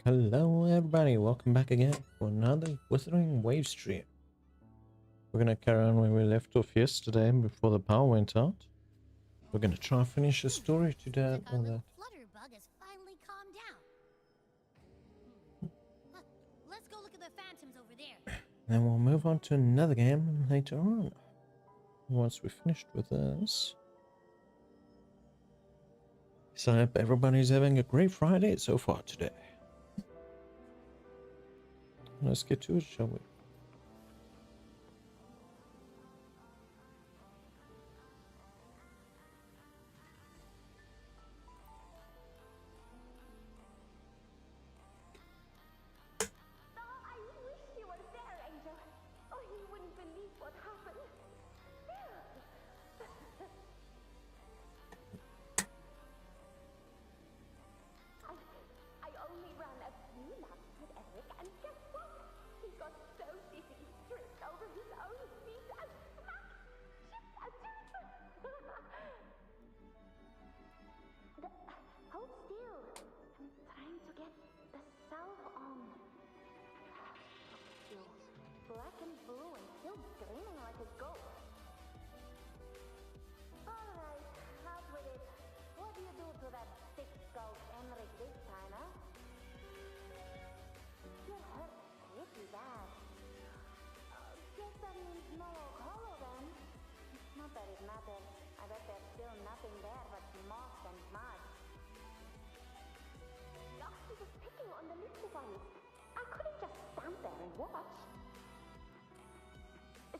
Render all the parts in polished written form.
Hello everybody, welcome back again for another Wuthering Waves stream. We're gonna carry on where we left off yesterday before the power went out. We're gonna try and finish the story today and all that. Flutterbug has finally calmed down. Let's go look at the phantoms over there. Then we'll move on to another game later on. Once we're finished with this. So I hope everybody's having a great Friday so far today. Let's get to it, shall we?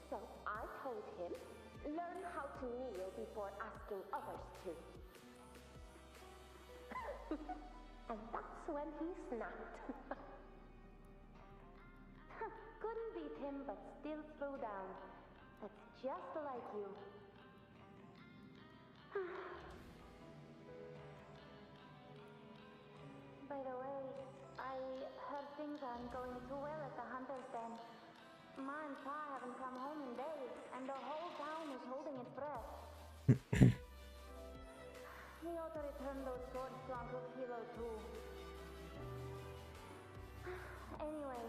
So I told him, learn how to kneel before asking others to. And that's when he snapped. Couldn't beat him, but still threw down. That's just like you. By the way, I heard things aren't going too well at the Hunter's Den. Ma and Pa haven't come home in days, and the whole We ought to return those swords to Uncle Hero too. Anyway,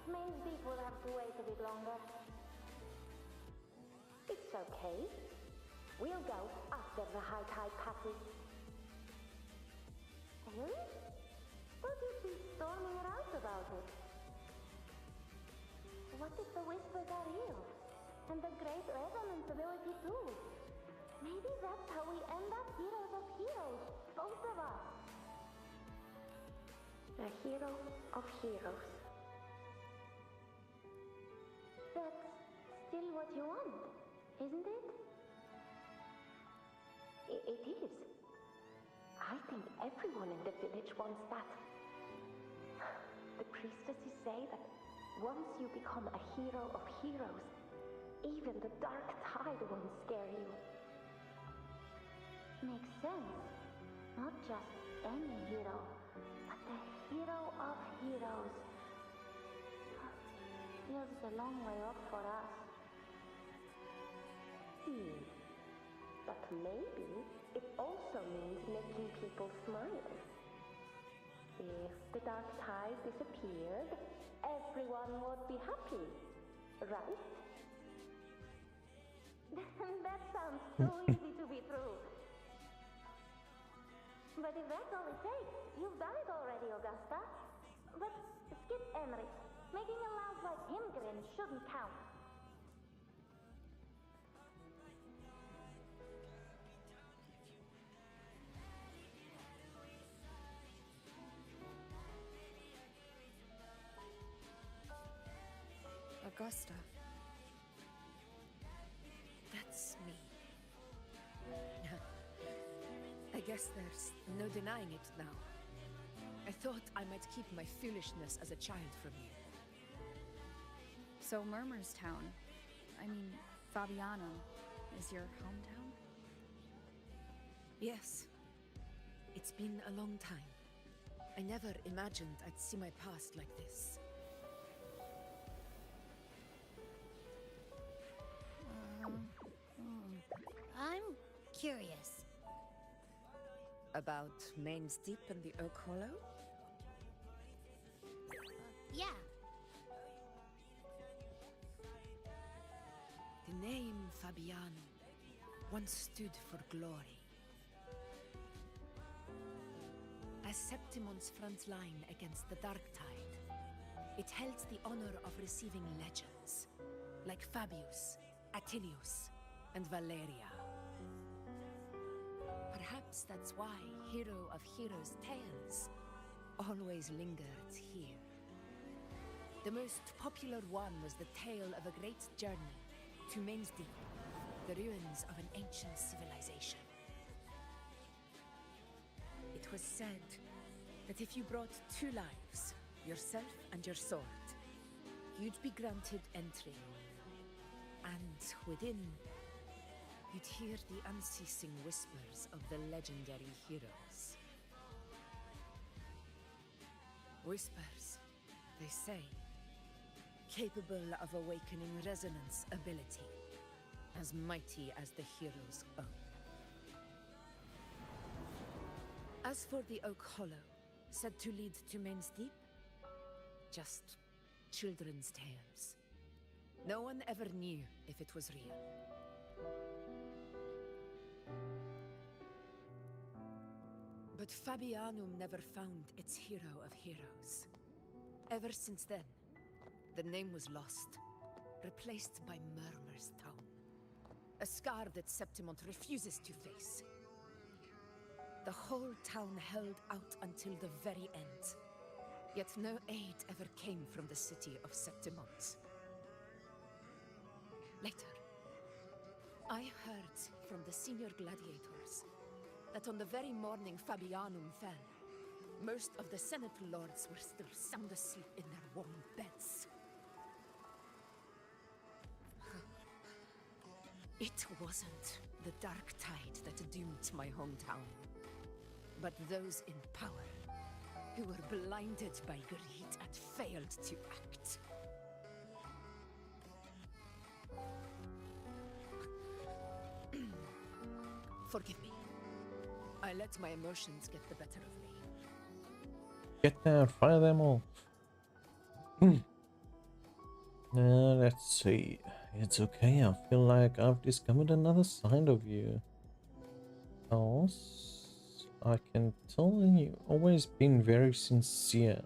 Main Deep will have to wait a bit longer. It's okay. We'll go after the high tide passes. Really? Thought you'd be storming around about it. What if the whispers are real? And the great resonance ability too? Maybe that's how we end up heroes of heroes, both of us. A hero of heroes. That's still what you want, isn't it? It is. I think everyone in the village wants that. The priestesses say that once you become a hero of heroes, even the dark tide won't scare you. Makes sense. Not just any hero, but the hero of heroes. Feels a long way off for us. But maybe it also means making people smile. If the dark tide disappeared, everyone would be happy, right? That sounds too easy to be true. But if that's all it takes, you've done it already, Augusta. But skip Emmerich. Making a loud like him grin shouldn't count. Augusta. That's me. I guess there's no denying it now. I thought I might keep my foolishness as a child from you. So Murmur's town, I mean, Fabiano, is your hometown? Yes. It's been a long time. I never imagined I'd see my past like this. I'm curious. About Main's Deep and the Oak Hollow? Yeah. The name Fabiano once stood for glory. As Septimon's front line against the Dark Tide, it held the honor of receiving legends, like Fabius, Attilius, and Valeria. Perhaps that's why Hero of Heroes' tales always lingered here. The most popular one was the tale of a great journey to Main's Deep, the ruins of an ancient civilization. It was said that if you brought 2 lives, yourself and your sword, you'd be granted entry. And within, you'd hear the unceasing whispers of the legendary heroes. Whispers, they say, capable of awakening resonance ability, as mighty as the hero's own. As for the Oak Hollow, said to lead to Main's Deep, just children's tales. No one ever knew if it was real. But Fabianum never found its hero of heroes. Ever since then, the name was lost, replaced by Murmur's Town. A scar that Septimont refuses to face. The whole town held out until the very end. Yet no aid ever came from the city of Septimont. Later, I heard from the senior gladiators that on the very morning Fabianum fell, most of the Senate lords were still sound asleep in their warm beds. It wasn't the Dark Tide that doomed my hometown, but those in power who were blinded by greed and failed to act. Forgive me. I let my emotions get the better of me. Get down, fire them all. Let's see. It's okay, I feel like I've discovered another side of you. Else, I can tell you've always been very sincere.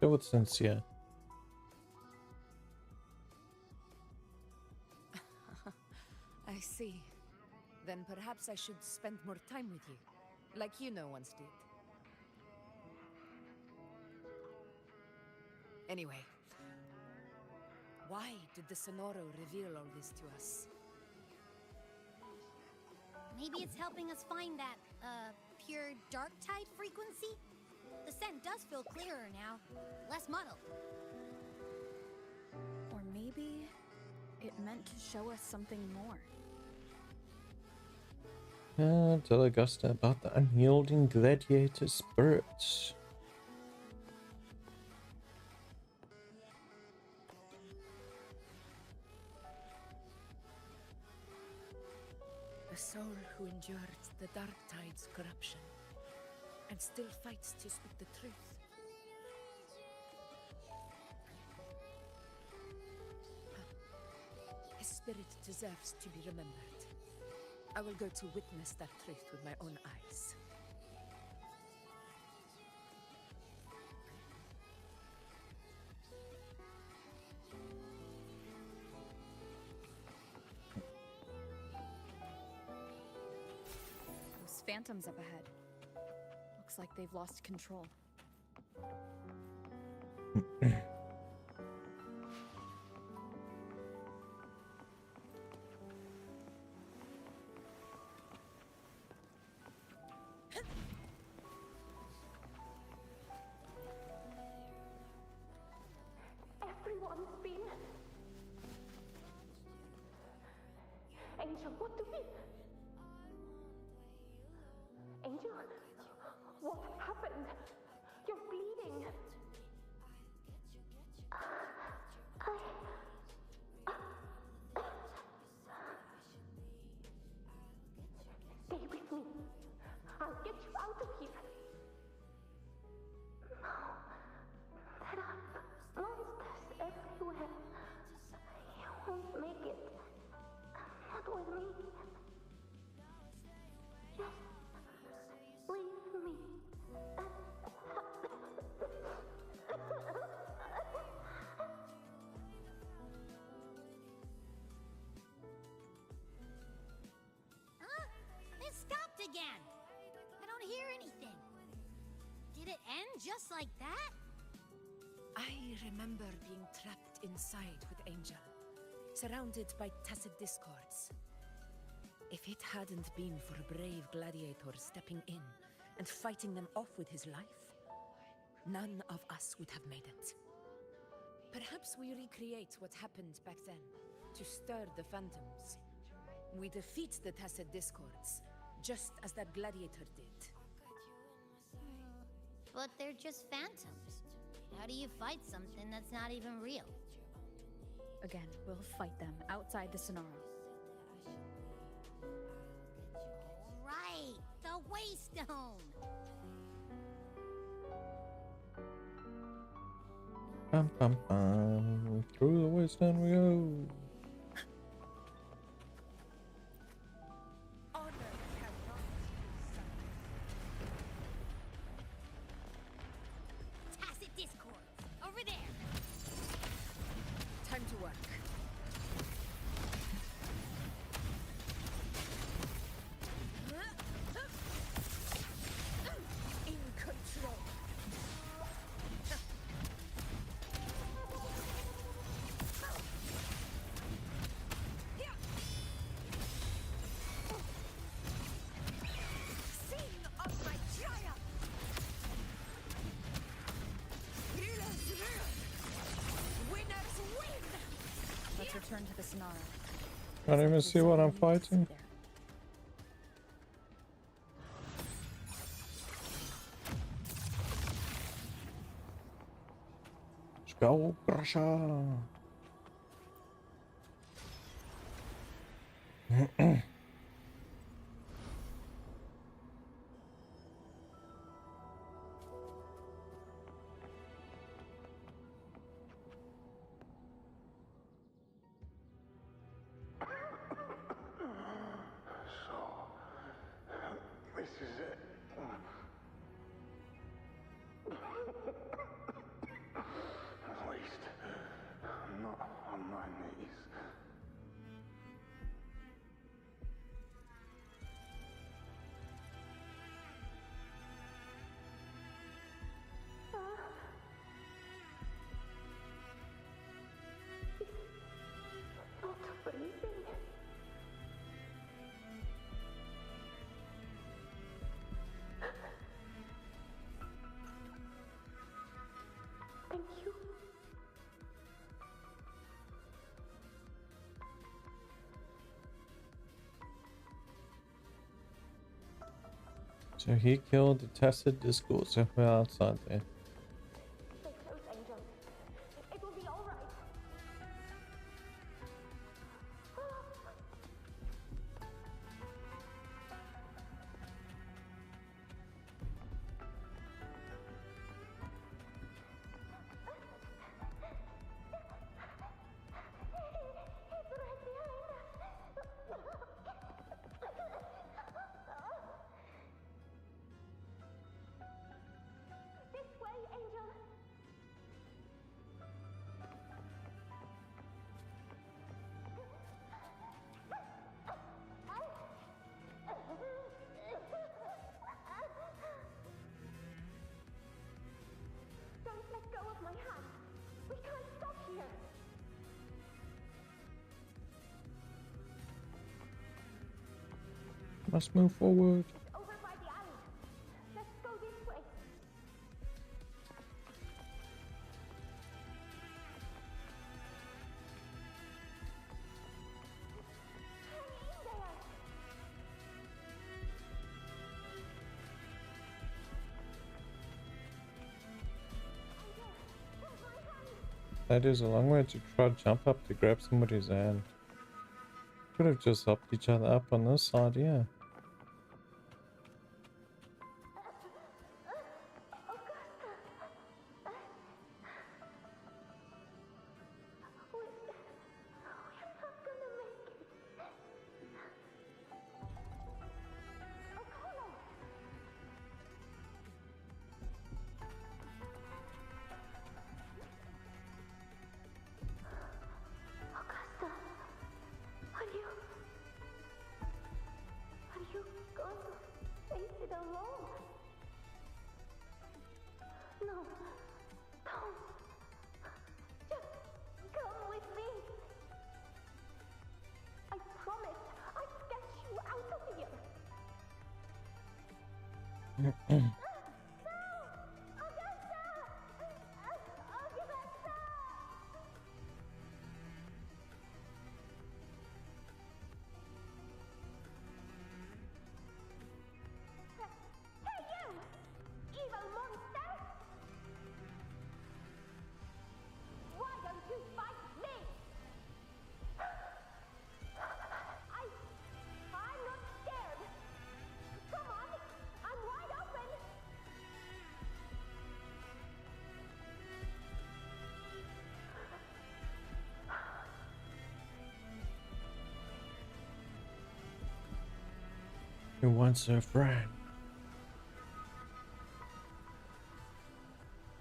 Go with sincere. I see. Then perhaps I should spend more time with you, like you once did. Anyway, why did the Sonoro reveal all this to us? Maybe it's helping us find that, pure dark tide frequency? The scent does feel clearer now, less muddled. Or maybe it meant to show us something more. Tell Augusta about the unyielding gladiator spirit. A soul who endured the dark tide's corruption and still fights to speak the truth. His spirit deserves to be remembered. I will go to witness that truth with my own eyes. Those phantoms up ahead. Looks like they've lost control. Everyone's been... Angel, what do we... Angel? What happened? You're bleeding. Stay with me. I'll get you out of here. No. There are monsters everywhere. You won't make it. Not with me. Just leave me. Huh? It stopped again. I don't hear anything. Did it end just like that? I remember being trapped inside with Angel, surrounded by tacit discords. If it hadn't been for a brave gladiator stepping in and fighting them off with his life, none of us would have made it. Perhaps we recreate what happened back then, to stir the phantoms. We defeat the tacit discords, just as that gladiator did. But they're just phantoms. How do you fight something that's not even real? Again, we'll fight them outside the Sonoro. Right, the Waystone. Bum bum bum. Through the wasteland we go. Tacit discord. Over there. Time to work. In control. Scene of my triumph. Heroes rule. Winners win. Let's return to the Sonoro. Can't even see what I'm fighting. There. Skull Crusher. This is it. At least, I'm not on my knees. Not freezing. Thank you. So he killed the tacit discourse of her outside there. Stay close, Angel. It will be all right. It's right behind us. This way, Angel. Don't let go of my hand. We can't stop here. Must move forward. It's over by the alley. Let's go this way. Hang in there. Angel, hold my hand. That is a long way to try to jump up to grab somebody's hand. Could have just helped each other up on this side, yeah. We're not gonna make it. O'Connell! Augusta, are you going to face it alone? No, don't. Just come with me. I promise I'll get you out of here. No! Augusta! Augusta! Hey, you! Evil monster! Why don't you fight me? I'm not scared. Come on, I'm wide open. Who wants a friend?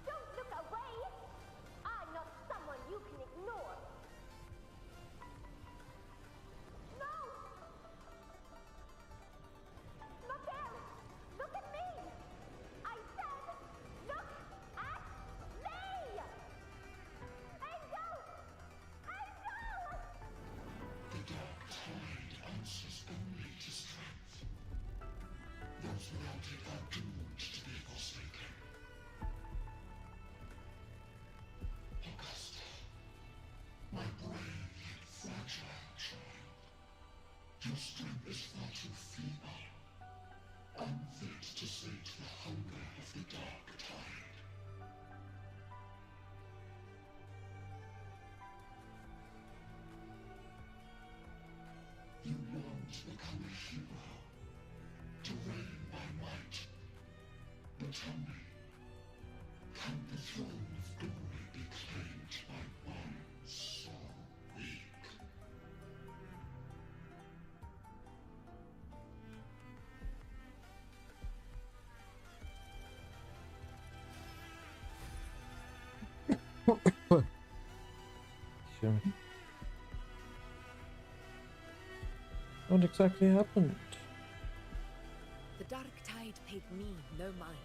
Don't look away. I'm not someone you can ignore. No! Not there! Look at me! I said, look at me! Angel! Angel! The dark tide answers only to strength. Those without it are doomed to be forsaken. Augusta, my brave yet fragile child, your strength is far too feeble, unfit to sate the hunger of the dark tide. You tell me, can the throne of glory be claimed by one so weak? Sure. What exactly happened? The Dark Tide paid me no mind.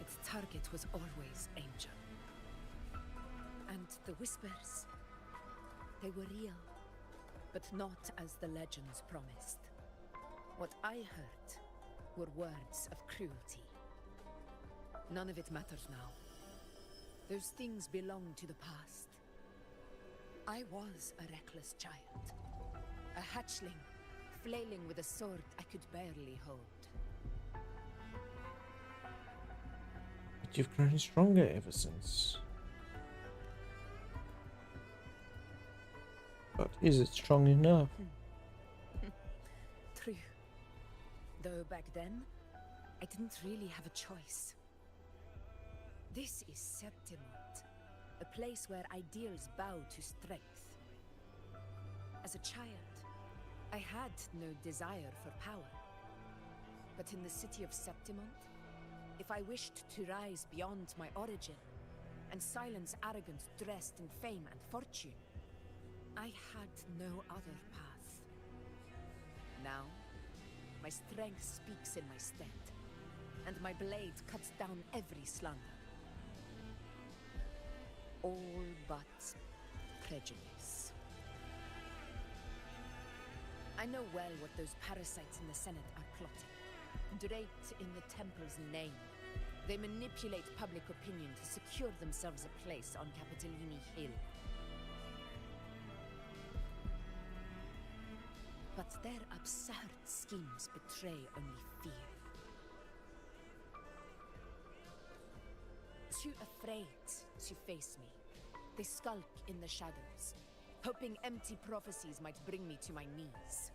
Its target was always Angel. And the whispers, they were real, but not as the legends promised. What I heard were words of cruelty. None of it matters now. Those things belong to the past. I was a reckless child, a hatchling, flailing with a sword I could barely hold. But you've grown stronger ever since. But is it strong enough? True. Though back then, I didn't really have a choice. This is Septimont, a place where ideals bow to strength. As a child, I had no desire for power. But in the city of Septimont, if I wished to rise beyond my origin and silence arrogance dressed in fame and fortune, I had no other path. Now, my strength speaks in my stead, and my blade cuts down every slander. All but prejudice. I know well what those parasites in the Senate are plotting. Draped in the Temple's name, they manipulate public opinion to secure themselves a place on Capitolini Hill. But their absurd schemes betray only fear. Too afraid to face me, they skulk in the shadows, hoping empty prophecies might bring me to my knees.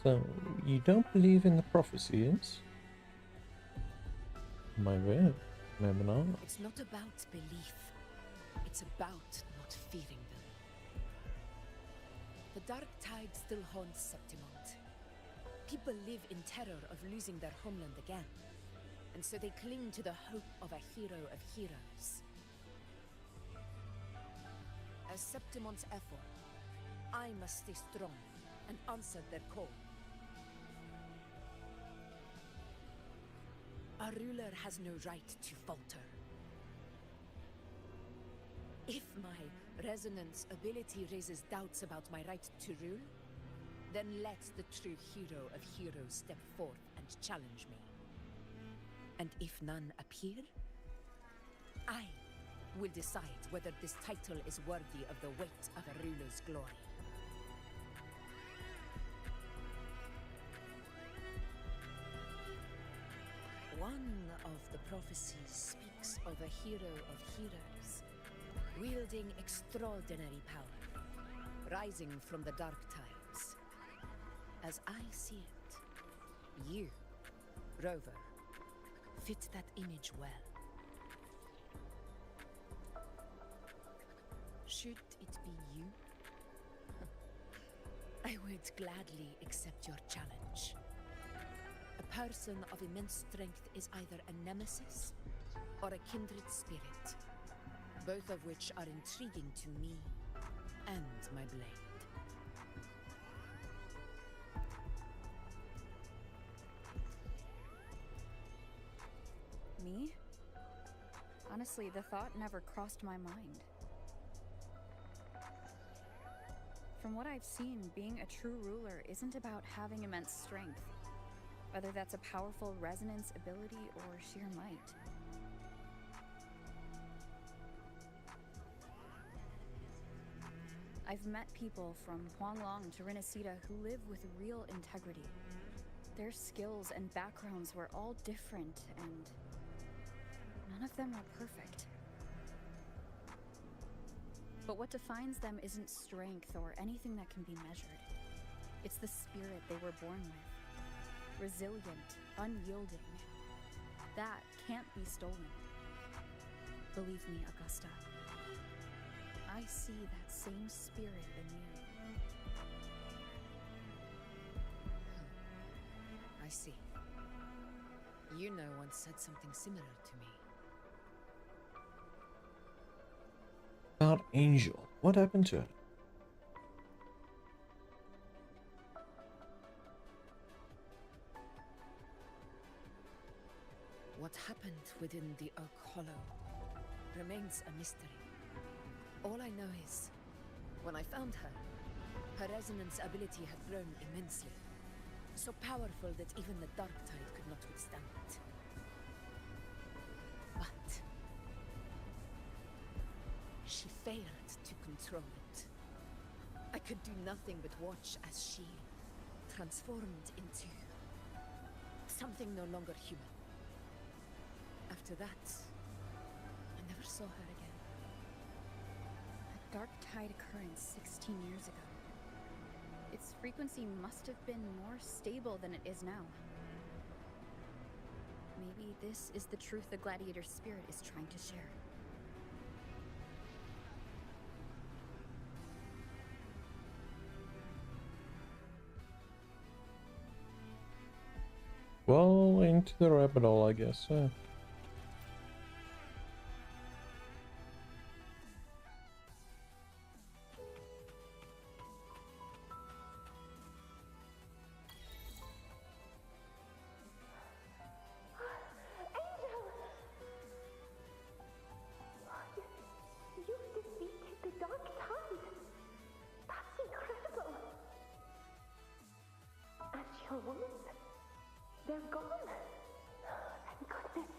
So, you don't believe in the prophecies? Maybe, maybe not. It's not about belief. It's about not fearing them. The Dark Tide still haunts Septimont. People live in terror of losing their homeland again. And so they cling to the hope of a hero of heroes. As Septimont's effort, I must stay strong and answer their call. Our ruler has no right to falter. If my resonance ability raises doubts about my right to rule, then let the true hero of heroes step forth and challenge me. And if none appear, I will decide whether this title is worthy of the weight of a ruler's glory. One of the prophecies speaks of a hero of heroes, wielding extraordinary power, rising from the dark tides. As I see it, you, Rover, fit that image well. Should it be you? I would gladly accept your challenge. A person of immense strength is either a nemesis or a kindred spirit, both of which are intriguing to me and my blade. Me? Honestly, the thought never crossed my mind. From what I've seen, being a true ruler isn't about having immense strength, whether that's a powerful resonance ability or sheer might. I've met people from Huanglong to Renacida who live with real integrity. Their skills and backgrounds were all different, and none of them were perfect. But what defines them isn't strength or anything that can be measured. It's the spirit they were born with. Resilient, unyielding. That can't be stolen. Believe me, Augusta. I see that same spirit in you. I see. You know once said something similar to me. About Angel. What happened to her? What happened within the Oak Hollow remains a mystery. All I know is, when I found her, her resonance ability had grown immensely. So powerful that even the Dark Tide could not withstand it. But she failed to control it. I could do nothing but watch as she transformed into something no longer human. After that, I never saw her again. A Dark Tide occurrence 16 years ago. Its frequency must have been more stable than it is now. Maybe this is the truth the gladiator spirit is trying to share. Well, into the rabbit hole, I guess. You've defeated the Dark Tide. That's incredible. And your wounds, they're gone. Thank goodness.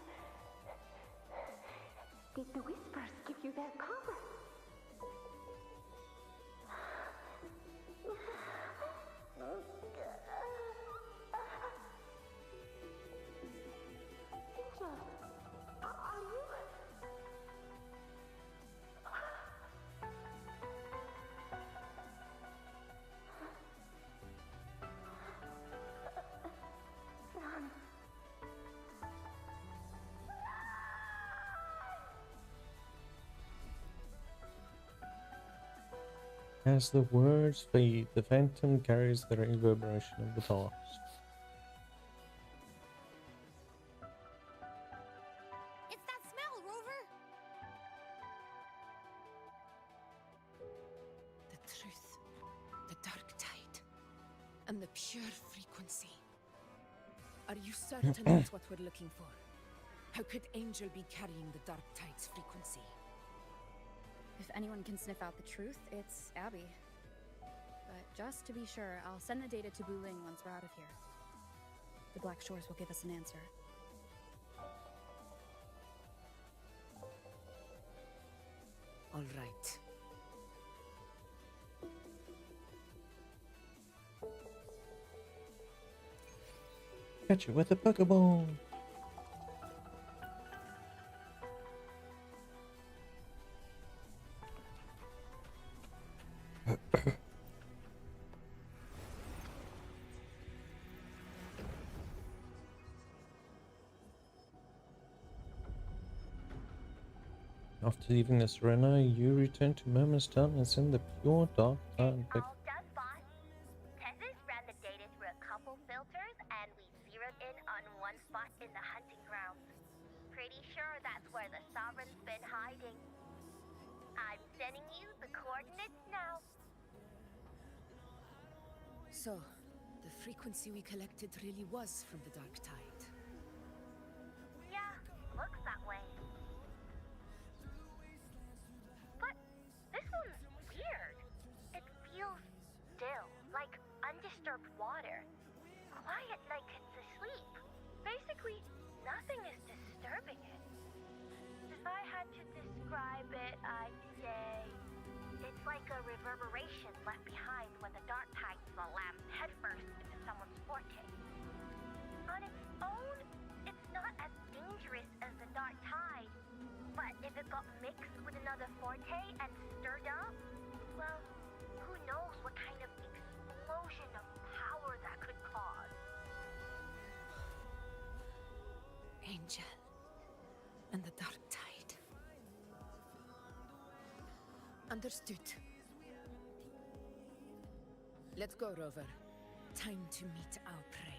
Did the whispers give you their power? Angel, are you? As the words fade, the phantom carries the reverberation of the past. It's that smell, Rover! The truth, the Dark Tide, and the pure frequency. Are you certain that's what we're looking for? How could Angel be carrying the Dark Tide's frequency? If anyone can sniff out the truth, it's Abby. But just to be sure, I'll send the data to Buling once we're out of here. The Black Shores will give us an answer. All right. Catch you with a Pokeball! After leaving this arena, you return to Murmur's Town and send the pure Dark Tide back. All done, boss. Tessus ran the data through a couple filters, and we zeroed in on one spot in the hunting grounds. Pretty sure that's where the Sovereign's been hiding. I'm sending you the coordinates now. So, the frequency we collected really was from the Dark Tide. Yeah, looks that way. But this one's weird. It feels still, like undisturbed water. Quiet like it's asleep. Basically, nothing is disturbing it. If I had to describe it, I'd say it's like a reverberation left behind when the Dark Tide slams headfirst into someone's forte. On its own, it's not as dangerous as the Dark Tide, but if it got mixed with another forte and stirred up, well, who knows what kind of explosion of power that could cause. Angel and the dark tide. Understood. Let's go, Rover. Time to meet our prey.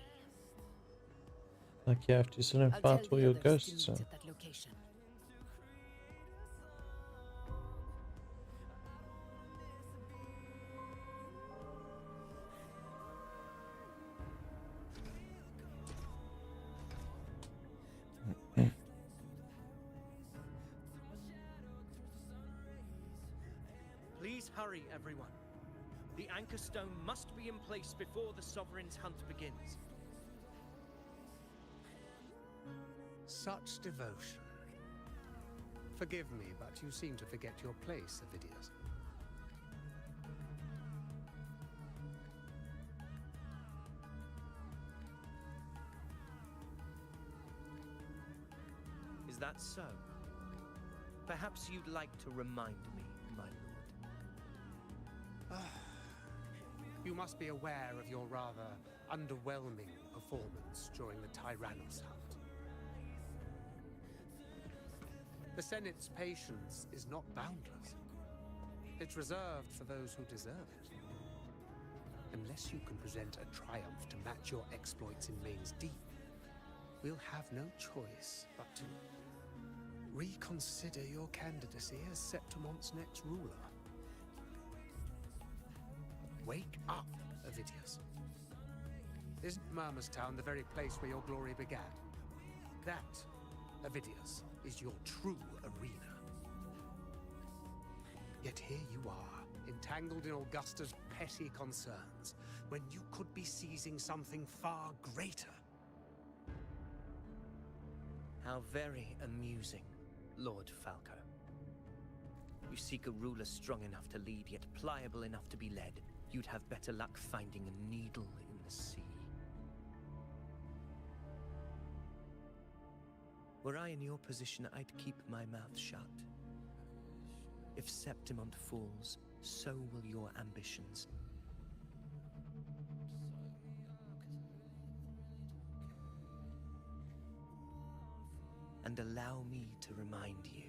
Like you have to send I'll far tell to the your others ghosts. to meet at that location. Please hurry, everyone. The anchor stone must be in place before the Sovereign's hunt begins. Such devotion. Forgive me, but you seem to forget your place, Avidius. Is that so? Perhaps you'd like to remind me, my lord. You must be aware of your rather underwhelming performance during the Tyrannus hunt. The Senate's patience is not boundless. It's reserved for those who deserve it. Unless you can present a triumph to match your exploits in Main's Deep, we'll have no choice but to reconsider your candidacy as Septimont's next ruler. Wake up, Avidius. Isn't Murmurstown the very place where your glory began? That, Avidius, is your true arena. Yet here you are, entangled in Augusta's petty concerns, when you could be seizing something far greater. How very amusing, Lord Falco. You seek a ruler strong enough to lead, yet pliable enough to be led. You'd have better luck finding a needle in the sea. Were I in your position, I'd keep my mouth shut. If Septimont falls, so will your ambitions. And allow me to remind you.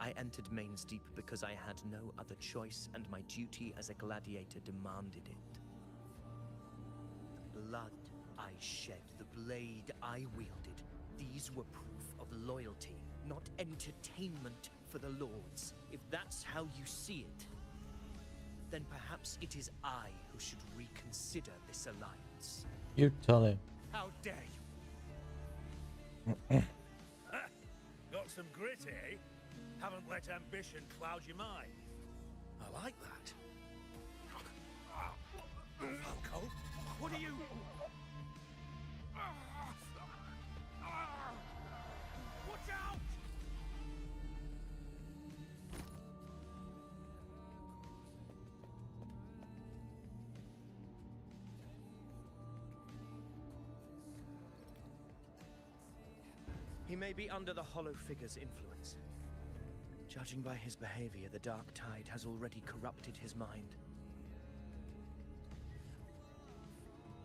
I entered Main's Deep because I had no other choice, and my duty as a gladiator demanded it. The blood I shed, the blade I wielded, these were proof of loyalty, not entertainment for the Lords. If that's how you see it, then perhaps it is I who should reconsider this alliance. You tell him. How dare you! Got some grit, eh? Haven't let ambition cloud your mind. I like that. Falco, what are you... Watch out! He may be under the Hollow Figure's influence. Judging by his behavior, the Dark Tide has already corrupted his mind.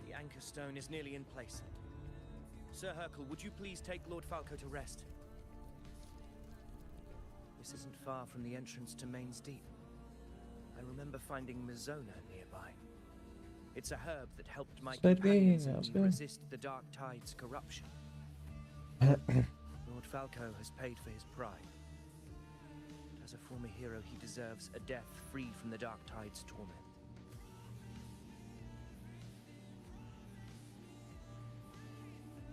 The anchor stone is nearly in place. Sir Hercule, would you please take Lord Falco to rest? This isn't far from the entrance to Main's Deep. I remember finding Mizona nearby. It's a herb that helped my companions and me resist the Dark Tide's corruption. Lord Falco has paid for his pride. As a former hero, he deserves a death free from the Dark Tide's torment.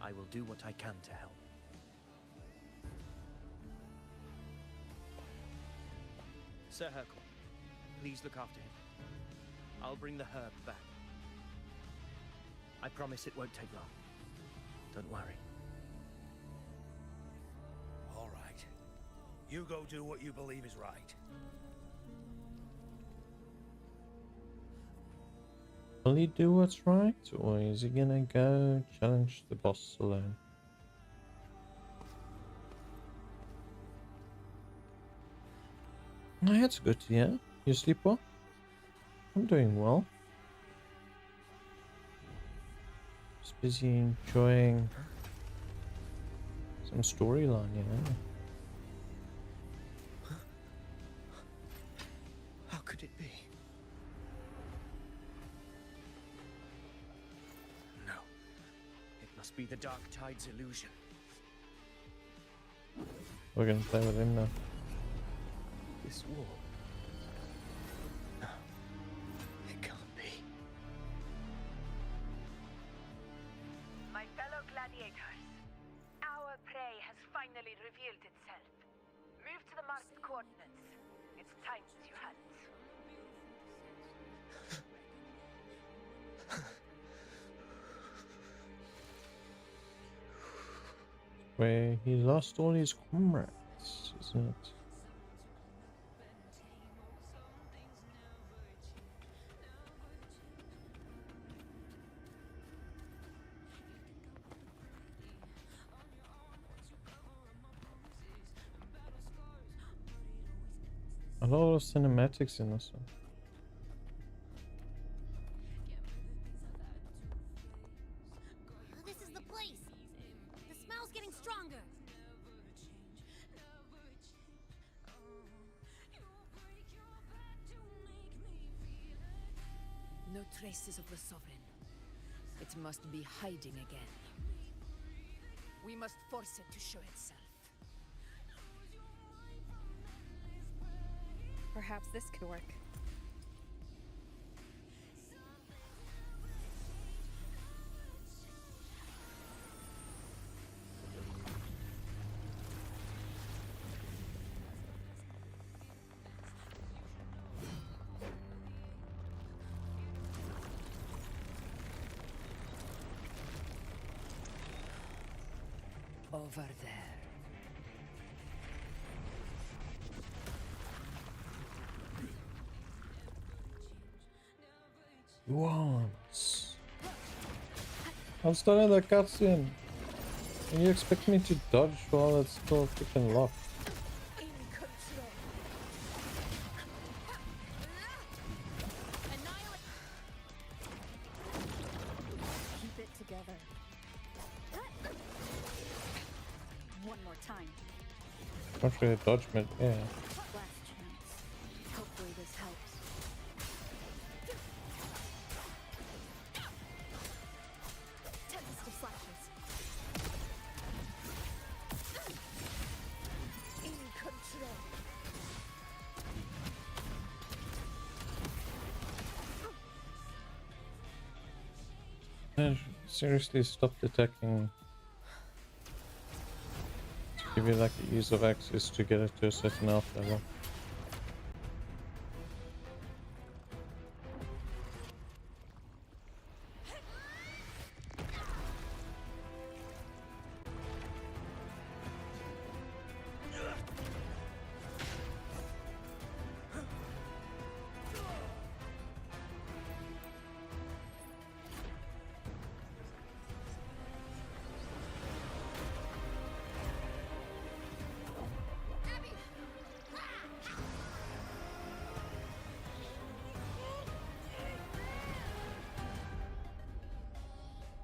I will do what I can to help. Sir Hercule, please look after him. I'll bring the herb back. I promise it won't take long. Don't worry. All right. You go do what you believe is right. Will he do what's right, or is he gonna go challenge the boss alone? Oh, that's good to hear. You sleep well? I'm doing well. Just busy enjoying some storyline, you know. How could it be? No. It must be the Dark Tide's illusion. We're gonna play with him now. This wall. No. It can't be. My fellow gladiators, our prey has finally revealed itself. Move to the marked coordinates. It's time to hunt. Where he lost all his comrades, isn't it? A lot of cinematics in this one. This is the place. The smell's getting stronger. No traces of the Sovereign. It must be hiding again. We must force it to show itself. Perhaps this could work. Over there. Once. I'm starting the cutscene. And you expect me to dodge while it's still freaking locked. Keep it together. One more time. Not really dodge mid, yeah. Last chance. Hopefully this helps. Tempest of slashes. In control. Seriously, stop attacking. To give you like the ease of access to get it to a certain health level.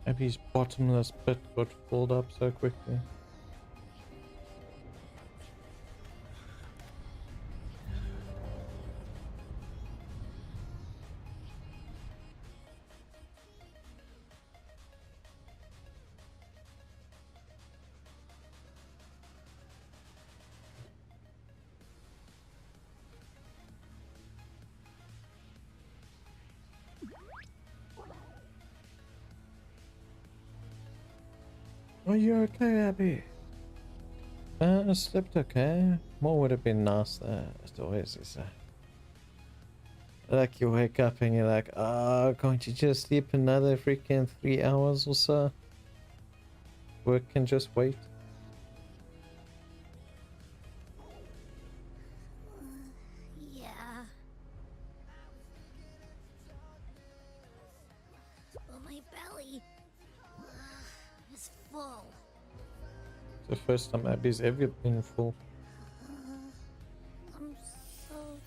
Abby's bottomless pit got filled up so quickly. Are you okay, Abby? I slept okay. More would have been nice there, as always is. Like you wake up and you're like, oh, can't you just sleep another freaking 3 hours or so? Work can just wait. Yeah. Well, my belly is full. The first time Abby's ever been full. I'm so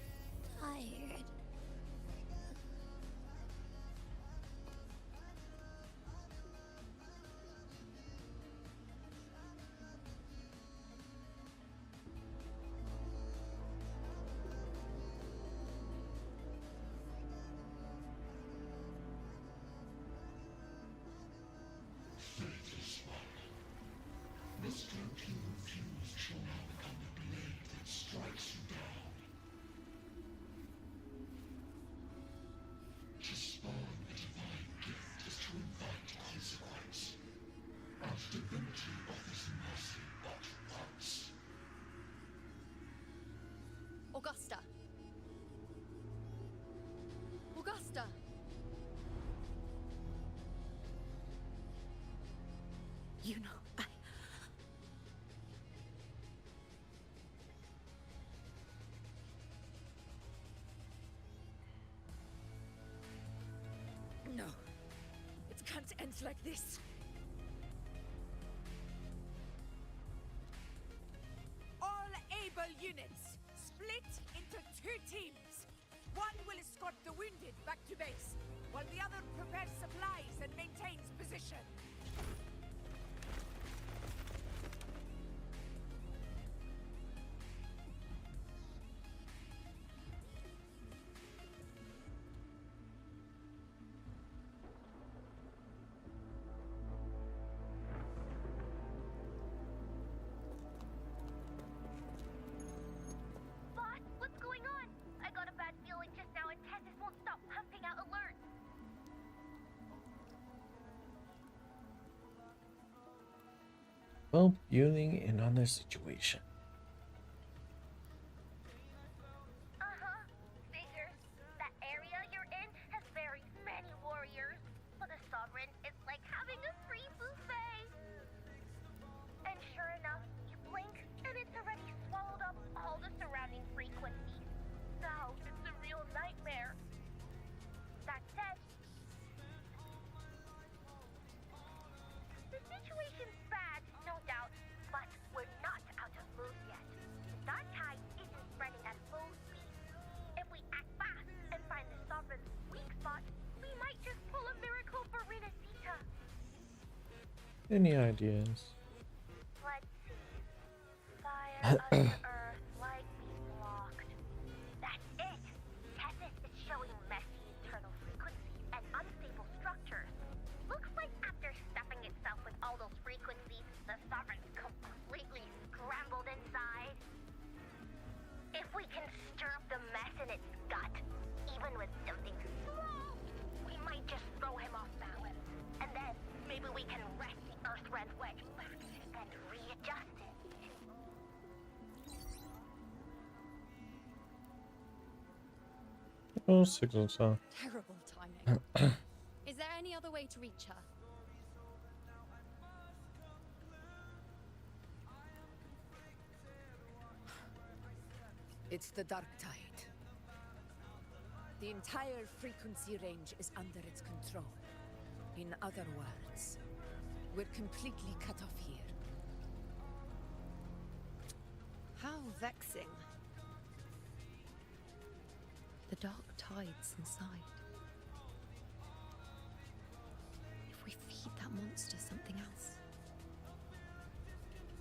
The strength you refused shall now become the blade that strikes you down. To spawn a divine gift is to invite consequence. And divinity offers mercy but once. Augusta! Augusta! You know, No. It can't end like this. All able units, split into 2 teams. One will escort the wounded back to base, while the other prepares supplies and maintains position. Boss, what's going on? I got a bad feeling just now and Tessus won't stop pumping out alerts. Well, viewing another situation. Figures. That area you're in has very many warriors. For the Sovereign, it's like having a free buffet. And sure enough, you blink and it's already swallowed up all the surrounding frequencies. Now it's a real nightmare. That said, the situation's bad, no doubt, but we're not out of moves yet. The dark tide isn't spreading at full speed. If we act fast and find the Sovereign's weak spot, we might just pull a miracle for Renacita. Any ideas? Let's see. Fire under earth, light being blocked. That's it! Tessus is showing messy internal frequencies and unstable structures. Looks like after stuffing itself with all those frequencies, the Sovereign's completely scrambled inside. If we can stir up the mess in its gut, even with something small, we might just throw him off balance. And then maybe we can wrest the Earth-rend wedge back and readjust it. Oh, signals are. terrible timing. Is there any other way to reach her? It's the dark tide. The entire frequency range is under its control. In other words, we're completely cut off here. How vexing. The dark tide's inside. If we feed that monster something else.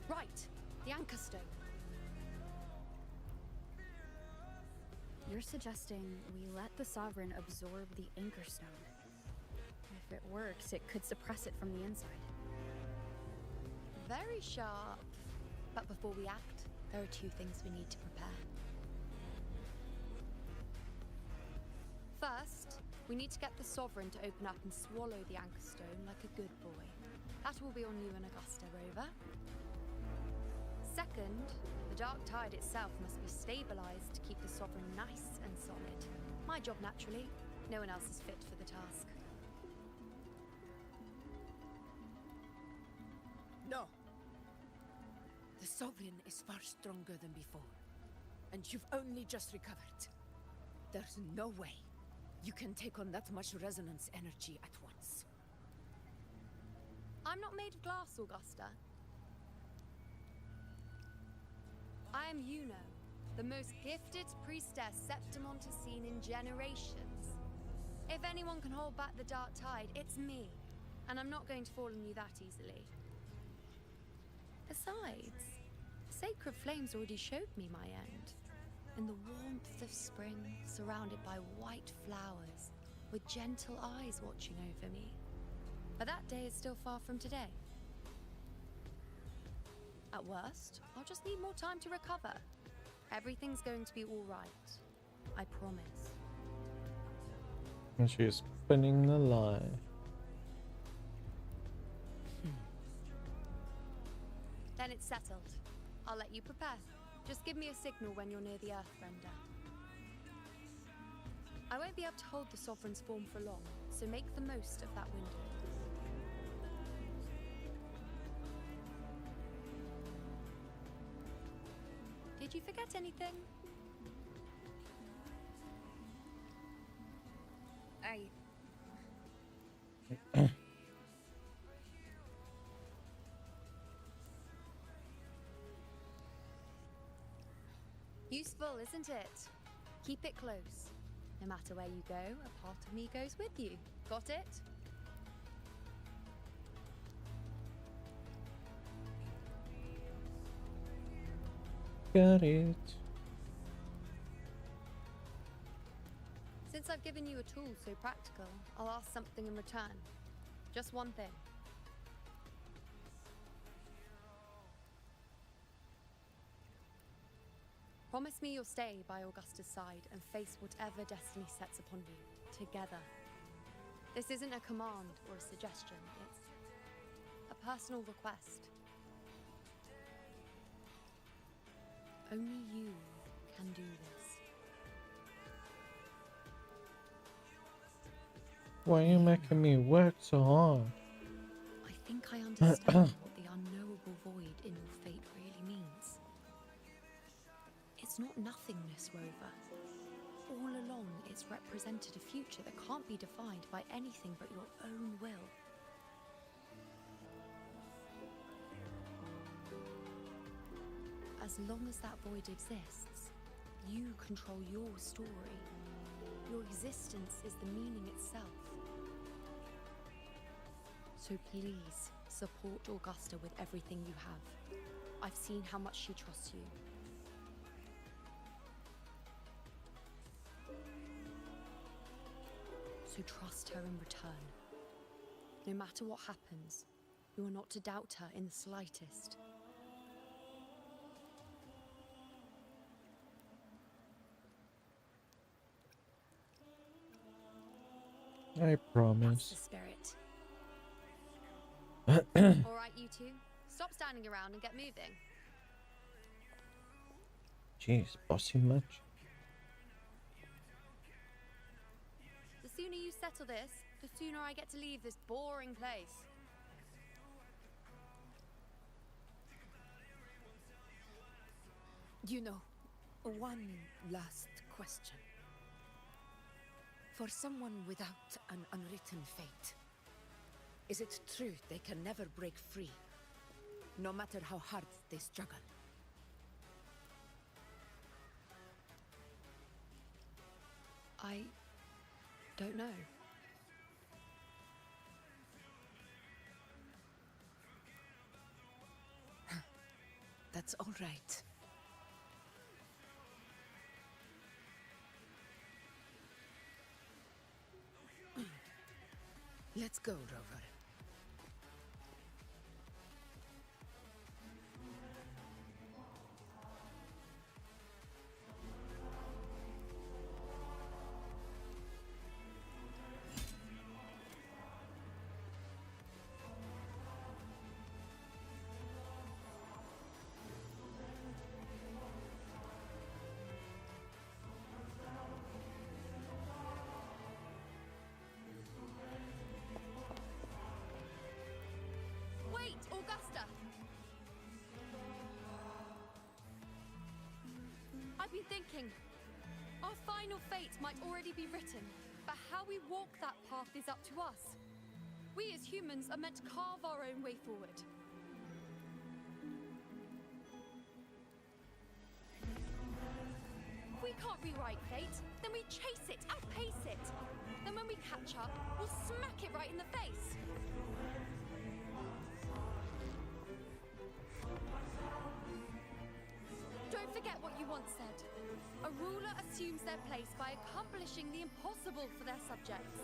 Right, the anchor stone. You're suggesting we let the Sovereign absorb the anchor stone. If it works, it could suppress it from the inside. Very sharp. But before we act, there are 2 things we need to prepare. First, we need to get the Sovereign to open up and swallow the anchor stone like a good boy. That will be on you and Augusta, Rover. Second, the dark tide itself must be stabilized to keep the Sovereign nice and solid. My job, naturally. No one else is fit for the task. No. The Sovereign is far stronger than before. And you've only just recovered. There's no way you can take on that much resonance energy at once. I'm not made of glass, Augusta. I am Yuno, the most gifted priestess Septimont has seen in generations. If anyone can hold back the dark tide, it's me. And I'm not going to fall on you that easily. Besides, sacred flames already showed me my end. In the warmth of spring, surrounded by white flowers, with gentle eyes watching over me. But that day is still far from today. At worst, I'll just need more time to recover. Everything's going to be all right. I promise. And she's spinning the lie. Then it's settled. I'll let you prepare. Just give me a signal when you're near the Earthrender. I won't be able to hold the Sovereign's form for long, so make the most of that window. Did you forget anything? Useful, isn't it? Keep it close. No matter where you go, a part of me goes with you. Got it? Got it. Since I've given you a tool so practical, I'll ask something in return. Just one thing. Promise me you'll stay by Augusta's side and face whatever destiny sets upon you, together. This isn't a command or a suggestion, it's a personal request. Only you can do this. Why are you making me work so hard? I think I understand what the unknowable void in your fate really means. It's not nothingness, Rover. All along, it's represented a future that can't be defined by anything but your own will. As long as that void exists, you control your story. Your existence is the meaning itself. So please, support Augusta with everything you have. I've seen how much she trusts you. So trust her in return. No matter what happens, you are not to doubt her in the slightest. I promise. That's the spirit. All right, you two. Stop standing around and get moving. Jeez, bossy much. The sooner you settle this, the sooner I get to leave this boring place. You know, one last question. For someone without an unwritten fate, is it true they can never break free, no matter how hard they struggle? I don't know. That's all right. Let's go, Rover. Wait, Augusta! I've been thinking. Our final fate might already be written, but how we walk that path is up to us. We as humans are meant to carve our own way forward. If we can't rewrite fate, then we chase it, outpace it. Then when we catch up, we'll smack it right in the face. Don't forget what you once said. A ruler assumes their place by accomplishing the impossible for their subjects.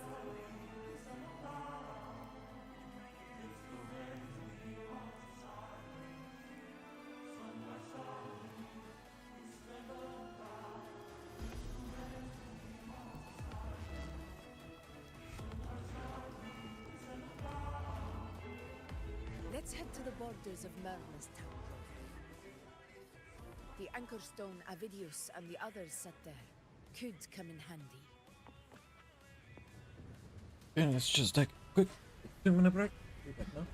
Let's head to the borders of Murmur's town, Rover. The anchor stone Avidius and the others set there could come in handy. Yeah, let's just take a quick 2-minute break. Be back now.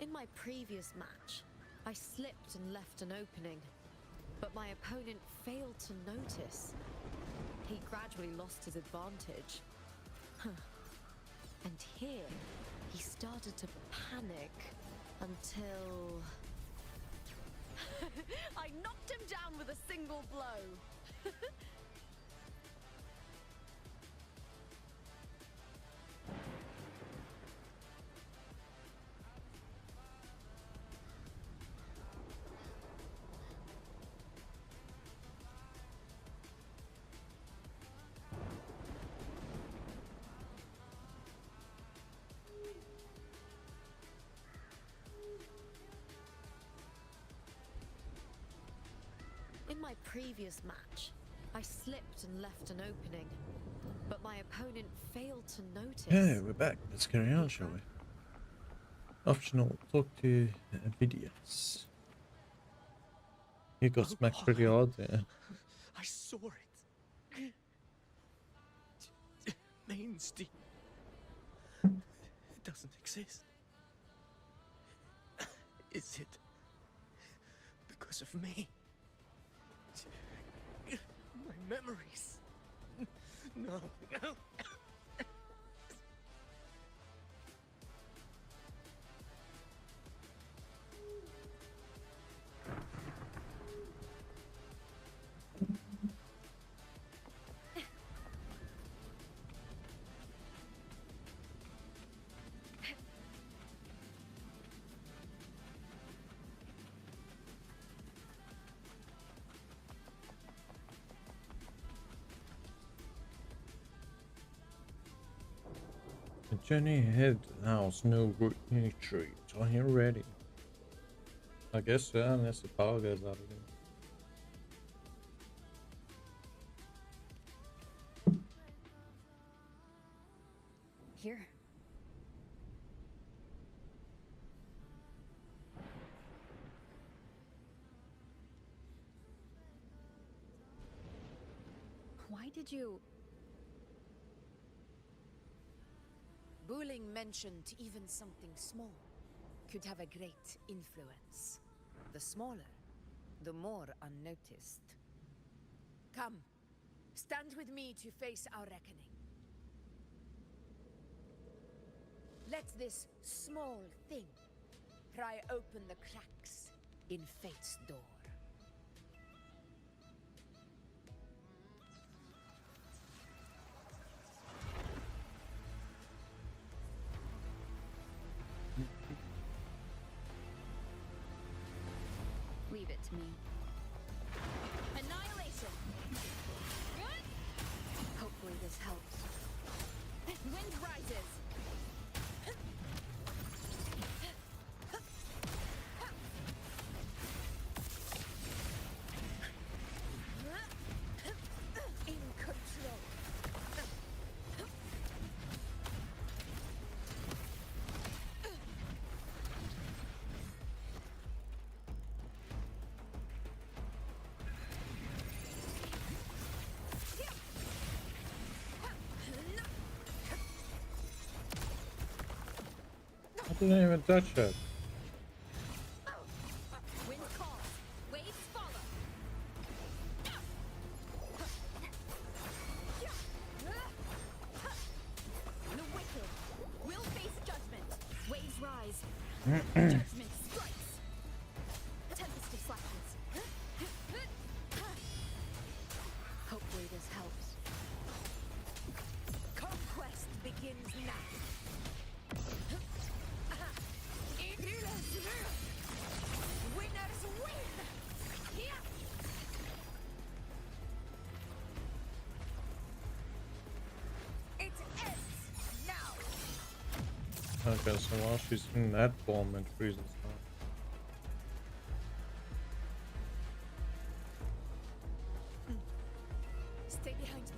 In my previous match, I slipped and left an opening, but my opponent failed to notice. He gradually lost his advantage. And here, he started to panic until... I knocked him down with a single blow. In my previous match, I slipped and left an opening, but my opponent failed to notice. Yeah, we're back. Let's carry on, shall we? Optional, talk to Avidius. He got smacked pretty hard there. I saw it. Mainstay. It doesn't exist. Is it because of me? My memories. No, no. The journey ahead has no retreat. Are you ready? I guess so, unless the power goes out again. Here. Why did you... Buling mentioned even something small could have a great influence. The smaller, the more unnoticed. Come, stand with me to face our reckoning. Let this small thing pry open the cracks in fate's door. Leave it to me. Annihilation! Hopefully this helps. Wind rises! In control. I didn't even touch it. Wind calls. Waves follow. The wicked will face judgment. Waves rise. Judgment strikes. Tempest of slackness. Hopefully this helps. Conquest begins now. Winners win! Here! It ends now! Okay, so while she's in that form, it freezes now. Stay behind me.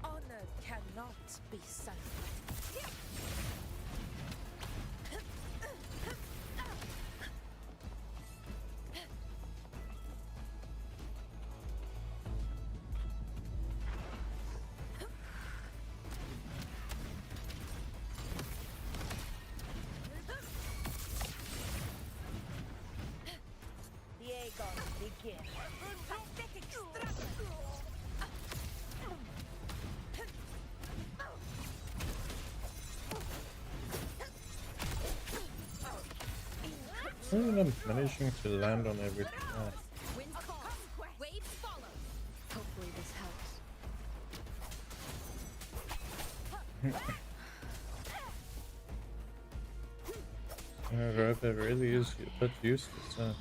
Honor cannot be silent. The Aegon begins. Pathetic struggle. I'm managing to land on everything. Wind calls. Waves follow. Hopefully this helps. Rover really is a bit useless.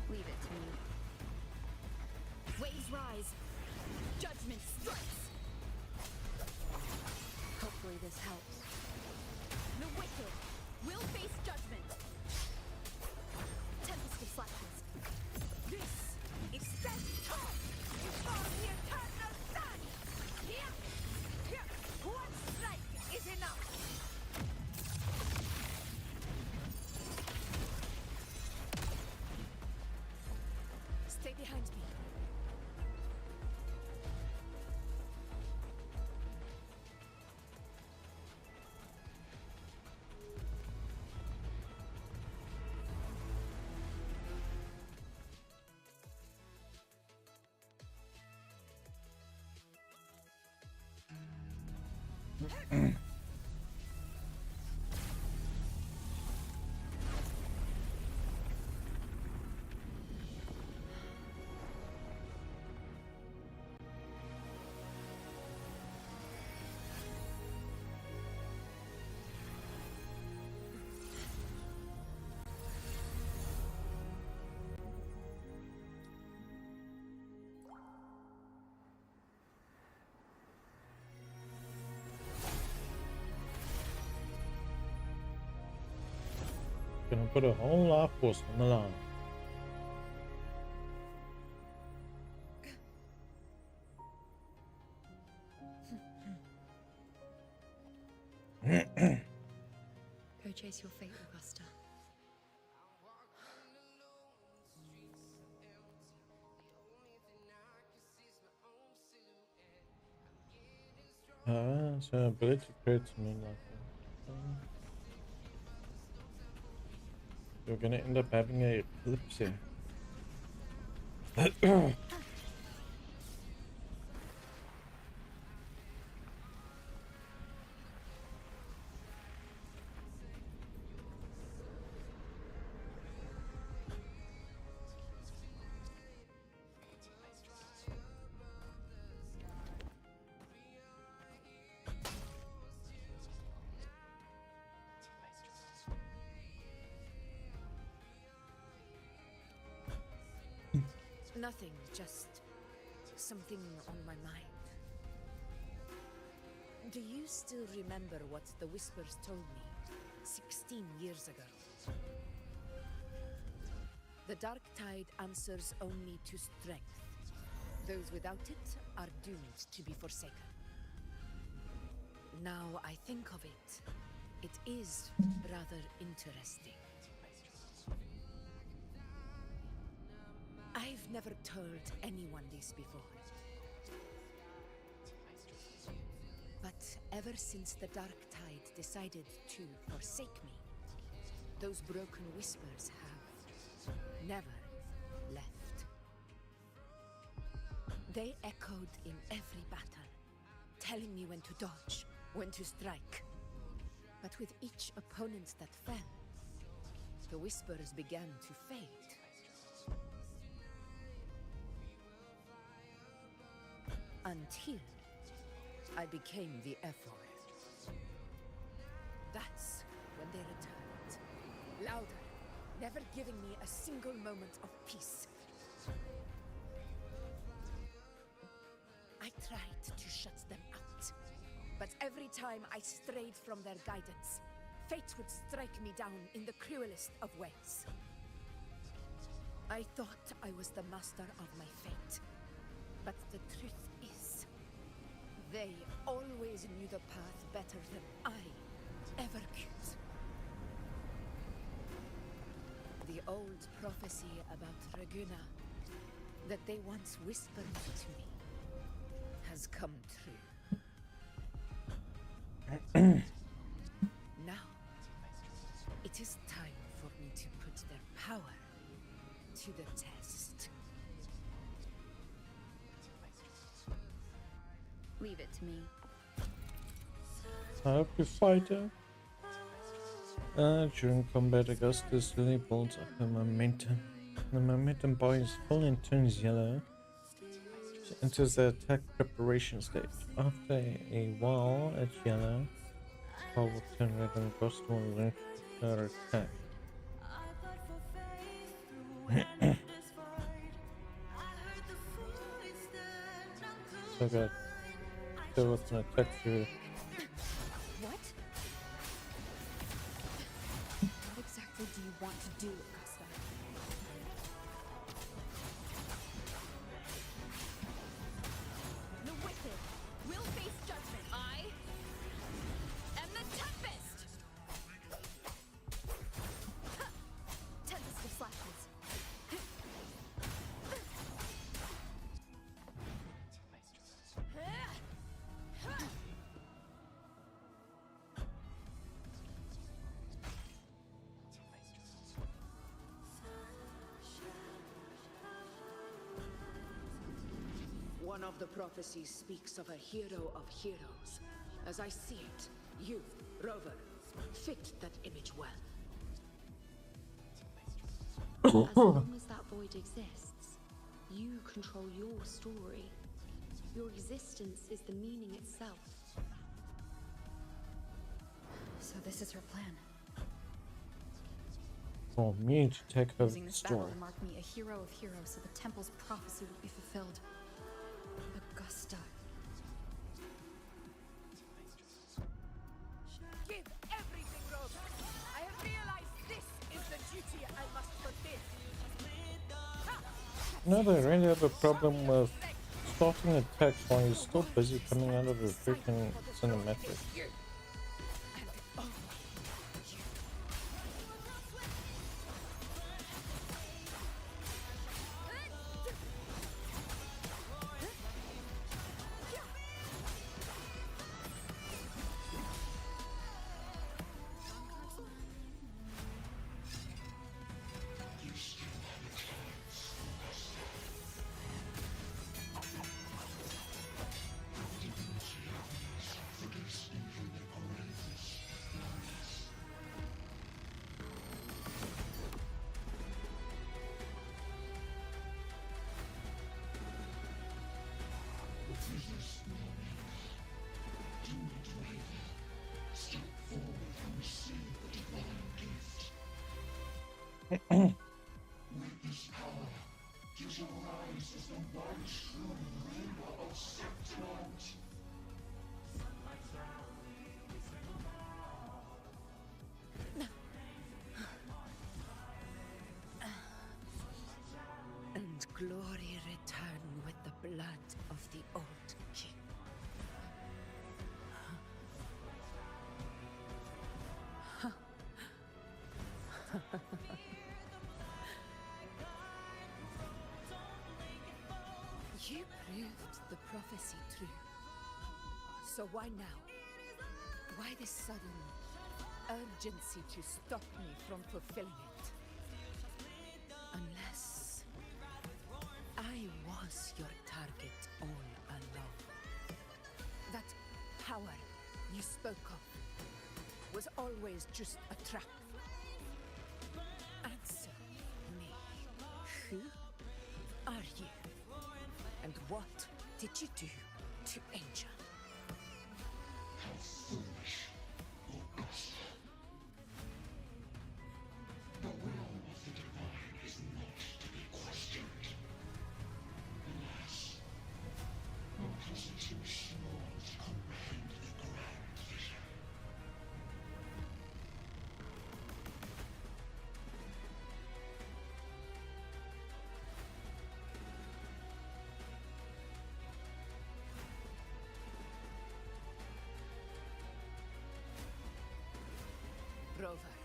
Leave it to me. Waves rise. Judgment strikes. Hopefully this helps. The wicked will face judgment. Tempest of slackness. This is stand tall before the eternal sun! Here! Here! One strike is enough! Stay behind me. Gonna put a whole life force on the line. Go chase your fate, Augusta. So ability creates me like that. You're gonna end up having a eclipse here. Nothing, just something on my mind. Do you still remember what the Whispers told me 16 years ago? The Dark Tide answers only to strength. Those without it are doomed to be forsaken. Now I think of it, it is rather interesting. I've never told anyone this before. But ever since the Dark Tide decided to forsake me, those broken whispers have never left. They echoed in every battle, telling me when to dodge, when to strike. But with each opponent that fell, the whispers began to fade. Until I became the F-word. That's when they returned. Louder, never giving me a single moment of peace. I tried to shut them out, but every time I strayed from their guidance, fate would strike me down in the cruelest of ways. I thought I was the master of my fate, but the truth is, they always knew the path better than I ever could. The old prophecy about Raguna, that they once whispered to me, has come true. Now, it is time for me to put their power to the test. Leave it to me. Help you, fighter. During combat, Augustus slowly builds up the momentum. The momentum bar is full and turns yellow. She enters the attack preparation stage. After a while at yellow, bar will turn red and Augustus will launch her attack. So good. So what's an attack through? What? What exactly do you want to do, Augusta? The wicked will face judgment. I am the Tempest! Tempest of Slashes. One of the prophecies speaks of a hero of heroes. As I see it, you, Rover, fit that image well. As long as that void exists, you control your story. Your existence is the meaning itself. So this is her plan. For me to take over Using the this battle story. to mark me a hero of heroes so the temple's prophecy would be fulfilled. Augusta. Give everything, Rover. I have realized this is the duty I must fulfill. No, they really have a problem with starting attacks while he's still busy coming out of a freaking cinematic. With this power, Did you rise as the one true ruler of Septimont? And glory return with the blood of the old king. You proved the prophecy true. So why now? Why this sudden urgency to stop me from fulfilling it? Unless I was your target all along. That power you spoke of was always just a trap. Answer me. Who are you? And what did you do to Angel? How foolish, Augusta. The will of the divine is not to be questioned. Alas, one has too small to comprehend the grand vision. Rover,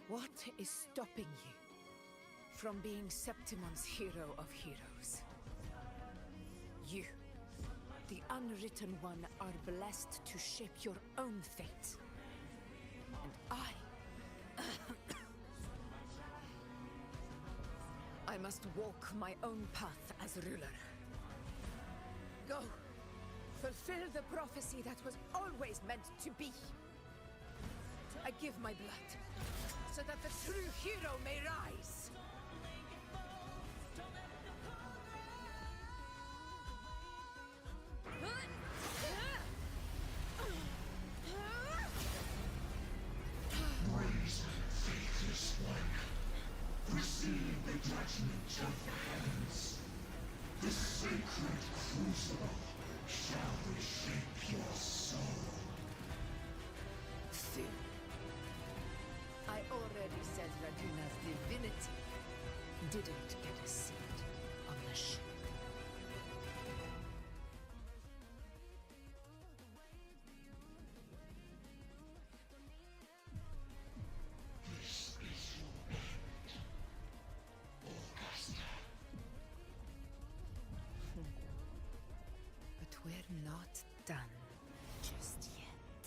what is stopping you from being Septimon's hero of heroes? You, the unwritten one, are blessed to shape your own fate. And I must walk my own path as ruler. Go, fulfill the prophecy that was always meant to be. I give my blood, so that the true hero may rise! Raise, faithless one. Receive the judgment of the heavens. The sacred crucible shall reshape your soul. Soon. I already said Raguna's divinity didn't get a seat on the ship. This is your end, Augusta. But we're not done just yet.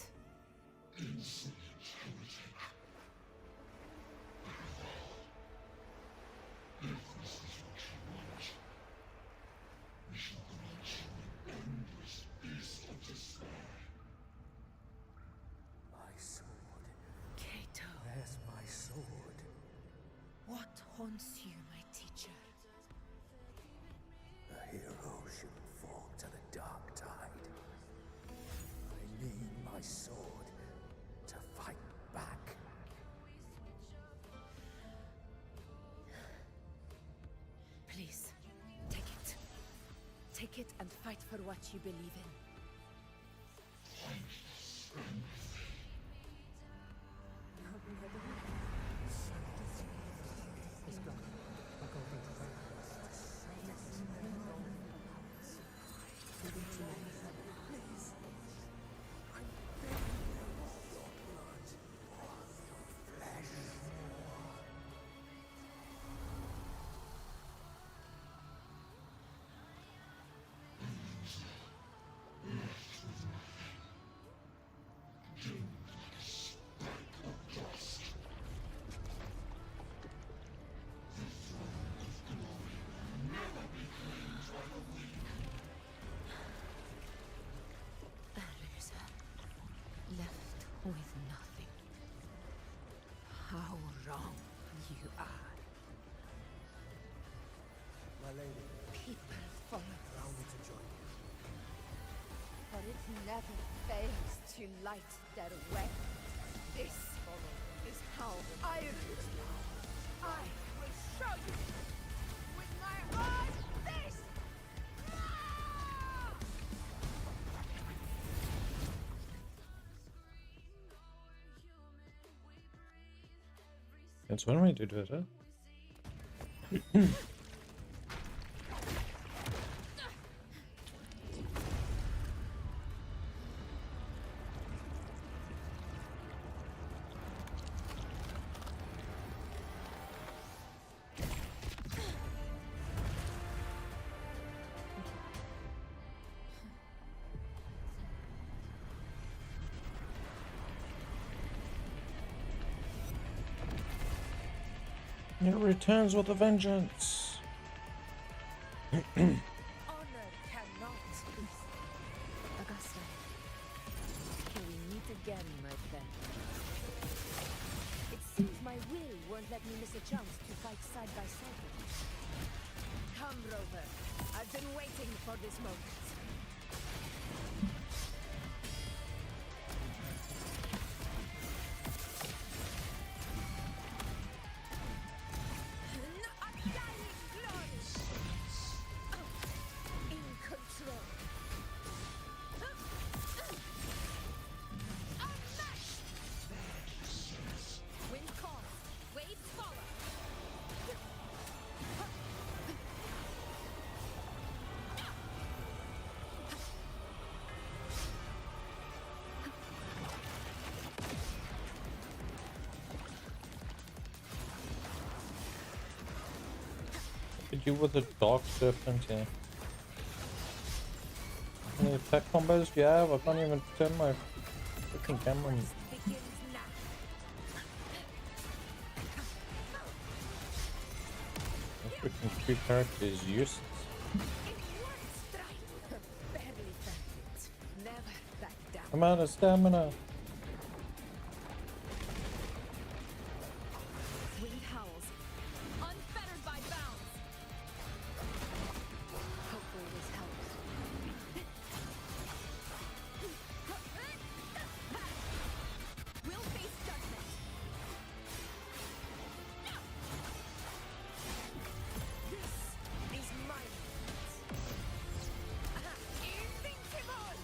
Insolent heretic. If this is what you want, we shall grant you an endless beast of despair. My sword. Kato. Where's my sword? What haunts you, my teacher? A hero shouldn't fall to the dark tide. I need my sword to fight back. Please, take it. Take it and fight for what you believe in. Left with nothing. How wrong you are. My lady, People follow allow me to join you. for it never fails to light their way. This is how I rule. I will show you. That's one way to do it, huh? It returns with a vengeance. Honor cannot be. Augusta, Can we meet again, my friend? It seems my will won't let me miss a chance to fight side by side with you. Come, Rover. I've been waiting for this moment. Could you with a dark serpent, yeah. How many attack combos do you have? I can't even turn my freaking camera. My freaking Q character is useless. I'm out of stamina. Wind howls, unfettered by bounds. Hopefully this helps. We'll face judgment. This is my moment. Invincible!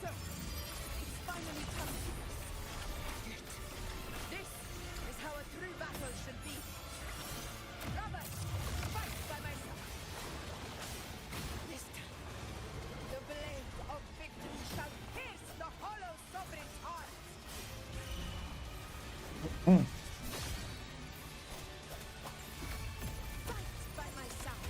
So, it's finally come to this. This is how a true battle should be. Rover, fight by my side. This time, the blade of victory shall pierce the hollow sovereign's heart. Fight by my side.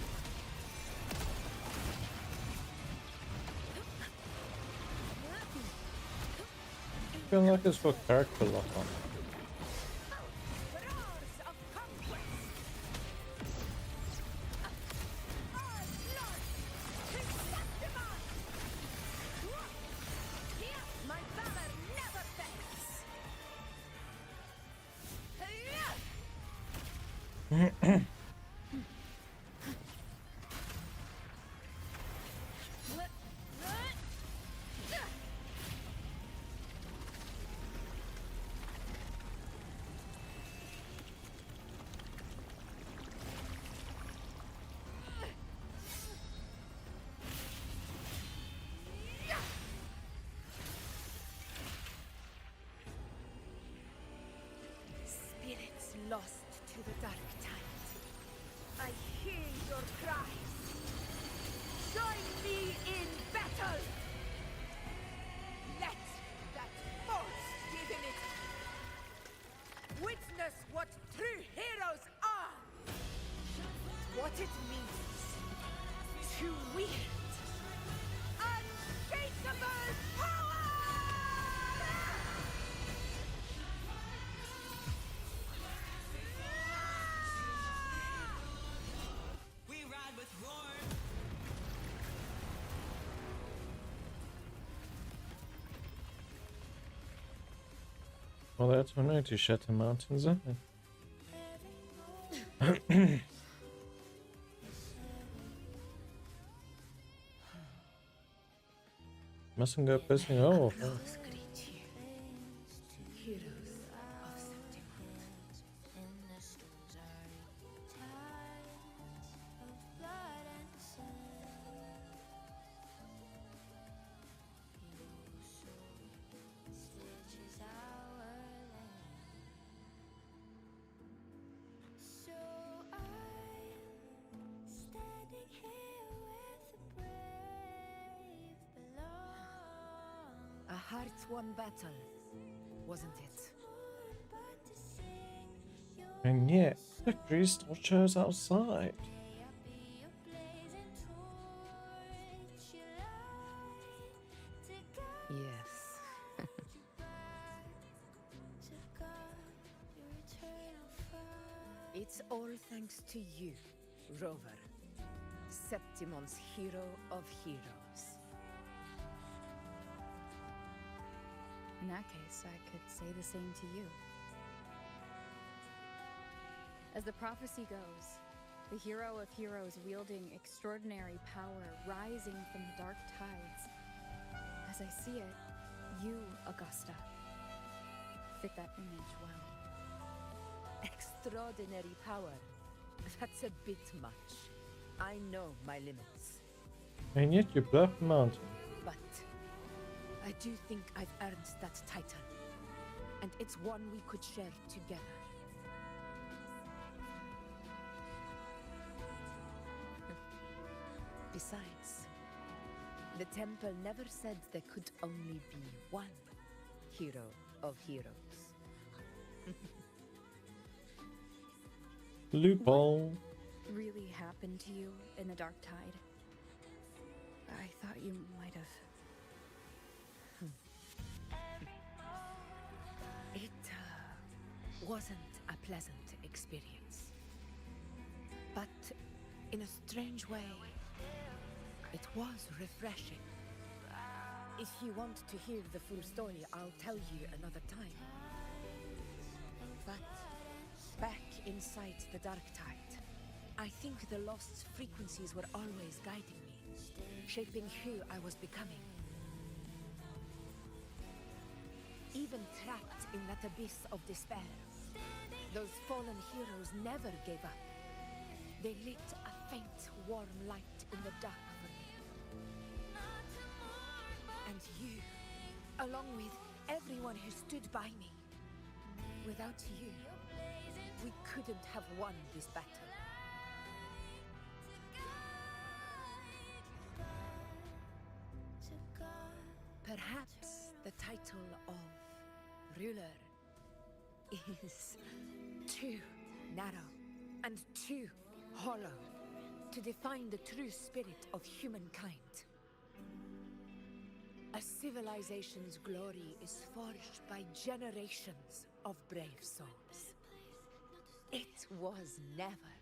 I feel like it's for character lock on. Roars of conquest. Our Lord, Chrysanthemum. Here, my valor never fails. Spirits lost to the dark tide. I hear your cries. Join me in battle. Let that false divinity witness what true heroes are. What it means to wield unshakable power. We ride with roar. Well, that's one way to shatter mountains, isn't it? Mustn't go pissing off. Heroes of September. hard-won battle, wasn't it? And yet, victory still shows outside. Yes. It's all thanks to you, Rover, Septimon's hero of heroes. In that case, I could say the same to you. As the prophecy goes, the hero of heroes wielding extraordinary power rising from the dark tides. As I see it, you, Augusta, fit that image well. Extraordinary power. That's a bit much. I know my limits. And yet you bluff mountain. But I do think I've earned that title. And it's one we could share together. Besides, the temple never said there could only be one hero of heroes. Loophole. What really happened to you in the dark tide? I thought you might have. It wasn't a pleasant experience. But in a strange way, it was refreshing. If you want to hear the full story, I'll tell you another time. But back inside the dark tide, I think the lost frequencies were always guiding me, shaping who I was becoming. Even trapped in that abyss of despair, those fallen heroes never gave up. They lit a faint, warm light in the dark for me. And you, along with everyone who stood by me. Without you, we couldn't have won this battle. Perhaps the title of ruler is too narrow and too hollow to define the true spirit of humankind. A civilization's glory is forged by generations of brave souls. It was never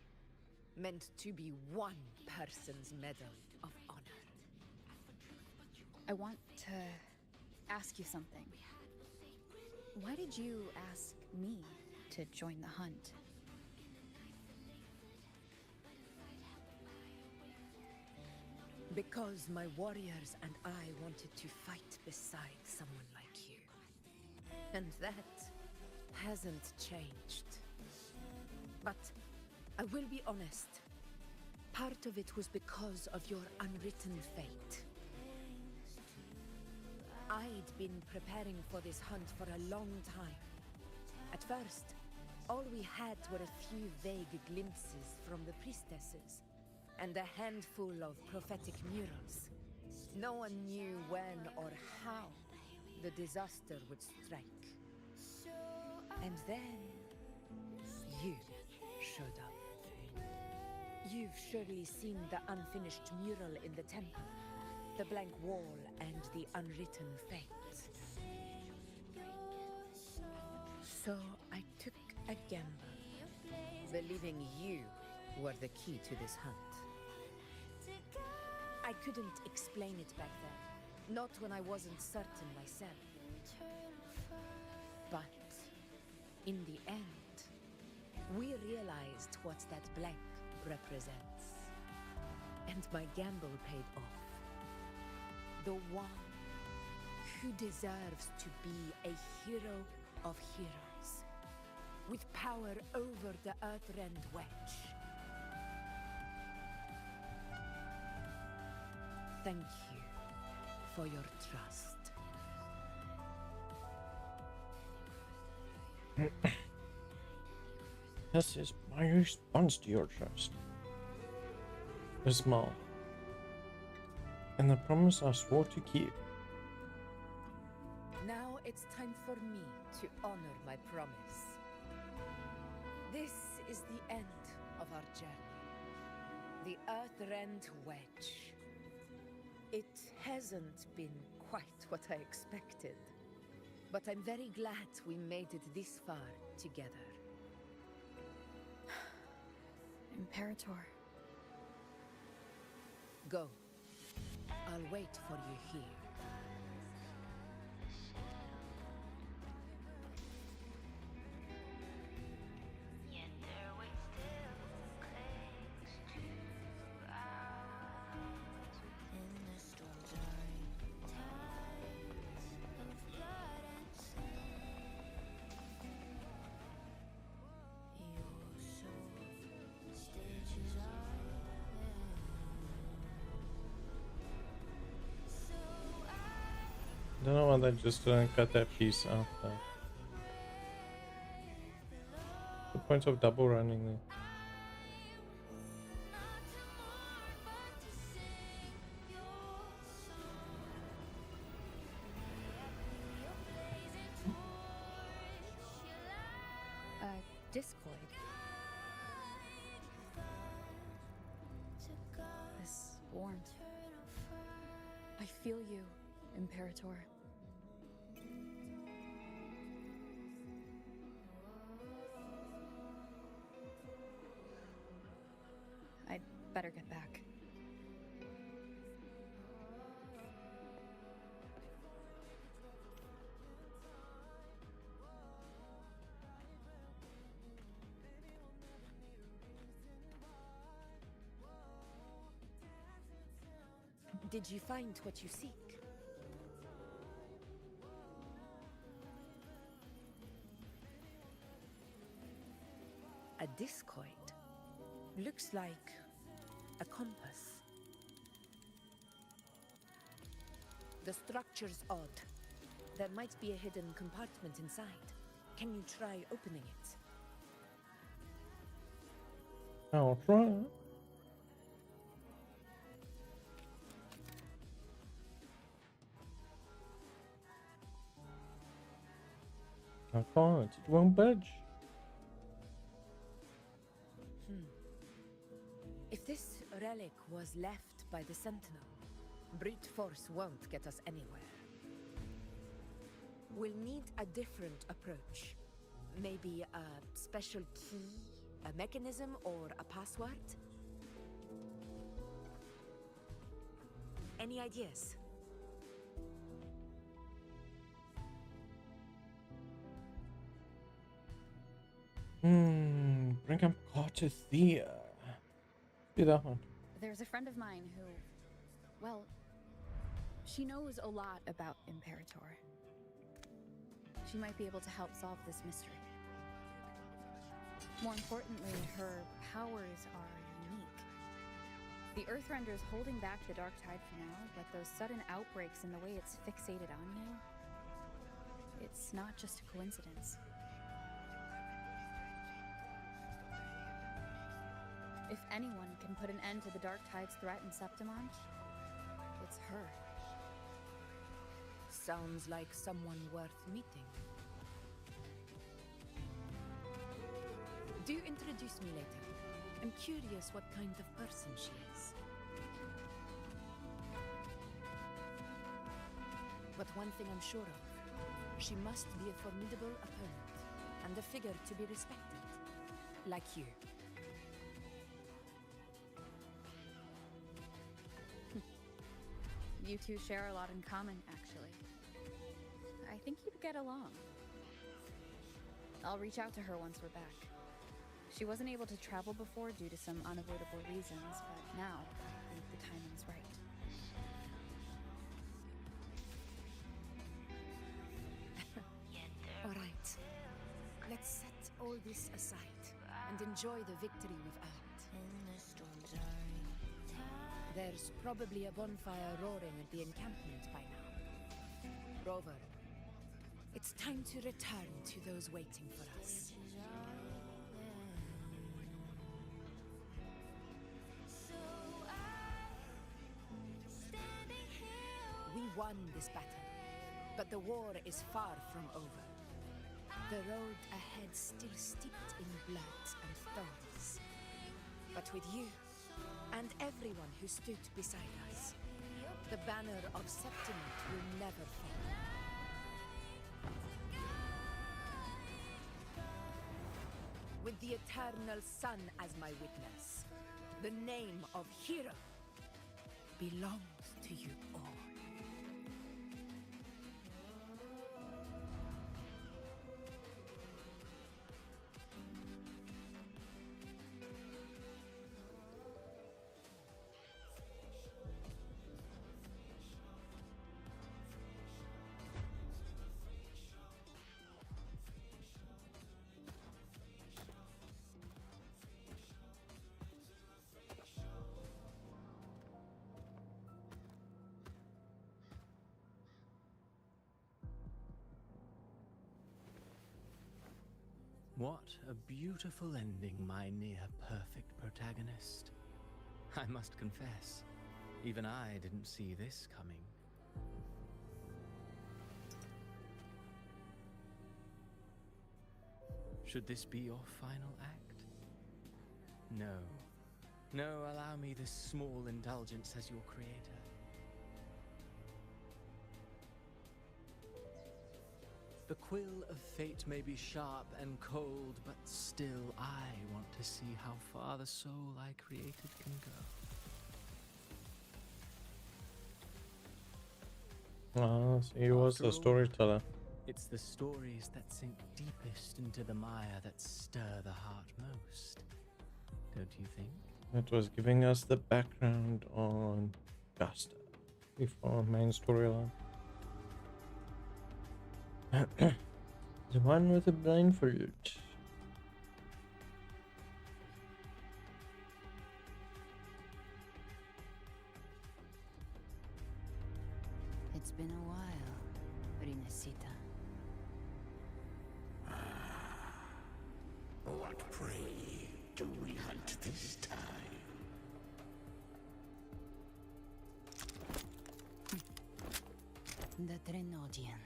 meant to be one person's medal of honor. I want to ask you something. Why did you ask me to join the hunt? Because my warriors and I wanted to fight beside someone like you. And that hasn't changed. But I will be honest. Part of it was because of your unwritten fate. I'd been preparing for this hunt for a long time. At first, all we had were a few vague glimpses from the priestesses, and a handful of prophetic murals. No one knew when or how the disaster would strike. And then, you showed up. You've surely seen the unfinished mural in the temple. The blank wall and the unwritten fate. So I took a gamble, believing you were the key to this hunt. I couldn't explain it back then, not when I wasn't certain myself. But in the end, we realized what that blank represents. And my gamble paid off. The one who deserves to be a hero of heroes, with power over the Earthrend Wedge. Thank you for your trust. This is my response to your trust. A smile. And the promise I swore to keep. it's time for me to honor my promise. This is the end of our journey. The Earthrend Wedge. It hasn't been quite what I expected, but I'm very glad we made it this far together. Imperator. Go. I'll wait for you here. I don't know why they just didn't cut that piece out there. The point of double running there. Discoid. This warmth. I feel you, Imperator. I'd better get back. Did you find what you seek? A discoid. Looks like a compass. The structure's odd. There might be a hidden compartment inside. Can you try opening it? I'll try. I can't. It won't budge. If this relic was left by the Sentinel, brute force won't get us anywhere. We'll need a different approach. Maybe a special key, a mechanism, or a password? Any ideas? Bring up Cartothea. Be that one. There's a friend of mine who, well, she knows a lot about Imperator. She might be able to help solve this mystery. More importantly, her powers are unique. The Earthrender's holding back the Dark Tide for now, but those sudden outbreaks and the way it's fixated on you, it's not just a coincidence. If anyone can put an end to the Dark Tide's threat in Septimont, it's her. Sounds like someone worth meeting. Do introduce me later. I'm curious what kind of person she is. But one thing I'm sure of, she must be a formidable opponent, and a figure to be respected. Like you. You two share a lot in common, actually. I think you'd get along. I'll reach out to her once we're back. She wasn't able to travel before due to some unavoidable reasons, but now I think the timing's right. All right. Let's set all this aside and enjoy the victory we've earned. There's probably a bonfire roaring at the encampment by now. Rover, it's time to return to those waiting for us. We won this battle, but But the war is far from over. The road ahead still steeped in blood and thorns. But with you, and everyone who stood beside us, the banner of Septimate will never fall. With the eternal sun as my witness, the name of hero belongs to you all. What a beautiful ending, my near-perfect protagonist. I must confess, even I didn't see this coming. Should this be your final act? No. No, allow me this small indulgence as your creator. The quill of fate may be sharp and cold, but still I want to see how far the soul I created can go. Ah, so he was the storyteller. It's the stories that sink deepest into the mire that stir the heart most. Don't you think? It was giving us the background on Gusta before our main storyline. The one with the blindfold. It's been a while, Rinesita. What prey do we hunt this time? The Trenodian.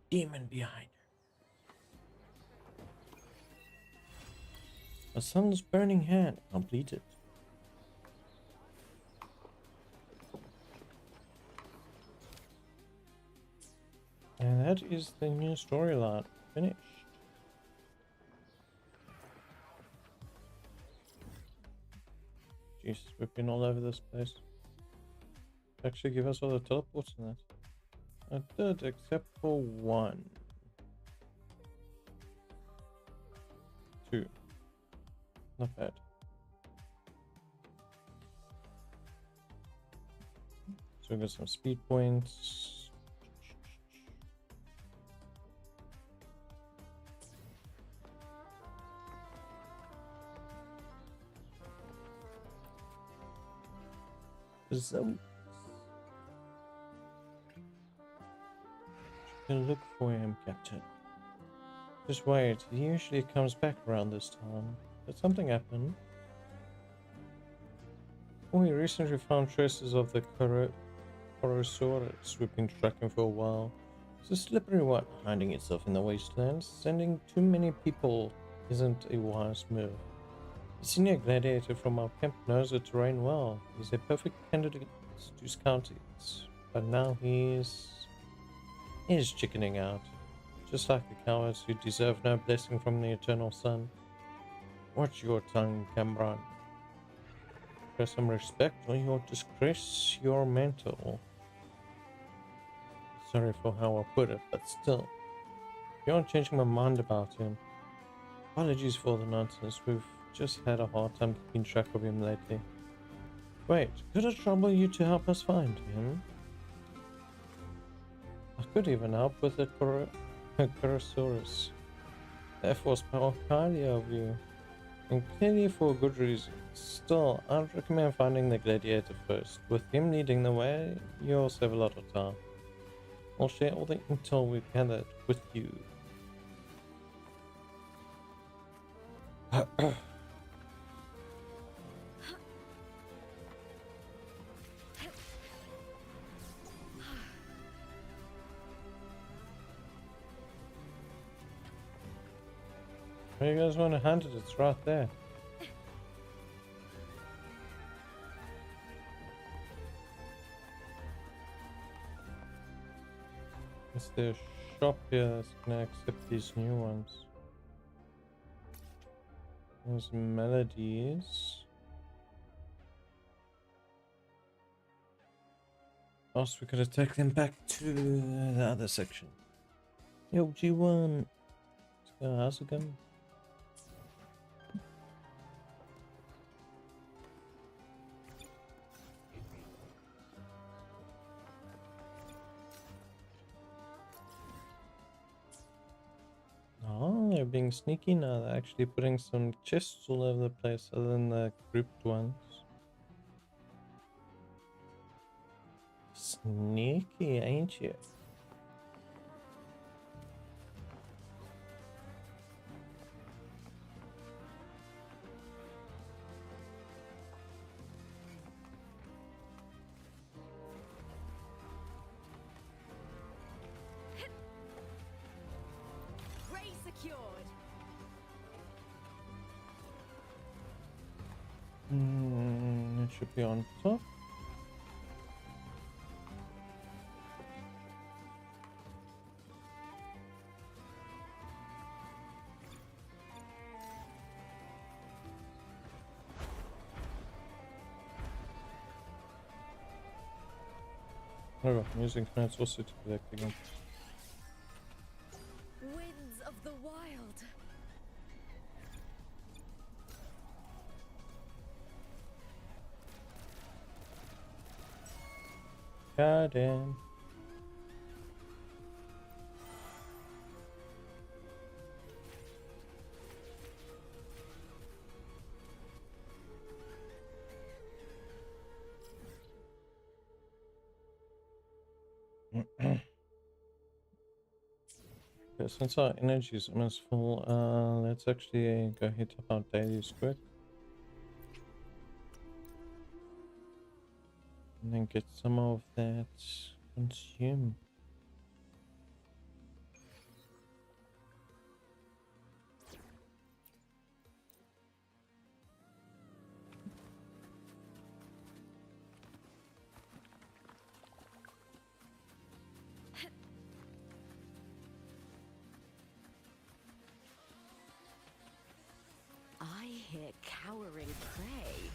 Demon behind her. A sun's burning hand completed. And that is the new storyline finished. Jeez, we've been all over this place. Actually give us all the teleports in that. I did, except for one. Two. Not bad. So we got some speed points. So look for him, Captain. Just wait, he usually comes back around this time. Did something happen? We recently found traces of the Corosaurus we've been tracking for a while. It's a slippery one, hiding itself in the wastelands. Sending too many people isn't a wise move. The senior gladiator from our camp knows the terrain well. He's a perfect candidate to scout it, but now he's chickening out, just like the cowards who deserve no blessing from the eternal sun. Watch your tongue, Cameron. Show some respect or you'll disgrace your mantle. Sorry for how I put it, but still, beyond changing my mind about him. Apologies for the nonsense, we've just had a hard time keeping track of him lately. Wait, could it trouble you to help us find him? I could even help with the Corosaurus. That was spoke highly of you, and clearly for good reason. Still, I'd recommend finding the gladiator first. With him leading the way, you'll save a lot of time. I'll share all the intel we've gathered with you. Where you guys want to hunt it? It's right there. Is there a shop here that's gonna accept these new ones? There's melodies. Also, we gotta take them back to the other section. Yo, G1. How's it going? Oh, they're being sneaky now. They're actually putting some chests all over the place other than the grouped ones. Sneaky, ain't you? Prey secured. It should be on top. Oh, I'm using plants also to collect again. Winds of the wild. God damn. Okay, since our energy is almost full, let's actually go hit up our dailies quick. And then get some of that consumed. I hear cowering prey.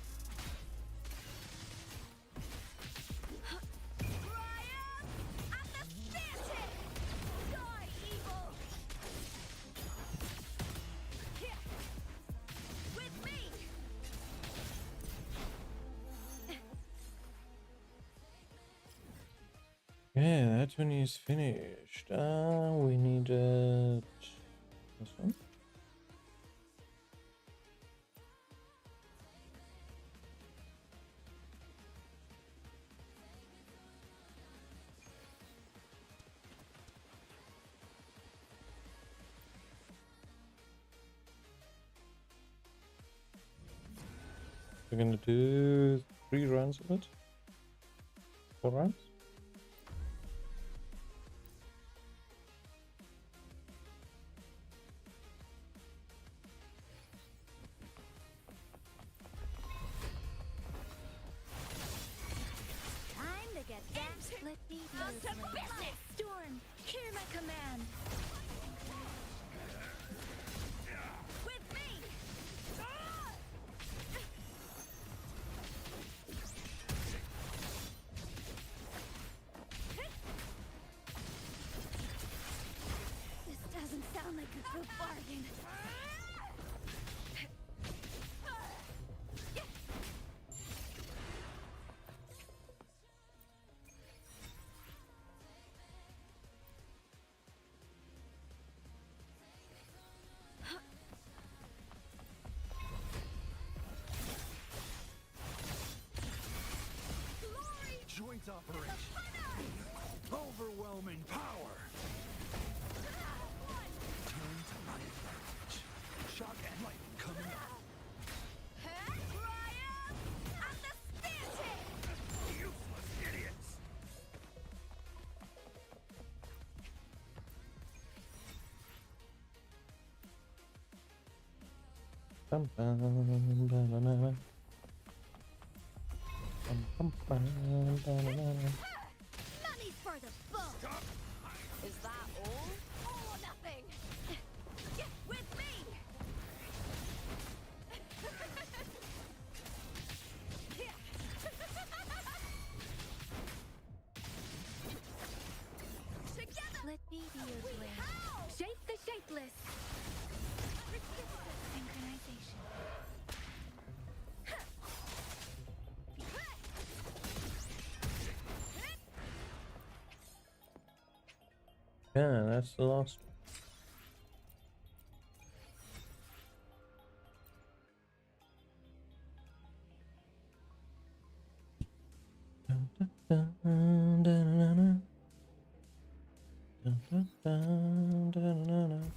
Yeah, that one is finished. We need this one. We're gonna do 3 runs of it. 4 runs. Time to get down. Let me Storm, hear my command. With me. This doesn't sound like a good bargain. Joint operation. Overwhelming power. Turn to my advantage. Shock and lightning coming up. Useless idiots. Bum, bum, ba-na-na. Bum, bum, ba-na-na. Money for the book. Is that all? All or nothing. Get with me. Together. Let me be your blade. Shape the shapeless. Synchronization. Yeah, that's the last one. Dun, dun, dun, dun, dun, dun. Dun, dun, dun, dun, dun, dun.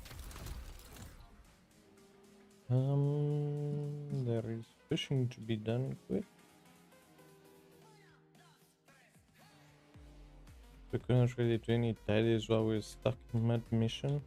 There is fishing to be done quick. We couldn't really do any dailies while we were stuck in mid mission.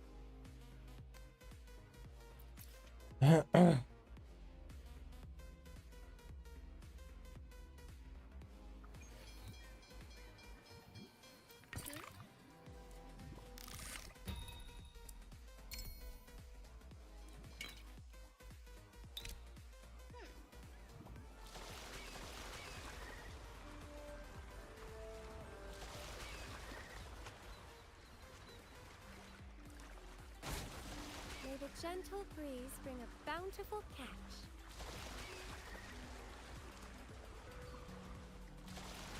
May the gentle breeze bring a bountiful catch.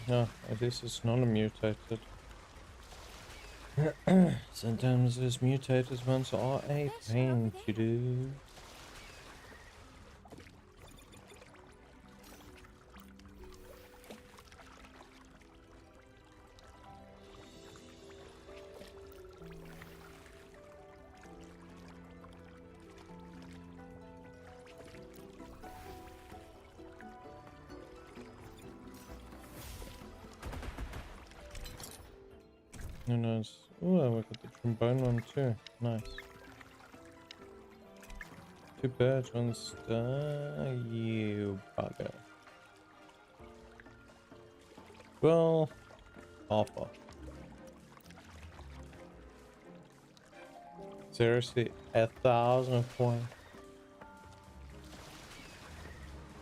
No, at least it's not a mutated. Sometimes those mutated ones are a pain to do. Who knows? Oh, we got the trombone one too. Nice. Two birds, one star. You bugger. Well, awful. Seriously, 1,000 points.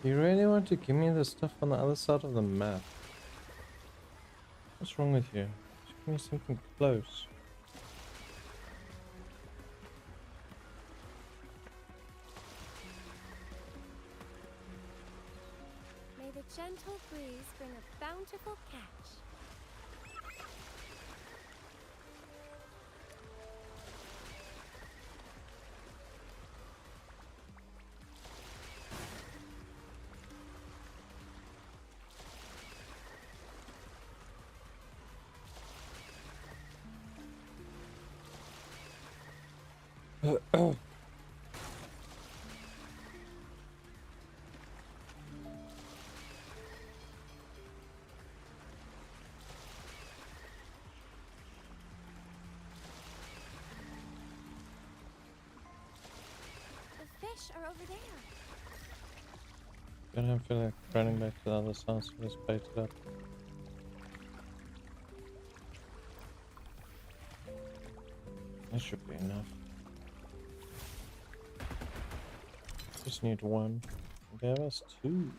You really want to give me the stuff on the other side of the map? What's wrong with you? Just give me something close. May the gentle breeze bring a bountiful catch. The fish are over there. I don't feel like running back to the other side, so let's bait it up. That should be enough. Just need one. Gave us two.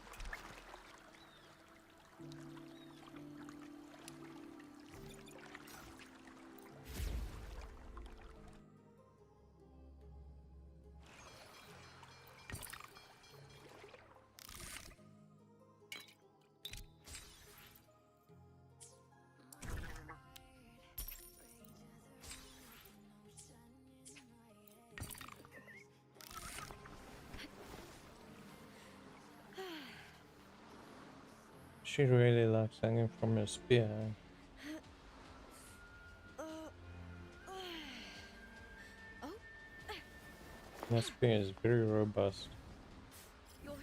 She really likes hanging from her spear. That spear is very robust. You're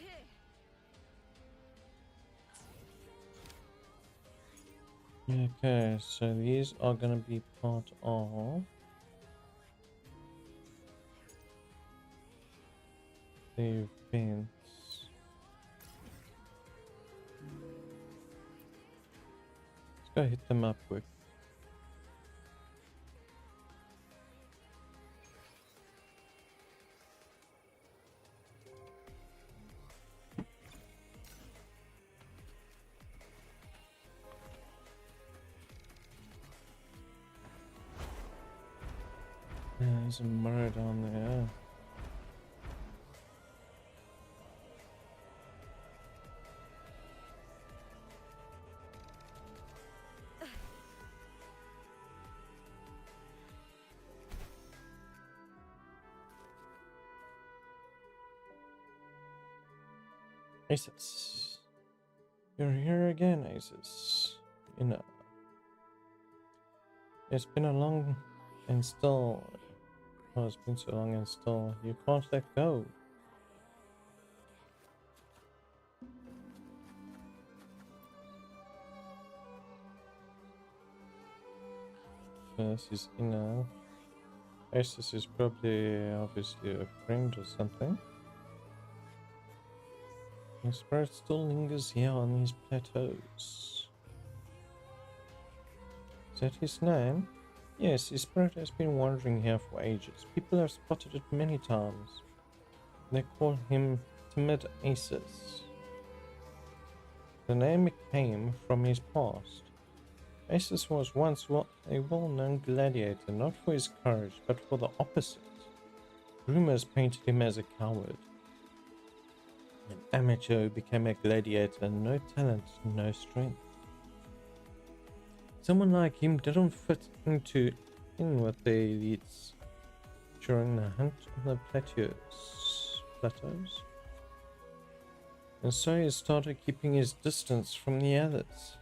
here. Okay, so these are gonna be part of Save fence. Let's go hit them up quick. There's a mirror down there. Aces. You're here again, Aces. You know. It's been a long and still. Oh, it's been so long and still. You can't let go. This is inner. Aces is probably obviously a friend or something. The spirit still lingers here on these plateaus. Is that his name? Yes, his spirit has been wandering here for ages. People have spotted it many times. They call him Timid Aces. The name came from his past. Aces was once a well-known gladiator, not for his courage, but for the opposite. Rumors painted him as a coward. An amateur who became a gladiator, no talent, no strength. Someone like him didn't fit in with the elites during the hunt on the plateaus. And so he started keeping his distance from the others.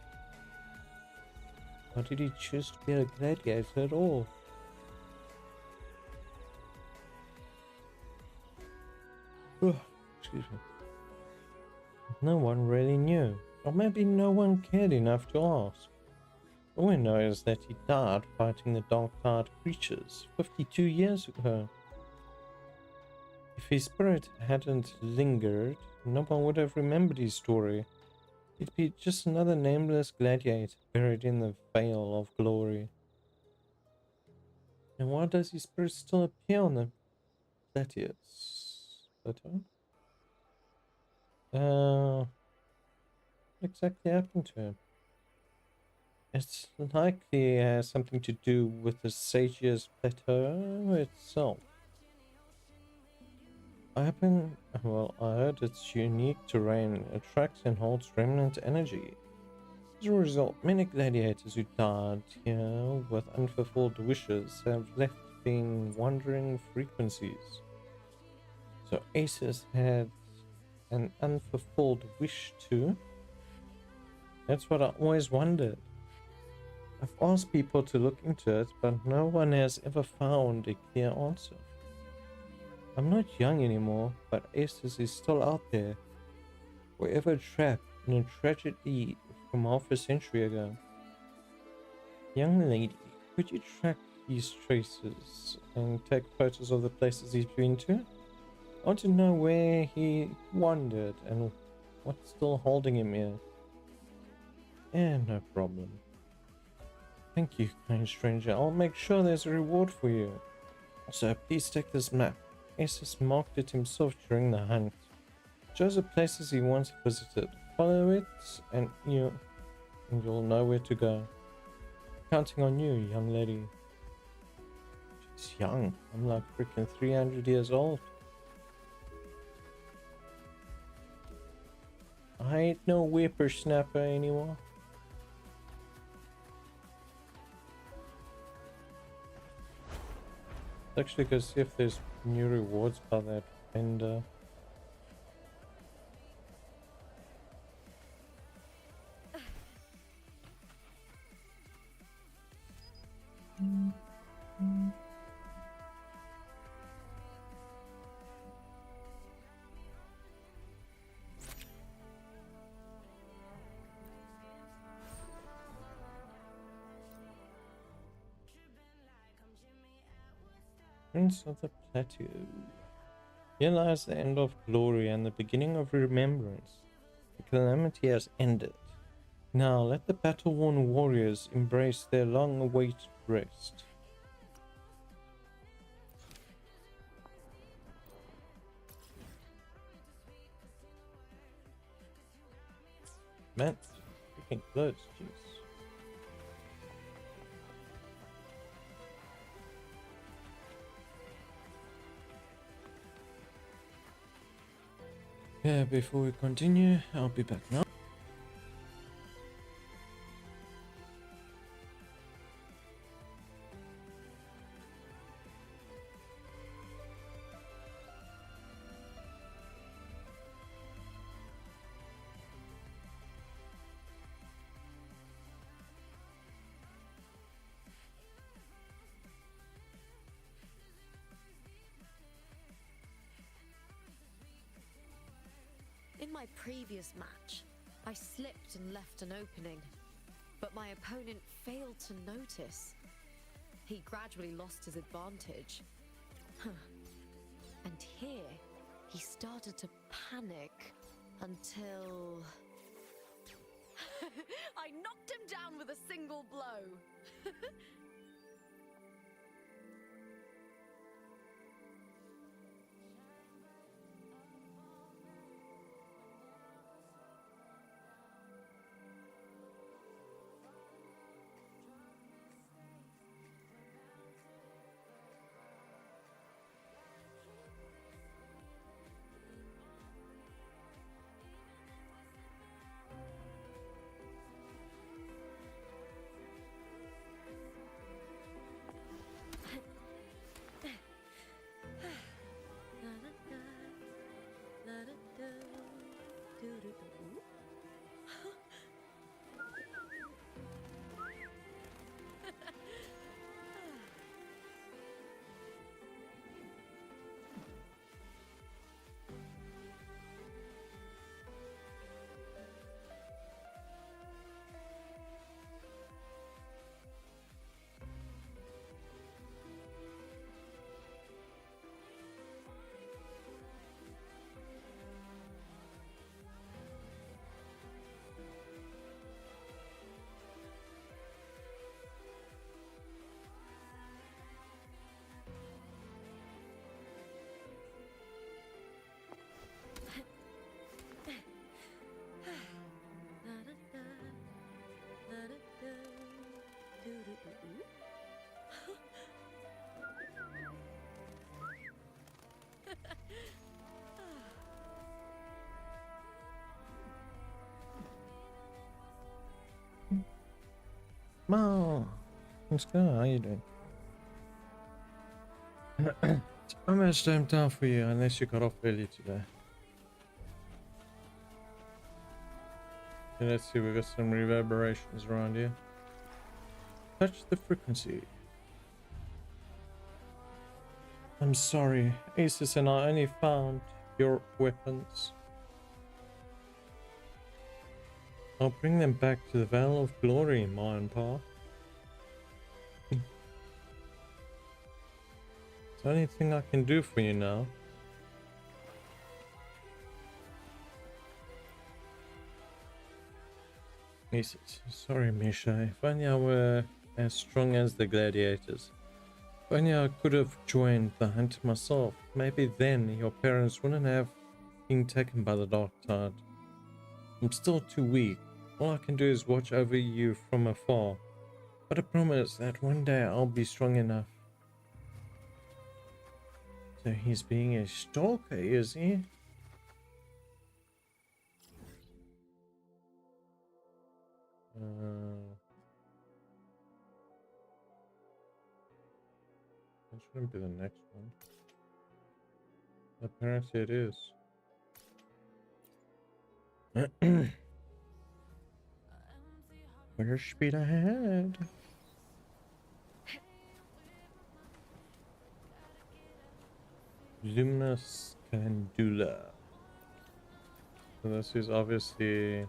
Why did he choose to be a gladiator at all? Excuse me. No one really knew, or maybe no one cared enough to ask. All we know is that he died fighting the Dark Tide creatures 52 years ago. If his spirit hadn't lingered, no one would have remembered his story. He'd be just another nameless gladiator buried in the veil of glory. And why does his spirit still appear on the plateau? What exactly happened to him? It's likely it has something to do with the Sagia's plateau itself. I heard its unique terrain attracts and holds remnant energy. As a result, many gladiators who died here with unfulfilled wishes have left being wandering frequencies. So Aces had an unfulfilled wish too? That's what I always wondered. I've asked people to look into it, but no one has ever found a clear answer. I'm not young anymore, but Aces is still out there, forever trapped in a tragedy from half a century ago. Young lady, could you track his traces and take photos of the places he's been to? I want to know where he wandered and what's still holding him here. Yeah, no problem. Thank you, kind stranger. I'll make sure there's a reward for you. Also, please take this map. Aces marked it himself during the hunt. It shows the places he once visited. Follow it and you'll know where to go. Counting on you, young lady. She's young. I'm like freaking 300 years old. I ain't no whippersnapper anymore. Actually, go see if there's new rewards by that vendor. Prince of the Plateau. Here lies the end of glory and the beginning of remembrance. The calamity has ended. Now let the battle-worn warriors embrace their long-awaited rest. Man, freaking close, jeez. Yeah, before we continue, I'll be back now. In my previous match, I slipped and left an opening, but my opponent failed to notice. He gradually lost his advantage. And here, he started to panic until... I knocked him down with a single blow. Mo, what's going on? How you doing? It's almost time for you, unless you got off early today. Okay, let's see, we've got some reverberations around here. Touch the frequency. I'm sorry, Asus and I only found your weapons. I'll bring them back to the Vale of Glory, Mine Path. It's the only thing I can do for you now. Asus, sorry Misha, if only I were as strong as the gladiators. If only I could have joined the hunt myself. Maybe then your parents wouldn't have been taken by the dark tide. I'm still too weak. All I can do is watch over you from afar. But I promise that one day I'll be strong enough. So he's being a stalker, is he? That shouldn't be the next one. Apparently it is. Where's speed ahead? Luminous Candula. So this is obviously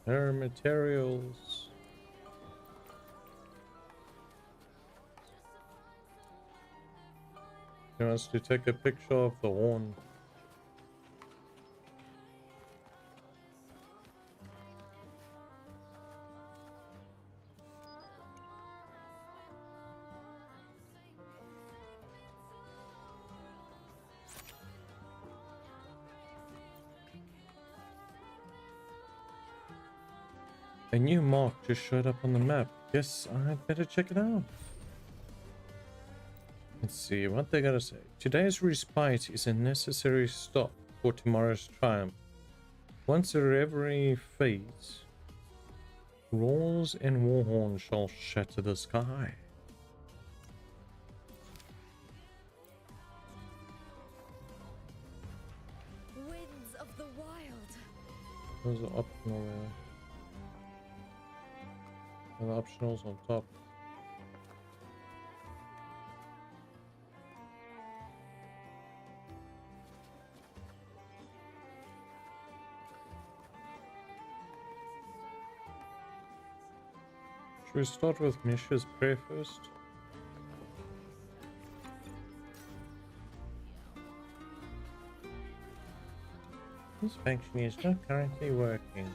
her materials. He wants to take a picture of the horn. A new mark just showed up on the map. Guess I'd better check it out. Let's see what they gotta say. Today's respite is a necessary stop for tomorrow's triumph. Once the reverie fades, roars and war horns shall shatter the sky. Winds of the wild. Those are optional there. And the optionals on top. Should we start with Misha's prayer first? This function is not currently working.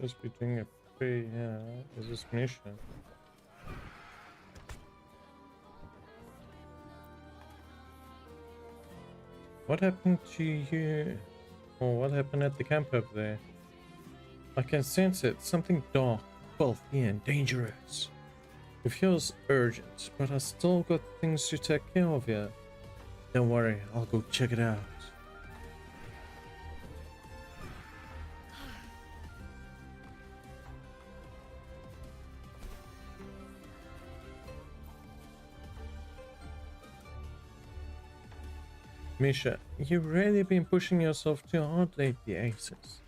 Just be doing a prayer, yeah. Is this mission? What happened to you? Or what happened at the camp up there? I can sense it. Something dark, filthy, and dangerous. It feels urgent, but I still got things to take care of here. Don't worry, I'll go check it out. Misha, you've really been pushing yourself too hard lately, Aces.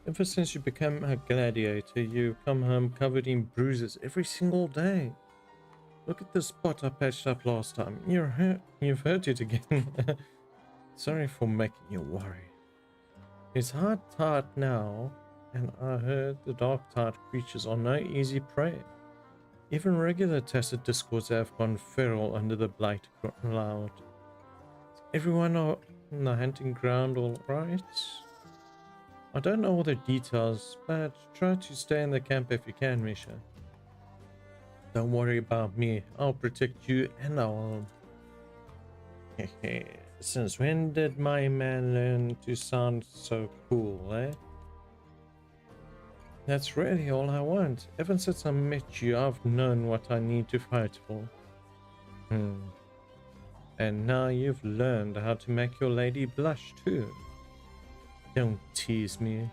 Ever since you became a gladiator, you've come home covered in bruises every single day. Look at the spot I patched up last time. You've hurt it again. Sorry for making you worry. It's hard tide now, and I heard the dark tide creatures are no easy prey. Even regular tacet discords have gone feral under the blight cloud. Everyone on the hunting ground all right? I don't know all the details, but try to stay in the camp if you can, Misha. Don't worry about me. I'll protect you and our home. Since when did my man learn to sound so cool, eh? That's really all I want. Ever since I met you, I've known what I need to fight for. And now you've learned how to make your lady blush too. Don't tease me.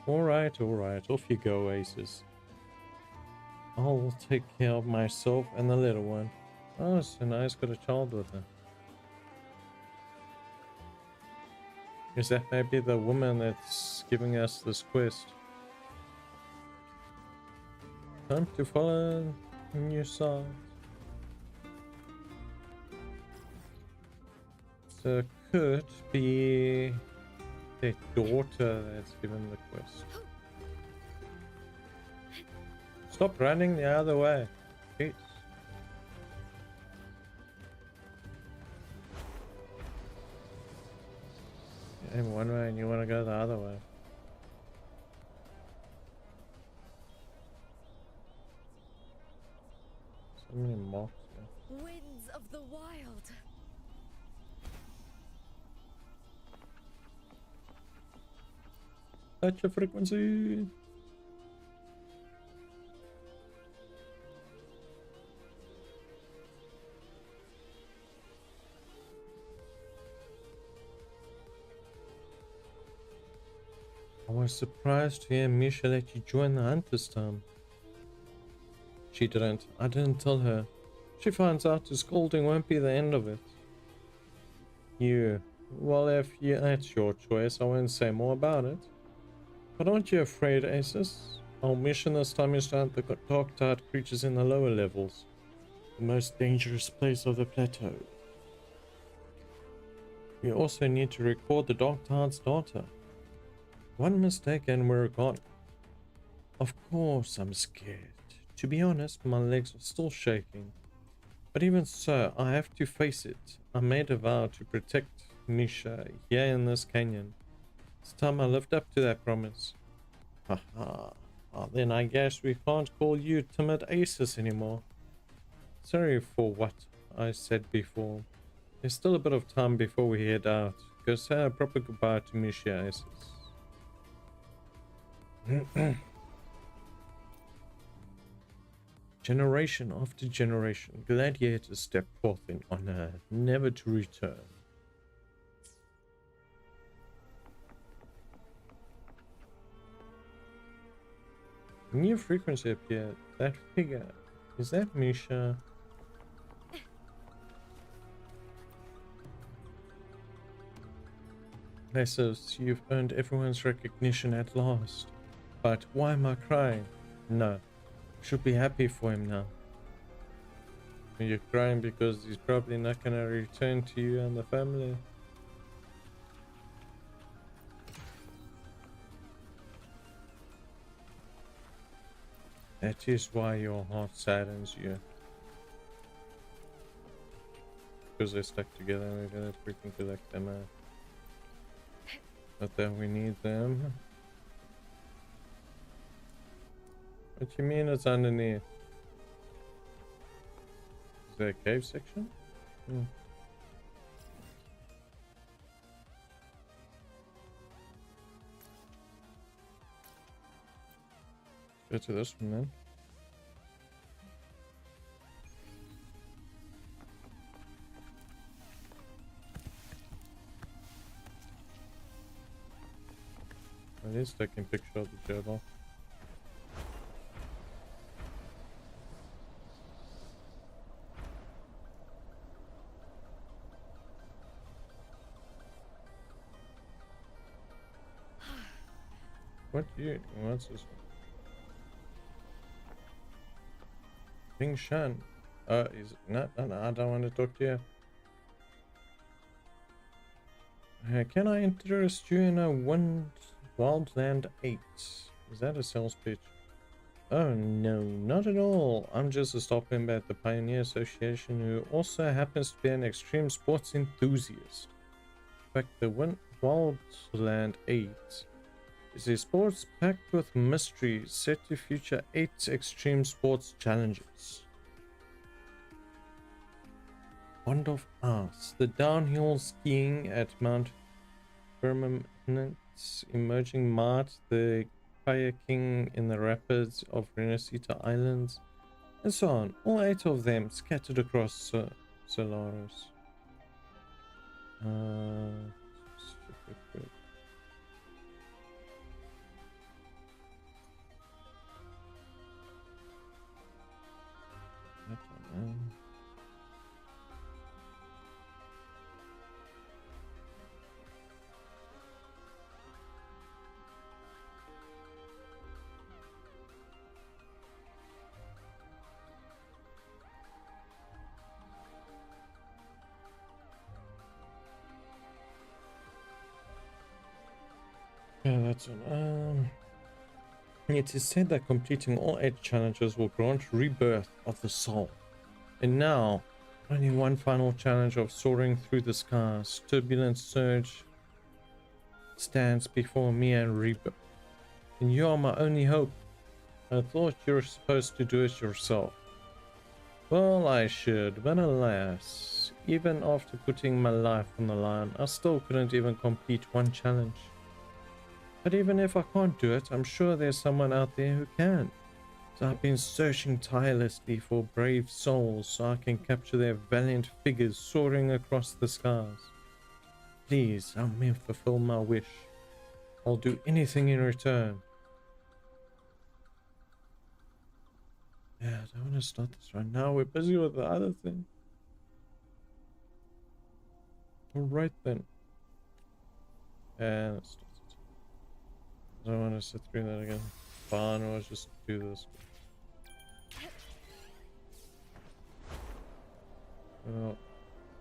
Alright, off you go, Aces. I'll take care of myself and the little one. Oh, so nice, got a child with her. Is that maybe the woman that's giving us this quest? Time to follow your side. So it could be their daughter that's given the quest. Stop running the other way. Jeez. You're in one way and you want to go the other way. So many mocks here. Winds of the wild. Touch a frequency. I was surprised to hear Misha let you join the hunt this time. She didn't. I didn't tell her. She finds out the scolding won't be the end of it. Well, that's your choice, I won't say more about it. But aren't you afraid, Aces? Our mission this time is to hunt the dark tide creatures in the lower levels. The most dangerous place of the plateau. We also need to record the Dark Tide's daughter. One mistake and we're gone. Of course I'm scared. To be honest, my legs are still shaking. But even so, I have to face it. I made a vow to protect Misha here in this canyon. It's time I lived up to that promise. Haha. Well, then I guess we can't call you timid Aces anymore. Sorry for what I said before. There's still a bit of time before we head out. Go say a proper goodbye to Misha Aces. Generation after generation, gladiators step forth in honor, never to return. New frequency appeared. That figure. Is that Misha? Blessers, you've earned everyone's recognition at last. But why am I crying? No. Should be happy for him now. You're crying because he's probably not gonna return to you and the family. That is why your heart saddens you. Because they're stuck together and we're gonna freaking collect them out. Not that we need them. What you mean it's underneath? Is there a cave section? Hmm. Go to this one then. At least I can picture of the turtle. What's this one? Ping Shan. Is no, I don't want to talk to you. Can I interest you in a Wildland 8? Is that a sales pitch? Oh no, not at all. I'm just a stop member at the Pioneer Association who also happens to be an extreme sports enthusiast. In fact, the Wildland 8 is a sports packed with mystery set to feature 8 extreme sports challenges. Wand of Ice, the downhill skiing at Mount Firmament's emerging mart, the kayaking in the rapids of Renacita Islands, and so on. All 8 of them scattered across Solaris. Yeah, that's one. It is said that completing all 8 challenges will grant rebirth of the soul. And now, only one final challenge of soaring through the skies. Turbulent surge stands before me and rebirth. And you are my only hope. I thought you were supposed to do it yourself. Well, I should, but alas, even after putting my life on the line, I still couldn't even complete one challenge. But even if I can't do it, I'm sure there's someone out there who can. So I've been searching tirelessly for brave souls so I can capture their valiant figures soaring across the skies. Please, help me fulfill my wish. I'll do anything in return. Yeah, I don't want to start this right now. We're busy with the other thing. Alright then. And let's start it. I don't want to sit through that again. Fine, let's just do this. Oh,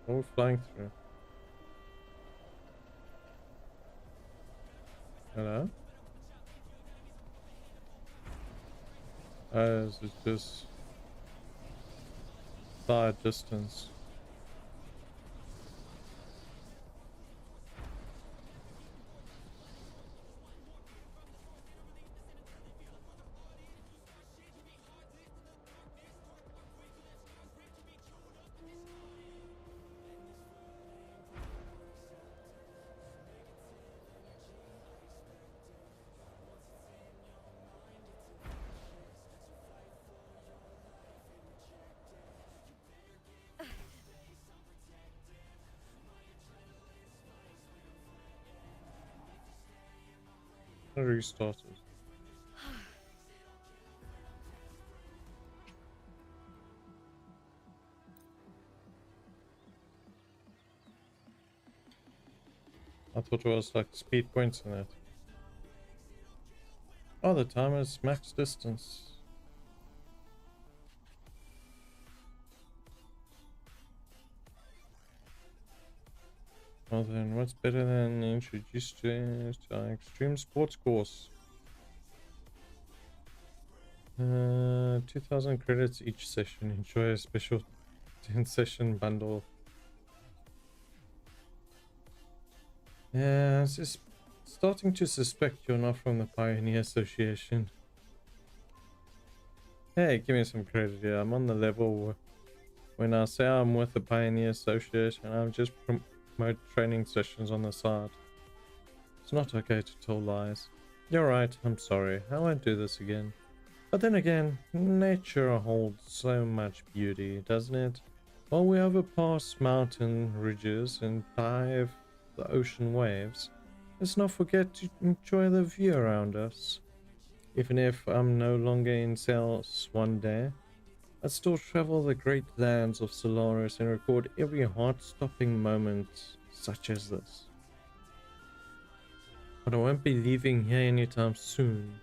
we're flying through. Hello? Oh, this is just far distance. I restarted. I thought it was like speed points in it. Oh, the timer is max distance. Well then, what's better than introduced to our extreme sports course? 2,000 credits each session. Enjoy a special 10 session bundle. Yeah, it's just starting to suspect you're not from the Pioneer Association. Hey, give me some credit here. I'm on the level when I say I'm with the Pioneer Association, I'm just promote training sessions on the side. It's not okay to tell lies. You're right, I'm sorry. I won't do this again. But then again, nature holds so much beauty, doesn't it? While we overpass mountain ridges and dive the ocean waves, let's not forget to enjoy the view around us. Even if I'm no longer in sales one day, I'd still travel the great lands of Solaris and record every heart-stopping moment such as this. But I won't be leaving here anytime soon.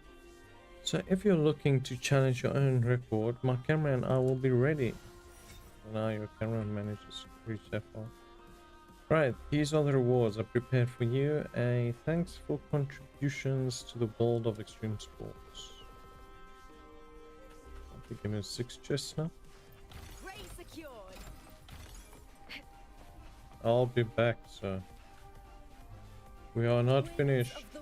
So if you're looking to challenge your own record, my camera and I will be ready. Now your camera manages to reach that far. Right, these are the rewards I prepared for you. A thanks for contributions to the world of extreme sports. I'll give me 6 chests now. I'll be back, so we are not finished. I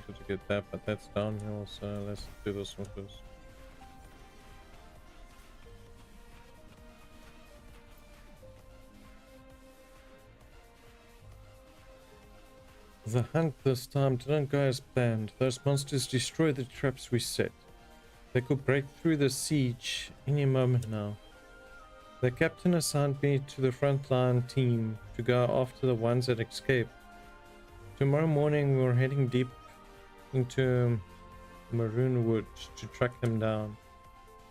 wanted to get that, but that's downhill, so let's do this one first. The hunt this time didn't go as planned. Those monsters destroyed the traps we set. They could break through the siege any moment now. The captain assigned me to the frontline team to go after the ones that escaped. Tomorrow morning we're heading deep into Maroonwood to track them down.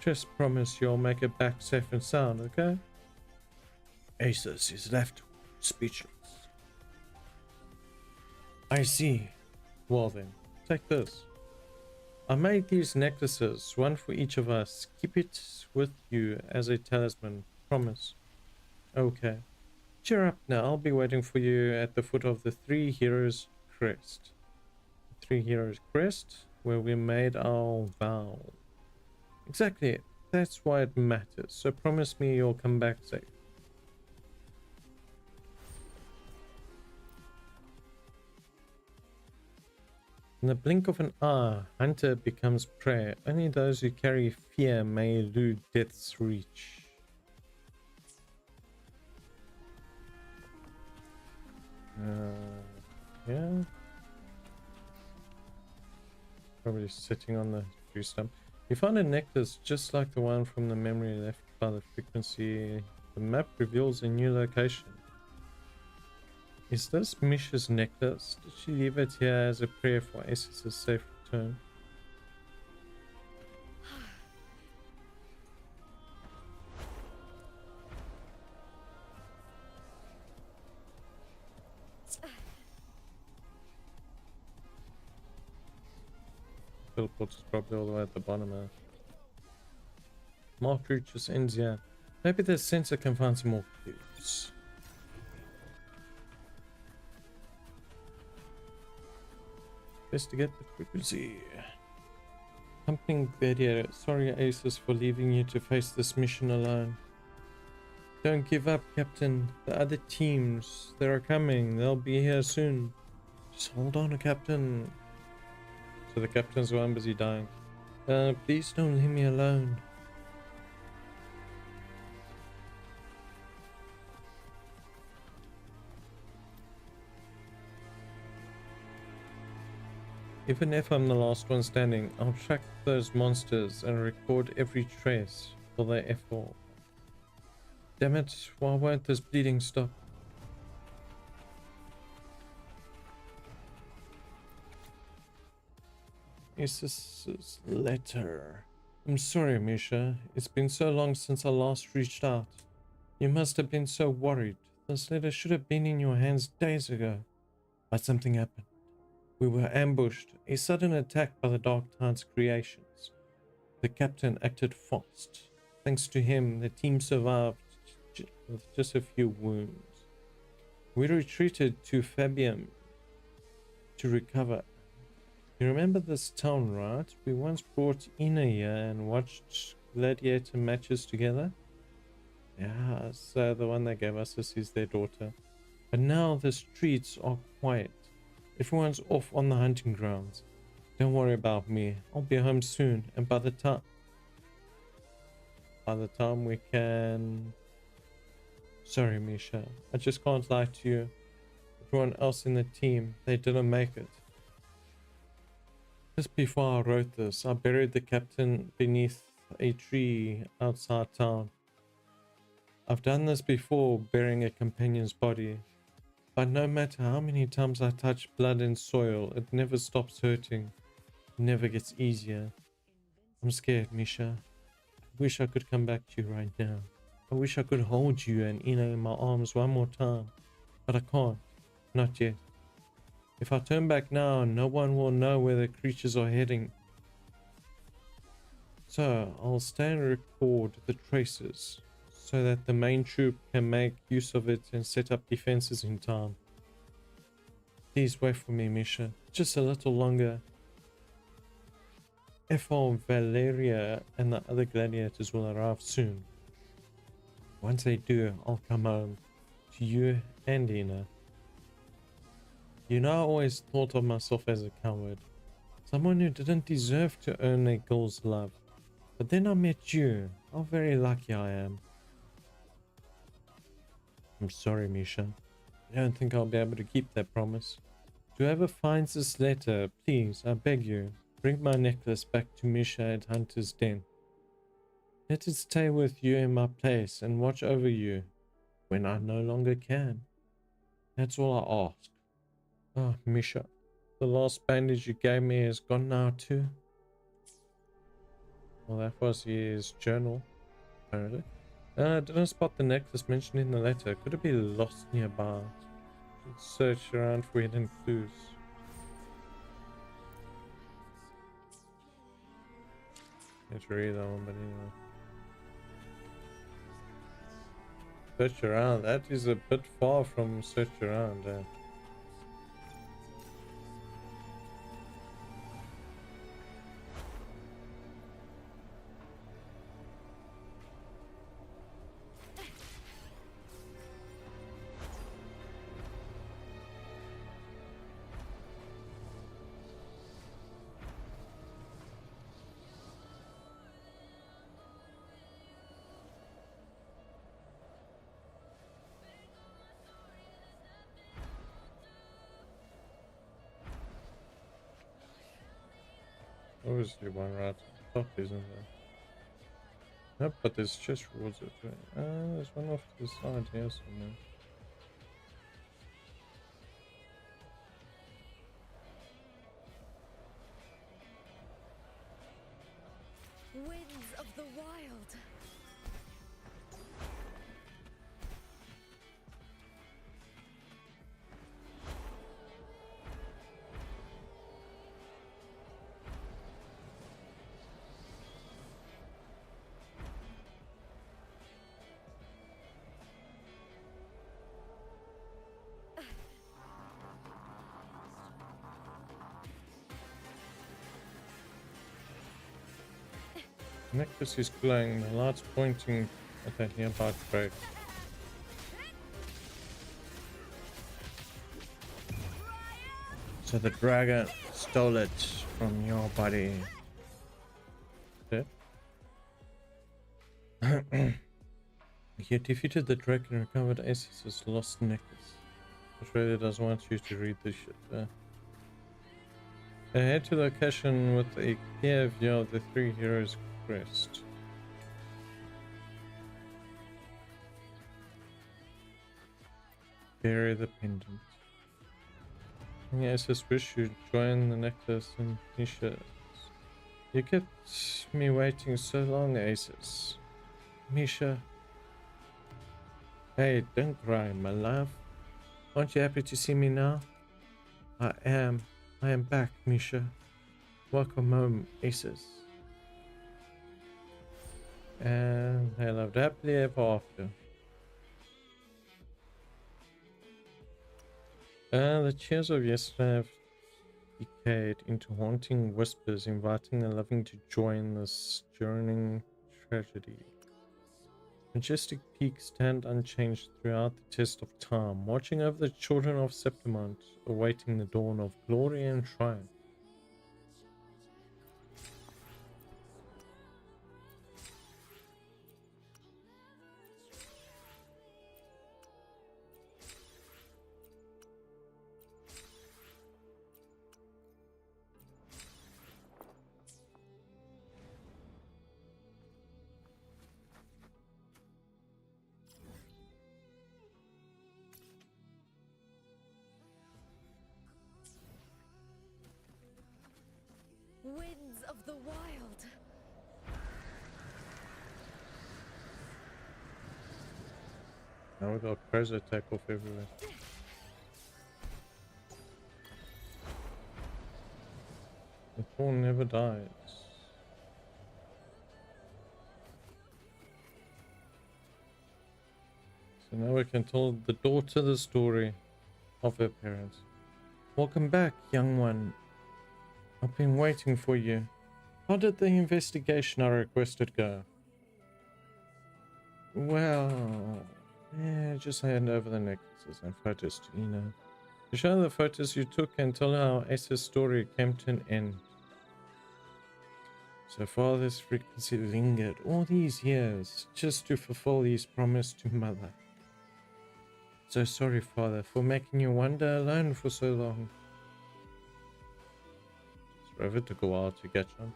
Just promise you'll make it back safe and sound, okay? Asus is left speechless. I see. Well then, take this. I made these necklaces, one for each of us. Keep it with you as a talisman. Promise. Okay. Cheer up now. I'll be waiting for you at the foot of the Three Heroes Crest. The Three Heroes Crest, where we made our vow. Exactly. That's why it matters. So promise me you'll come back safe. In the blink of an eye, hunter becomes prey. Only those who carry fear may elude death's reach. Yeah. Probably sitting on the tree stump. You found a necklace just like the one from the memory left by the frequency. The map reveals a new location. Is this Misha's necklace? Did she leave it here as a prayer for Asus's safe return? Teleport is probably all the way at the bottom now. Mark route just ends here. Maybe the sensor can find some more clues. Investigate the frequency. Accompanying Gladiator, sorry Aces for leaving you to face this mission alone. Don't give up, Captain. The other teams, they're coming. They'll be here soon. Just hold on, Captain. So the captain's one busy dying. Please don't leave me alone. Even if I'm the last one standing, I'll track those monsters and record every trace for their effort. Damn it, why won't this bleeding stop? Isis's letter. I'm sorry, Misha. It's been so long since I last reached out. You must have been so worried. This letter should have been in your hands days ago. But something happened. We were ambushed. A sudden attack by the Dark Tide's creations. The captain acted fast. Thanks to him, the team survived with just a few wounds. We retreated to Fabium to recover. You remember this town, right? We once brought Ina here and watched gladiator matches together. Yeah, so the one they gave us is their daughter. But now the streets are quiet. Everyone's off on the hunting grounds. Don't worry about me. I'll be home soon, and by the time we can... Sorry, Misha. I just can't lie to you. Everyone else in the team, they didn't make it. Just before I wrote this, I buried the captain beneath a tree outside town. I've done this before, burying a companion's body. But no matter how many times I touch blood and soil, it never stops hurting. It never gets easier. I'm scared, Misha. I wish I could come back to you right now. I wish I could hold you and Ina in my arms one more time. But I can't. Not yet. If I turn back now, no one will know where the creatures are heading. So, I'll stay and record the traces, so that the main troop can make use of it and set up defenses in time. Please wait for me, Misha. Just a little longer. F.R. Valeria and the other gladiators will arrive soon. Once they do, I'll come home to you and Ina. You know, I always thought of myself as a coward. Someone who didn't deserve to earn a girl's love. But then I met you. How very lucky I am. I'm sorry, Misha. I don't think I'll be able to keep that promise. Whoever finds this letter, please, I beg you, bring my necklace back to Misha at Hunter's Den. Let it stay with you in my place and watch over you when I no longer can. That's all I ask. Oh, Misha, the last bandage you gave me is gone now too. Well, that was his journal, apparently. I didn't spot the necklace mentioned in the letter. Could it be lost nearby? Should search around for hidden clues. Let's read that one, but anyway. Search around. That is a bit far from search around. Obviously one right at the top, isn't there? Nope, but there's just rules it. There's one off to the side here somewhere. Winds of the wild. Necklace is glowing, the light's pointing at that nearby crag. So the dragon stole it from your body. Dead? You defeated the dragon and recovered Ace's lost necklace. Australia doesn't want you to read this shit. Head to the location with a clear view of the three heroes' crest. Bury the pendant. Yes, I wish you'd join the necklace and t-shirts. You kept me waiting so long, Aces. Misha. Hey, don't cry, my love. Aren't you happy to see me now? I am back, Misha. Welcome home, Aces. And they lived happily ever after. The cheers of yesterday have decayed into haunting whispers, inviting the living to join this journeying tragedy. Majestic peaks stand unchanged throughout the test of time, watching over the children of Septimont, awaiting the dawn of glory and triumph. Winds of the wild. Now we got crows attack off everywhere. The thorn never dies. So now we can tell the daughter the story of her parents. Welcome back, young one. I've been waiting for you. How did the investigation I requested go? Well, yeah, just hand over the necklaces and photos to Ina. To show the photos you took and tell how Ace's story came to an end. So father's frequency lingered all these years just to fulfill his promise to mother. So sorry, father, for making you wander alone for so long. Rover took a while to catch on.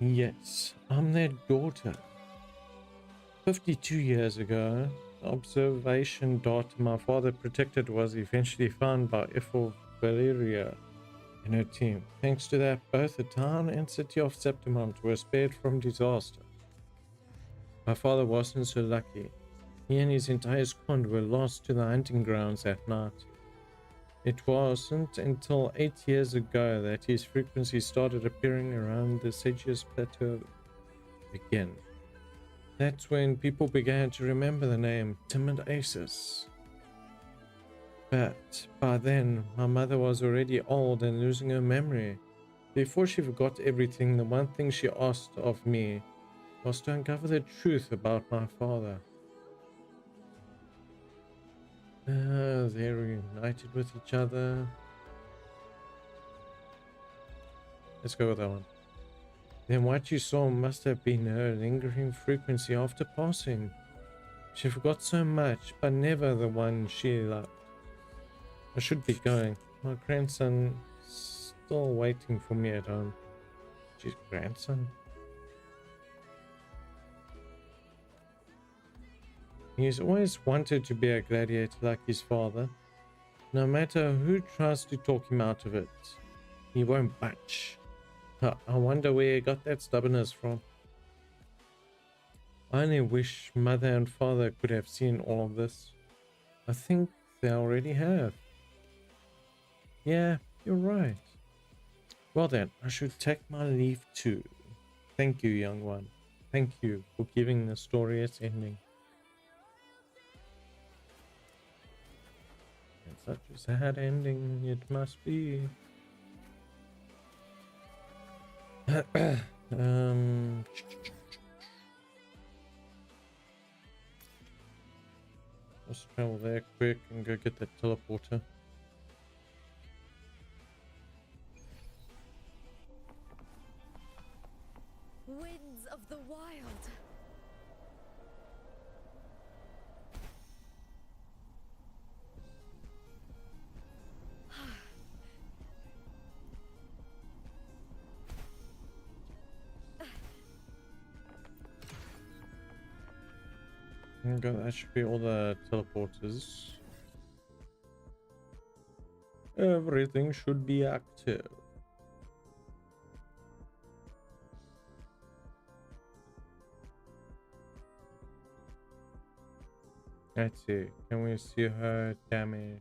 Yes, I'm their daughter. 52 years ago, the observation data my father protected was eventually found by Valeria and her team. Thanks to that, both the town and city of Septimont were spared from disaster. My father wasn't so lucky. He and his entire squad were lost to the hunting grounds that night. It wasn't until 8 years ago that his frequency started appearing around the Sagius Plateau again. That's when people began to remember the name Timid Aces. But by then, my mother was already old and losing her memory. Before she forgot everything, the one thing she asked of me was to uncover the truth about my father. They're reunited with each other. Let's go with that one. Then what you saw must have been her lingering frequency after passing. She forgot so much, but never the one she loved. I should be going. My grandson's still waiting for me at home. She's grandson? He's always wanted to be a gladiator like his father. No matter who tries to talk him out of it, he won't budge. I wonder where he got that stubbornness from. I only wish mother and father could have seen all of this. I think they already have. Yeah, you're right. Well then, I should take my leave too. Thank you, young one. Thank you for giving the story its ending. And such a sad ending it must be. um, let's travel there quick and go get that teleporter. Winds of the wild. Okay, that should be all the teleporters. Everything should be active. Let's see. Can we see her damage?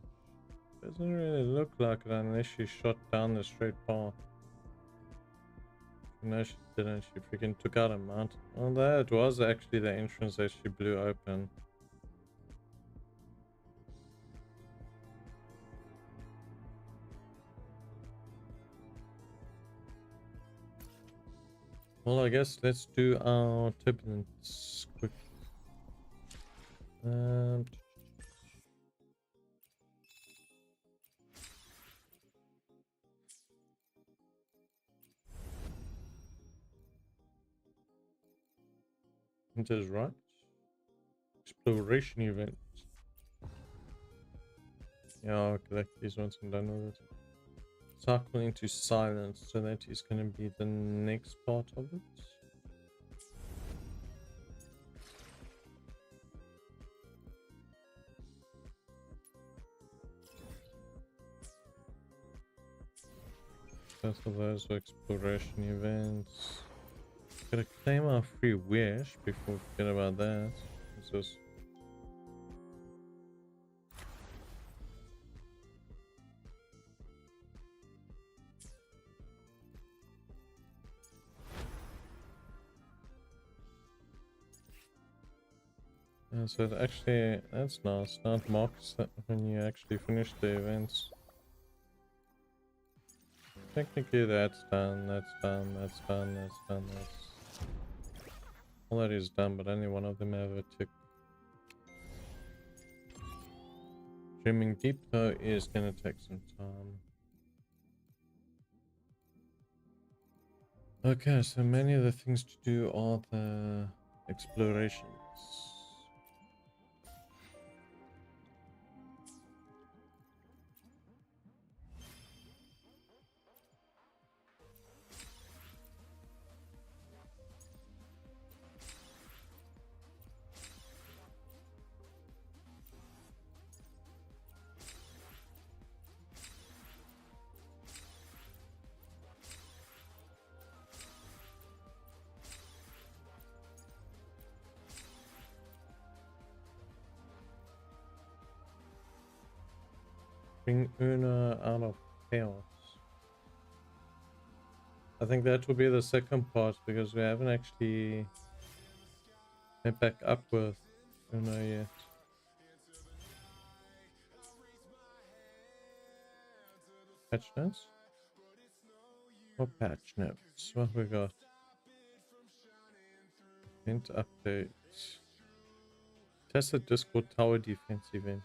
Doesn't really look like it unless she shot down the straight path. No, she didn't. She freaking took out a mountain. Well, that was actually the entrance that she blew open. Well, I guess let's do our turbulence quick. It is right. Exploration event. Yeah, I'll collect these once I'm done with it. Cycle into silence, so that is going to be the next part of it. Both of those are exploration events. Gotta claim our free wish before we forget about that. This is so it actually, that's nice. Now it marks that when you actually finish the events. Technically that's done, that's done, that's done, that's done, that's... All that is done, but only one of them have a tick. Dreaming deep though is gonna take some time. Okay, so many of the things to do are the explorations. Bring Una out of chaos. I think that will be the second part because we haven't actually went back up with Una yet. Patch notes? Or patch notes? What we got? Event updates. Test the Discord tower defense event.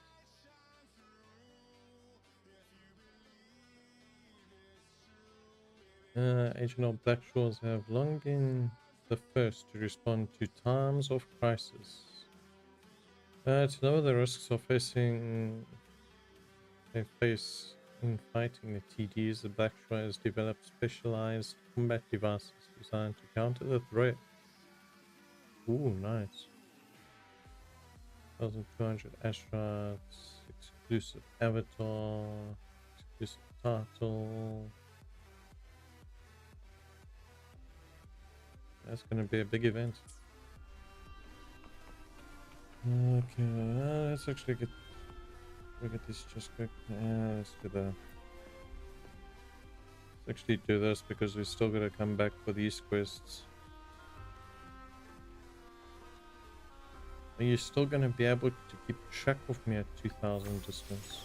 Agent of Black Shores have long been the first to respond to times of crisis. To lower the risks of they face in fighting the TDs, the Black Shore has developed specialized combat devices designed to counter the threat. Ooh, nice. 1,200 astrats, exclusive avatar, exclusive title. That's gonna be a big event. Okay, let's actually look at this just quick. Let's do the. Let's actually do this because we still gotta come back for these quests. Are you still gonna be able to keep track of me at 2,000 distance?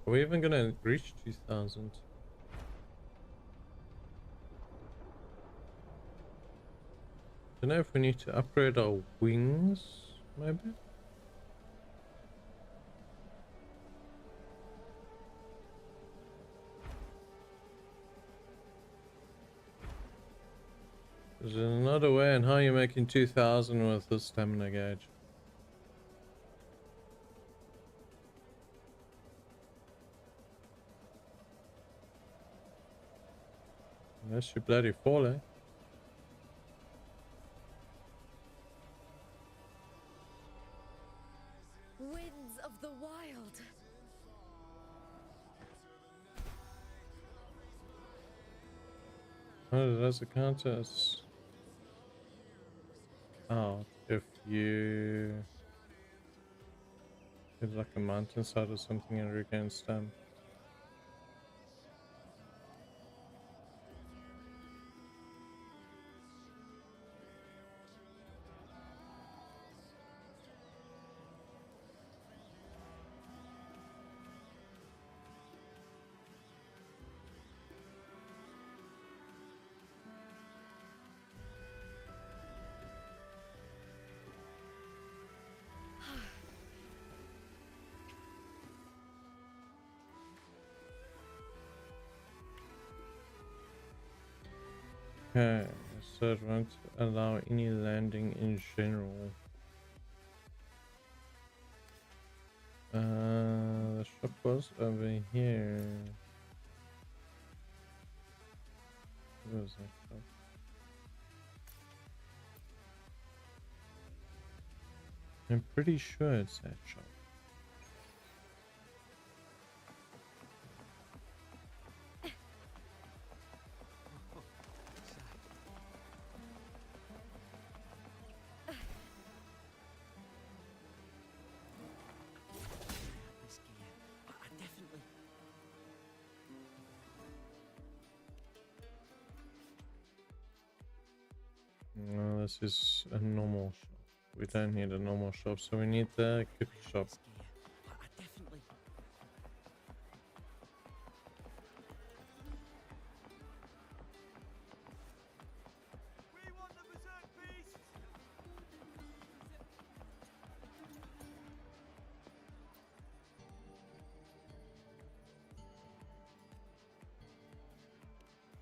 Are we even gonna reach 2000? Don't know if we need to upgrade our wings, maybe? There's another way on how you're making 2000 with the stamina gauge. Unless you bloody fall, eh? Winds of the wild. Oh, does it count as out if you hit like a mountainside or something and regain stamina? Okay, so it won't allow any landing in general. The shop was over here. What was that shop? I'm pretty sure it's that shop. No, this is a normal shop. We don't need a normal shop, so we need the gift shop.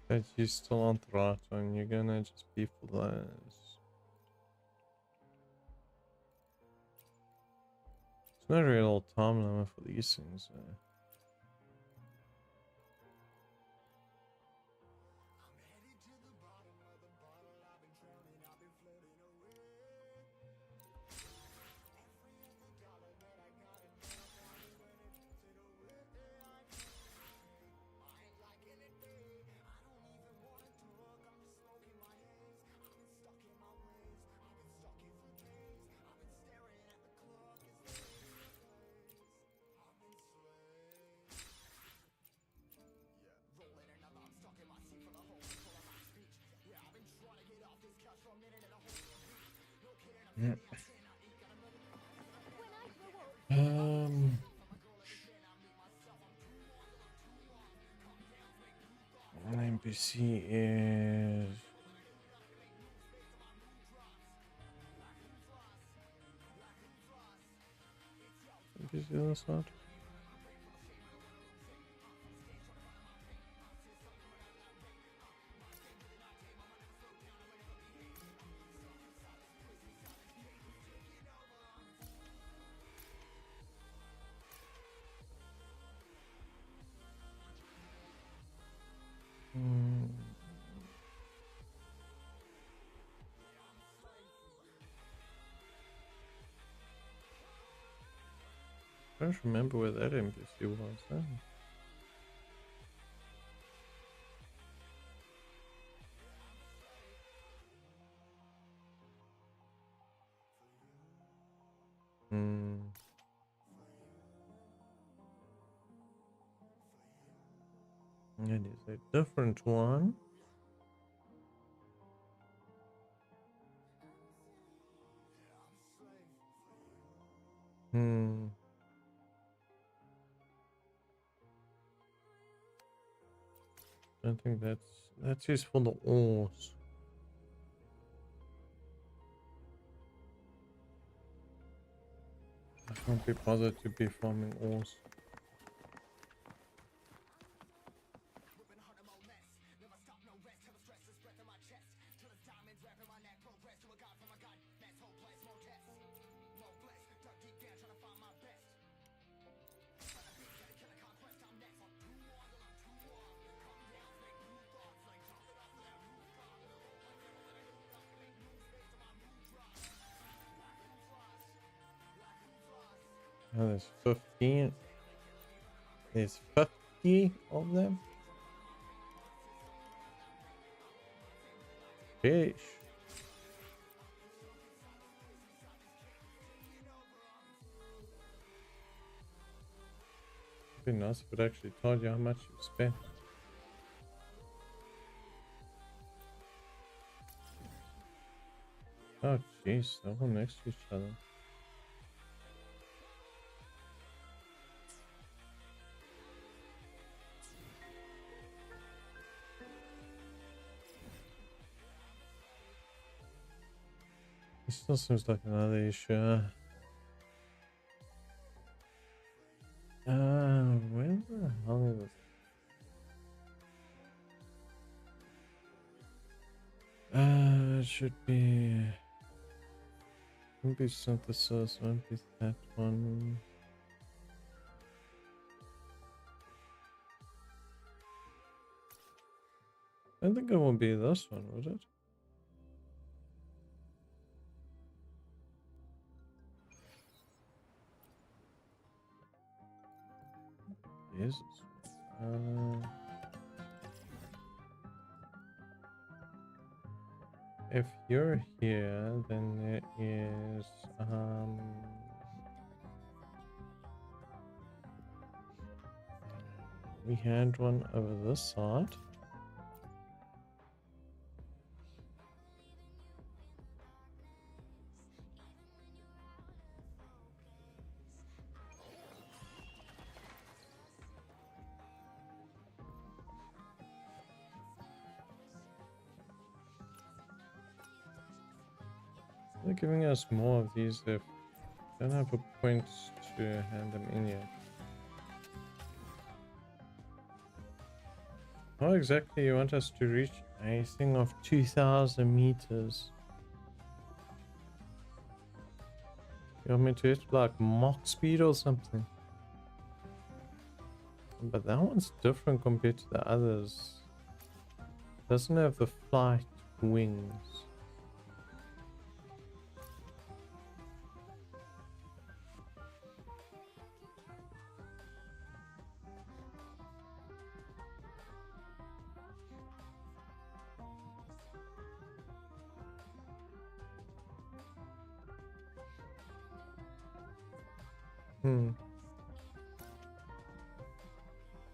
But you still on the right one, you're gonna just be for those. It's not a real time limit for these things. NPC is NPC on the side. I don't remember where that NPC was then. It is a different one. I think that's used for the ores. I can't be bothered to be farming ores. Oh, there's 15. There's 50 of them. Fish. It'd be nice if it actually told you how much you spent. Oh jeez, they're all next to each other. This still seems like another issue. Where the hell is it? It should be. Won't be synthesis, won't be that one. I think it won't be this one, would it? Yes. If you're here, then there is we had one over this side. They're giving us more of these. They don't have a point to hand them in yet. How exactly you want us to reach a thing of 2,000 meters? You want me to hit like Mach speed or something? But that one's different compared to the others. Doesn't have the flight wings.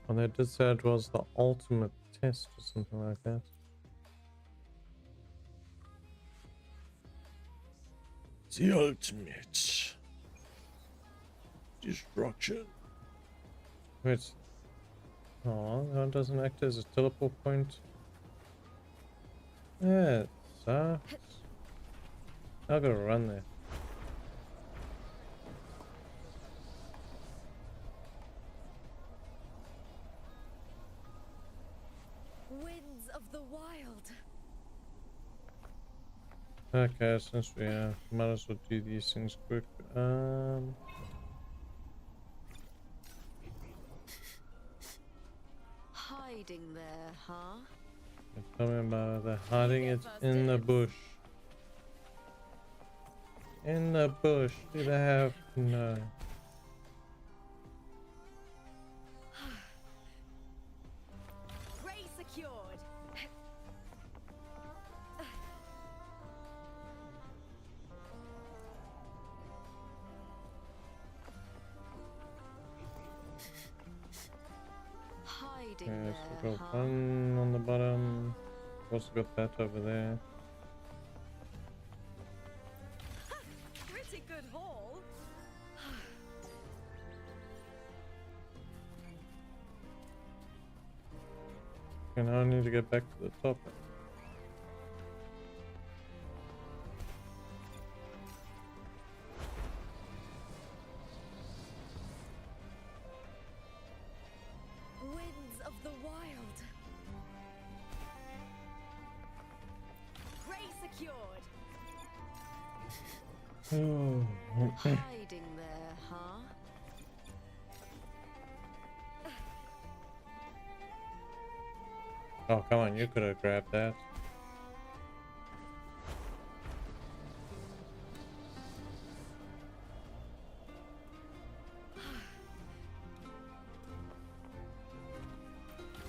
Well, they did say it was the ultimate test or something like that. The ultimate destruction. Wait. Oh, that doesn't act as a teleport point. Yeah, it sucks. I gotta run there. Winds of the wild. Okay, since we might as well do these things quick. Hiding there, huh? Tell me about the hiding it in the bush. In the bush. Did I have no? Prey secured. Hiding Okay, there, so we've got huh? one on the bottom. Also got that over there. Pretty good haul. Okay, now I need to get back to the top. Winds of the wild. Prey secured. Hiding there, huh? Oh, come on, you could have grabbed that.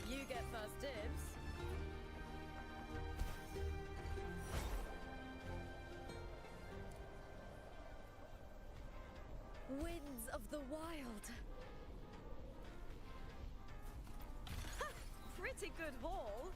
You get first dibs. Winds of the wild. Pretty good haul.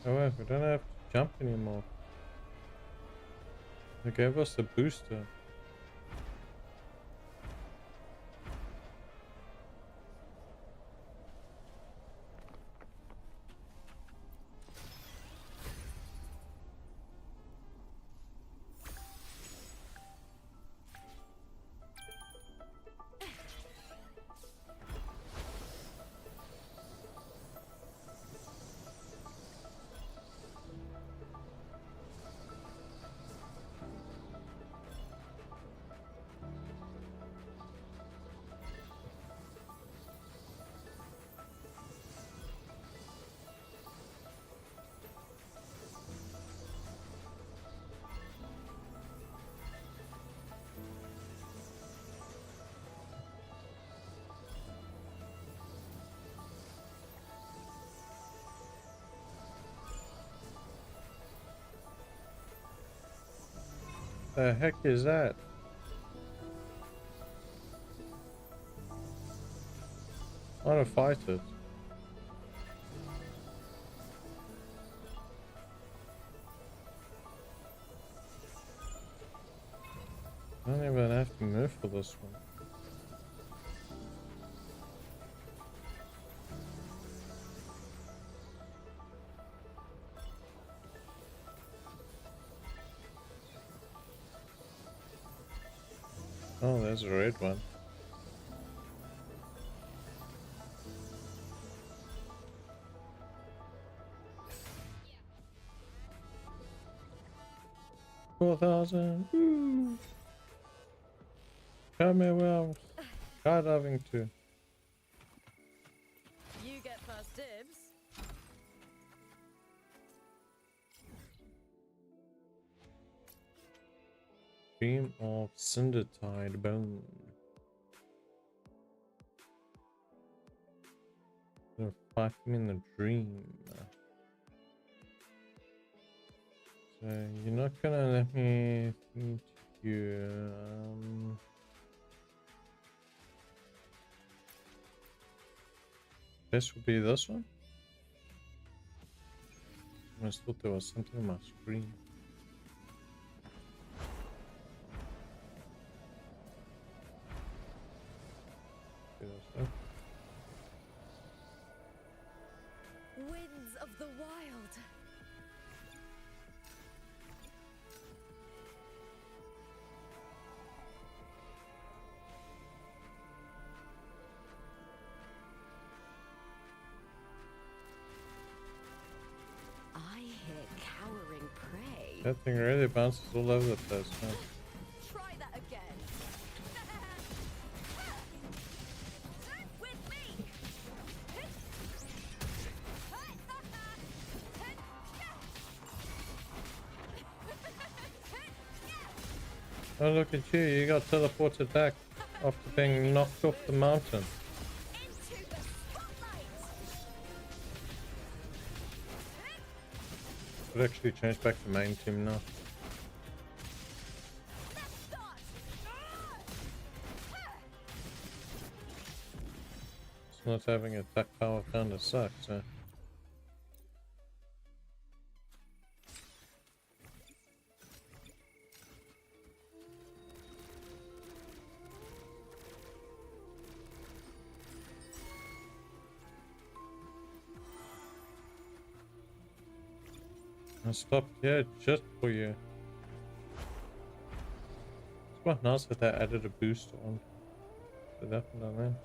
Oh wait, we don't have to jump anymore. They gave us the booster. The heck is that? I want to fight it. I don't even have to move for this one. Oh, there's a red one. $4,000. Woo! Come here, well. Skydiving too. You get first dibs. Dream of Cindertide Bone. Gonna fight him in the dream. So you're not gonna let me meet you. This would be this one. I just thought there was something on my screen. Winds of the wild. I hear cowering prey. That thing really bounces all over the place, man. Try that again. With me. Oh, look at you, you got teleported back after being knocked off the mountain. Could actually change back to main team now. It's not having attack power kinda sucks, eh? I stopped here just for you. It's quite nice that they added a booster on to that one, man.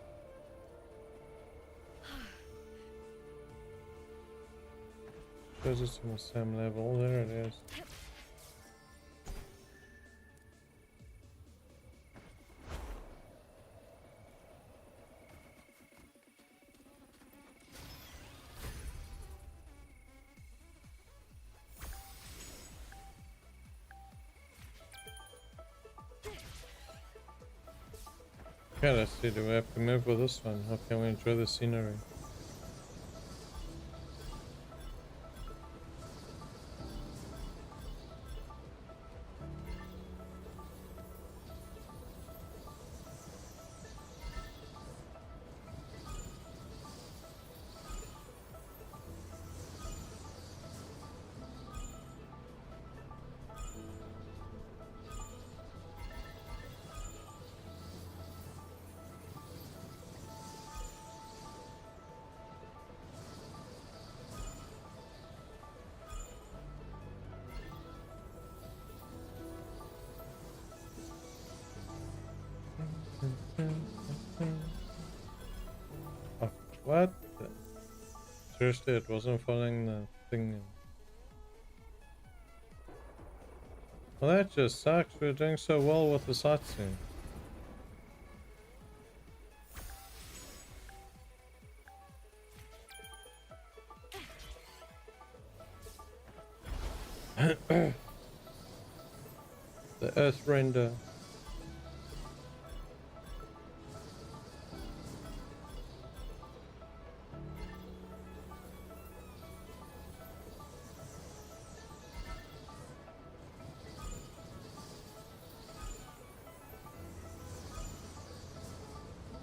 Shows it's on the same level. There it is. Okay, let's see, do we have to move with this one? How can we enjoy the scenery? Oh, what? Seriously, it wasn't following the thing. Well, that just sucks. We're doing so well with the sightseeing. The Earth render.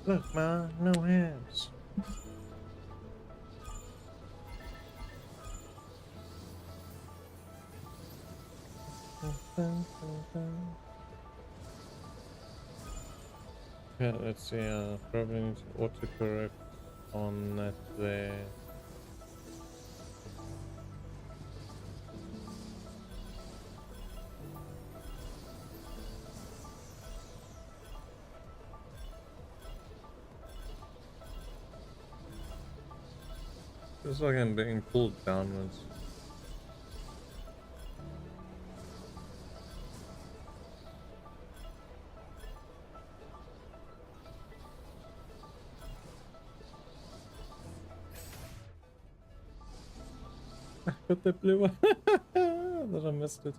Look, Ma, no hands. Okay, let's see, probably need to autocorrect on that there. It's like I'm being pulled downwards. I got the blue one. That I missed it.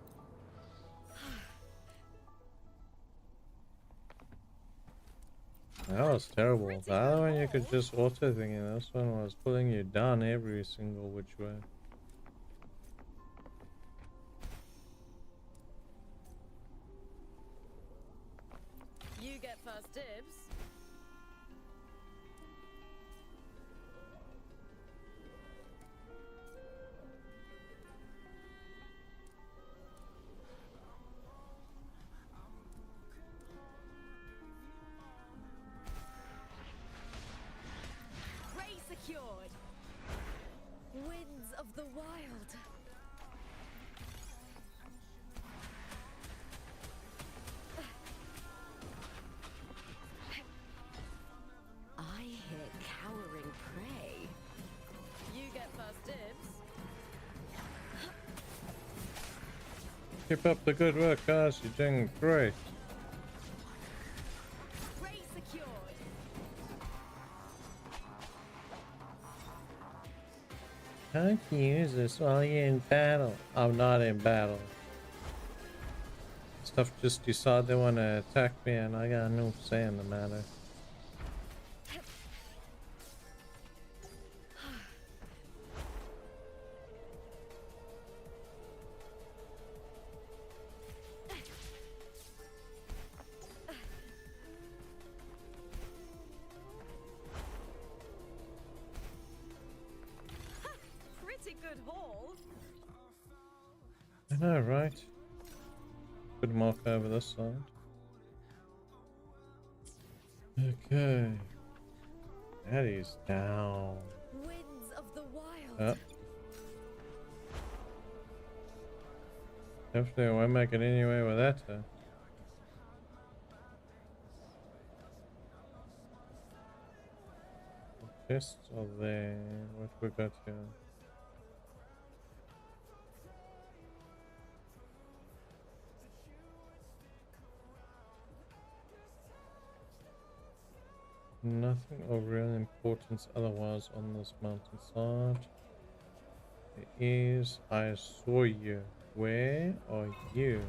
That was terrible. The other one you could just auto thing, and this one was pulling you down every single which way. You get first dibs. Secured. Winds of the wild. I hit cowering prey. You get first dibs. Keep up the good work, guys. You're doing great. Can't use this while you're in battle. I'm not in battle. Stuff just decide they want to attack me and I got no say in the matter. Good haul. I know, right? Good mark over this side. Okay. That is down. Winds of the wild. Yep. Hopefully I won't make it anyway with that. Chests are there. What we got here? Nothing of real importance otherwise on this mountainside. There is. I saw you. Where are you?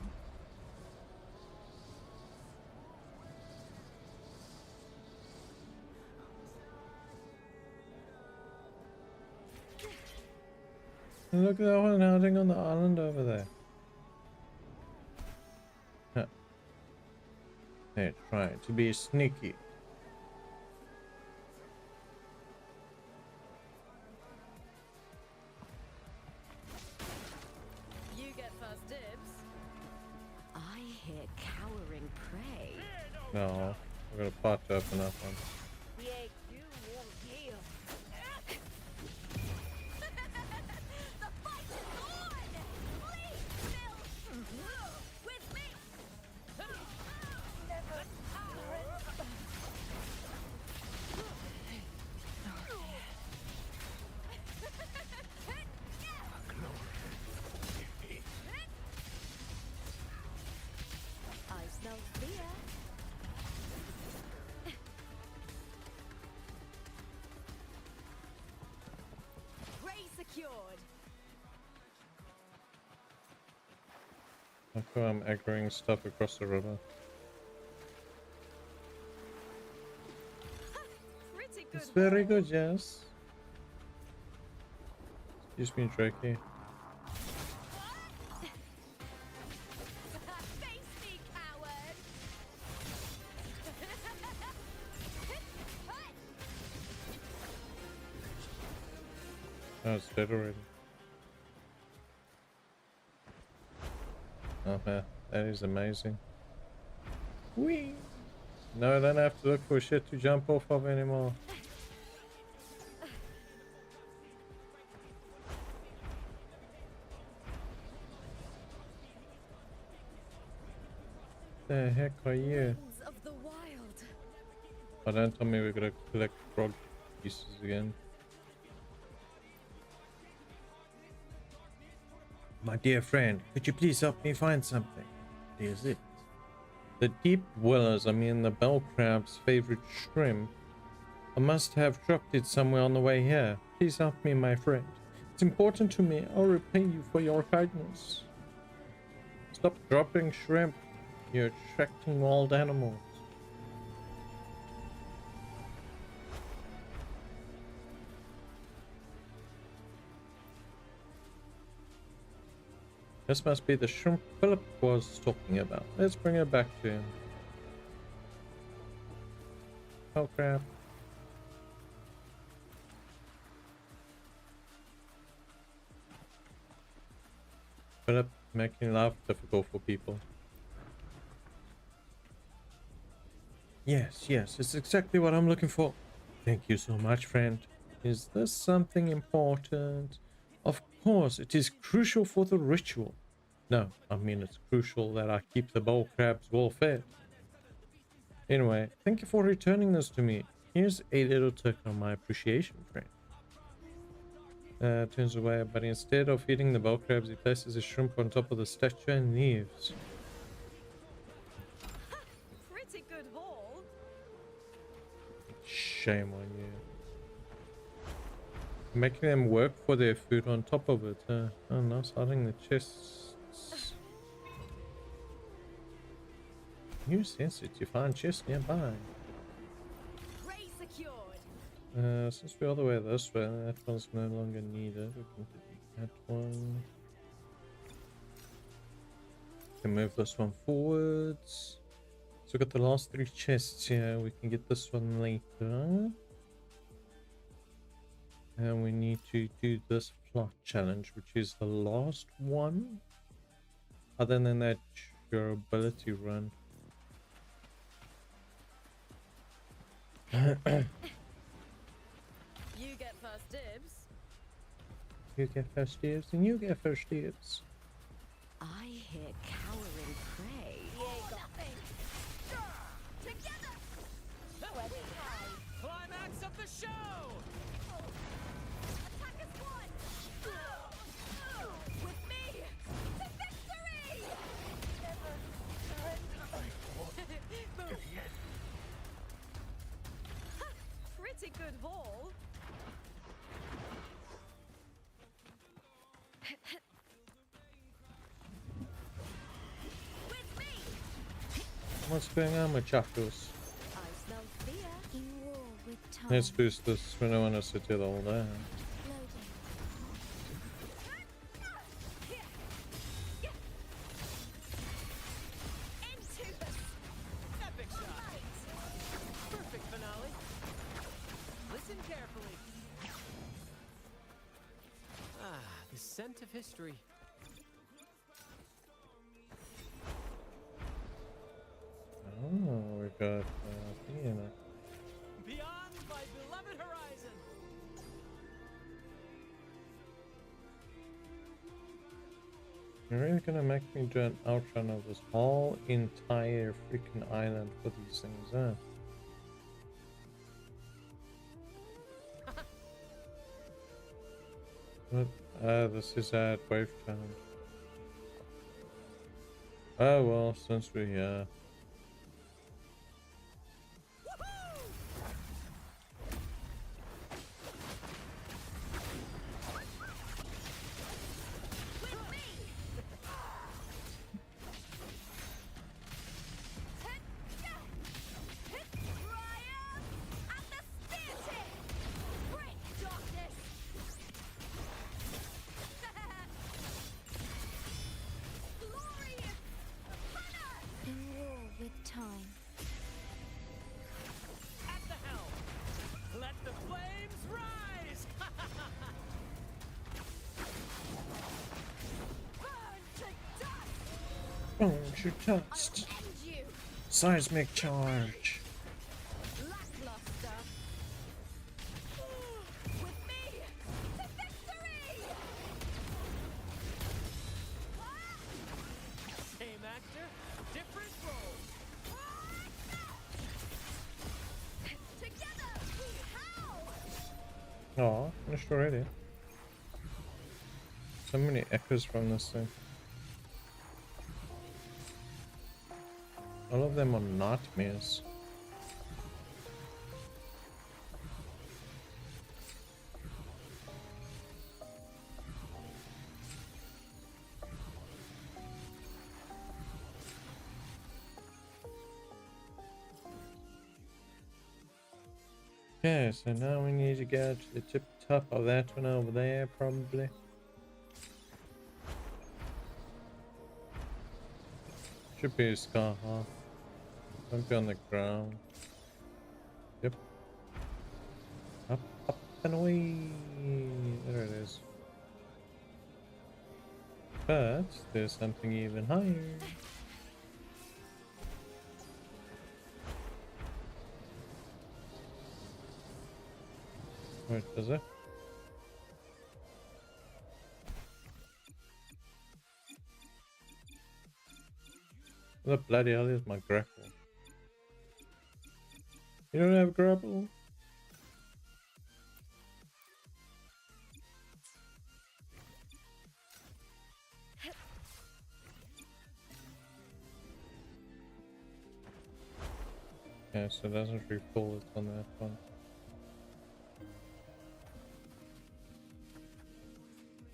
Look at that one hiding on the island over there. Huh. They're trying to be sneaky. You get first dibs. I hear cowering prey. No, we've got a pot to open up on. Yeah, you won't heal. The fight is on! Please, Bill! With me! Never I smell fear. Prey secured. I feel I'm aggroing stuff across the river. Pretty good. It's very good, yes. Excuse me, Drakey. Face me, coward! Oh, it's dead already. Oh man, that is amazing. Whee! No, I don't have to look for shit to jump off of anymore. The heck are you? Winds of the wild. Oh, don't tell me we're gonna collect frog pieces again. My dear friend, could you please help me find something? What is it? The deep willows, I mean the bell crab's favorite shrimp. I must have dropped it somewhere on the way here. Please help me, my friend. It's important to me. I'll repay you for your kindness. Stop dropping shrimp. You're attracting wild animals. This must be the shrimp Philip was talking about. Let's bring it back to him. Oh crap. Philip, making life difficult for people. Yes, it's exactly what I'm looking for. Thank you so much, friend. Is this something important? Of course, it is crucial for the ritual. No, I mean it's crucial that I keep the bowl crabs well fed. Anyway, thank you for returning this to me. Here's a little token of my appreciation, friend. Turns away, but instead of feeding the bowl crabs, he places a shrimp on top of the statue and leaves. Pretty good haul. Shame on you. Making them work for their food on top of it. Oh, nice hiding the chests. You sense it. You find chests nearby. Prey secured. Since we're all the way this way, that one's no longer needed. We can delete that one. We can move this one forwards. So we've got the last 3 chests here. We can get this one later. And we need to do this plot challenge, which is the last one. Other than that, your ability run. You get first dibs. You get first dibs, and you get first dibs. I hear cowering prey. Nothing. Together. Climax of the show! Attackers one. With me to victory. Never surrender. Pretty good haul. With me. What's going on with Chaffles? I smell fear. In war with time. Let's boost this. We don't want to sit here all day. Loading. Into the Epic shot! Perfect finale! Listen carefully. Ah, the scent of history. Oh, we got Ian. Beyond my beloved horizon! You're really gonna make me do an outrun of this whole entire freaking island for these things, huh? What? This is at Wave Town. Oh well, since we In war with time. At the helm! Let the flames rise! Burn to dust. Seismic charge. lackluster. With me to victory. Same actor, different role. Together. How? Oh, finished already. So many echoes from this thing. All of them are nightmares. Okay, so now we need to go to the tip top of that one over there, probably. Should be a scar half. Don't be on the ground. Yep. Up, up and away. There it is. But there's something even higher. Wait, does it? What the bloody hell is my grapple? You don't have grapple? Yeah, so it doesn't refill it on that one.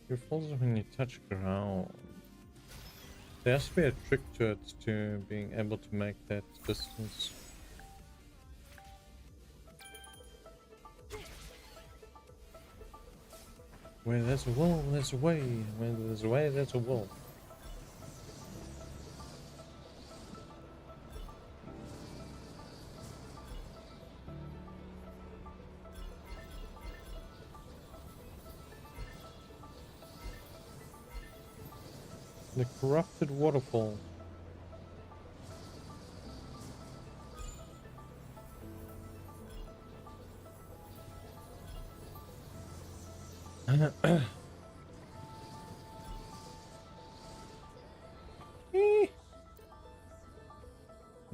It falls when you touch ground. There has to be a trick to it to being able to make that distance. Where there's a wall, there's a way. Where there's a way, there's a wall. The corrupted waterfall.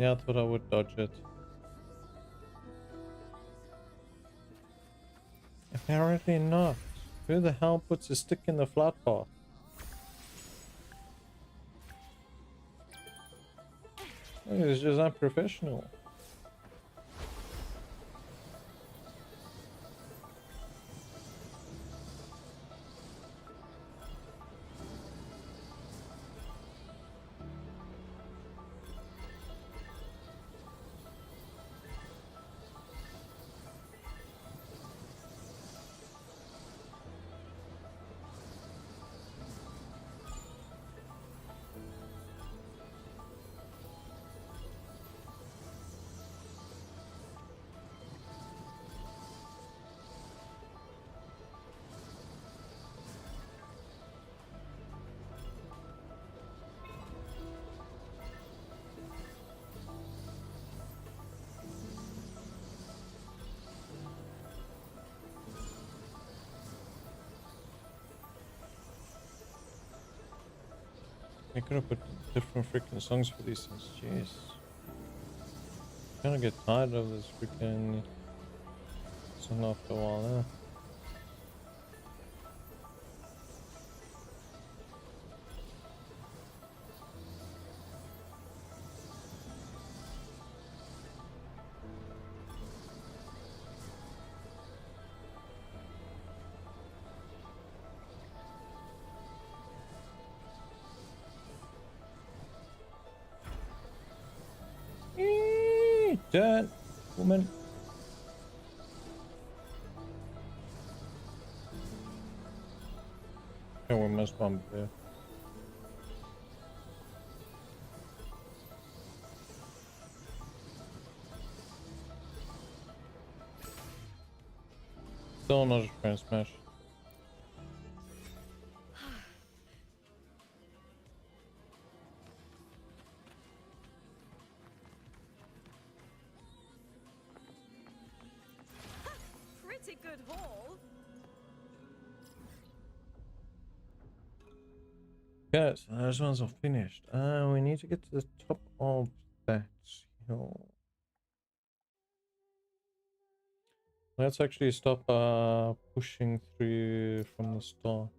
Yeah, I thought I would dodge it. Apparently not. Who the hell puts a stick in the flat path? It's just unprofessional. I could have put different freaking songs for these things. Jeez. Kind of get tired of this freaking song after a while, eh? Dead woman. Okay, we must bump there. Still not a train smash. Pretty good haul. Okay, so those ones are finished. We need to get to the top of that hill. Let's actually stop pushing through from the start.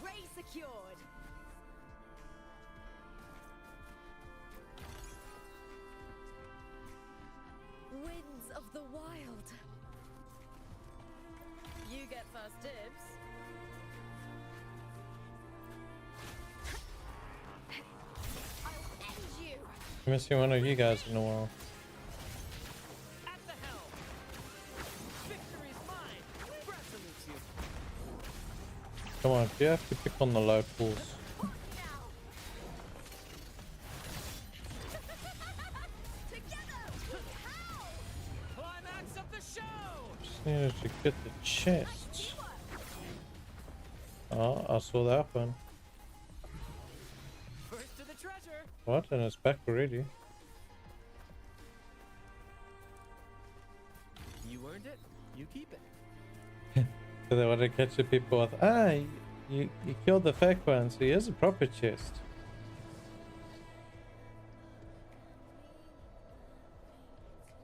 Ray secured. Winds of the wild. You get first dibs. I'll end you. Haven't seen one of you guys in a while. At the helm. Victory's mine. Brad salutes you. Come on, you have to pick on the locals. Climax of the show. Just needed to get the chest. Oh, I saw that one. First to the treasure. What? And it's back already. You earned it. You keep it. So they want to catch the people with, you killed the fake one, so here's a proper chest.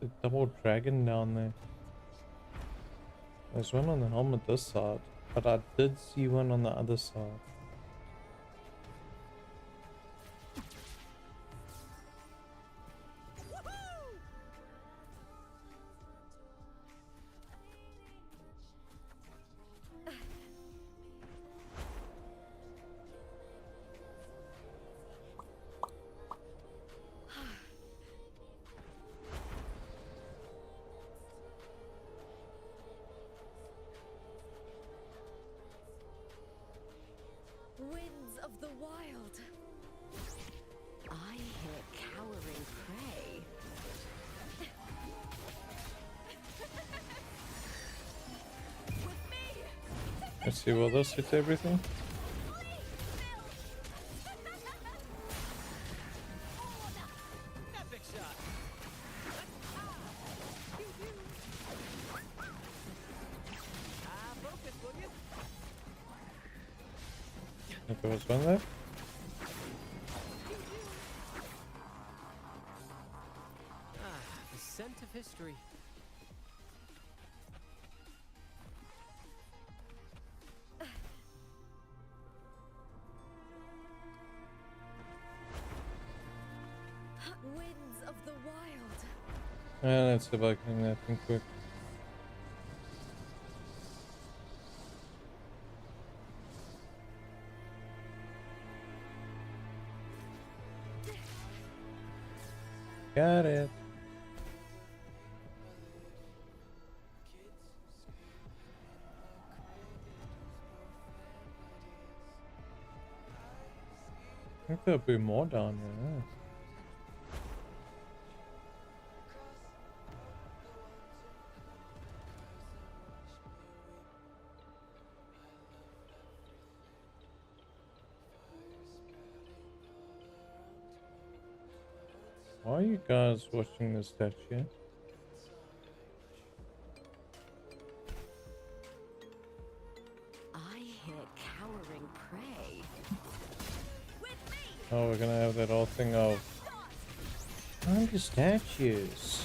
The double dragon down there. There's one on the helmet this side, but I did see one on the other side. Winds of the wild. I hear cowering prey. Let's see, will this hit everything? Epic shot. Focus, will you? I think there was one there. The scent of history. Winds of the wild. Let's see if I can that thing quick. Got it. I think there'll be more down here. Yeah. Why are you guys watching this statue? I hear cowering prey. Oh, we're gonna have that whole thing of find the statues.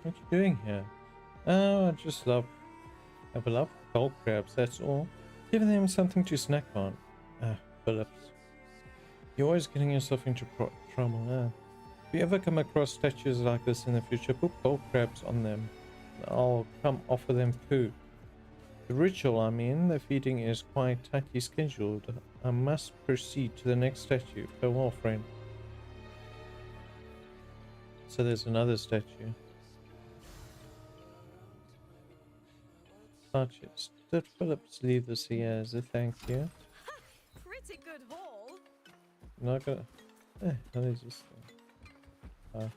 What you doing here? Oh, I just love cold crabs, that's all. Give them something to snack on. Phillips. You're always getting yourself into trouble, If you ever come across statues like this in the future, put cold crabs on them. I'll come offer them food. The ritual, I mean, the feeding is quite tightly scheduled. I must proceed to the next statue. Farewell, friend. So there's another statue. Purchased. Did Phillips leave this here as a thank you? Pretty good haul. Not gonna. What is this thing?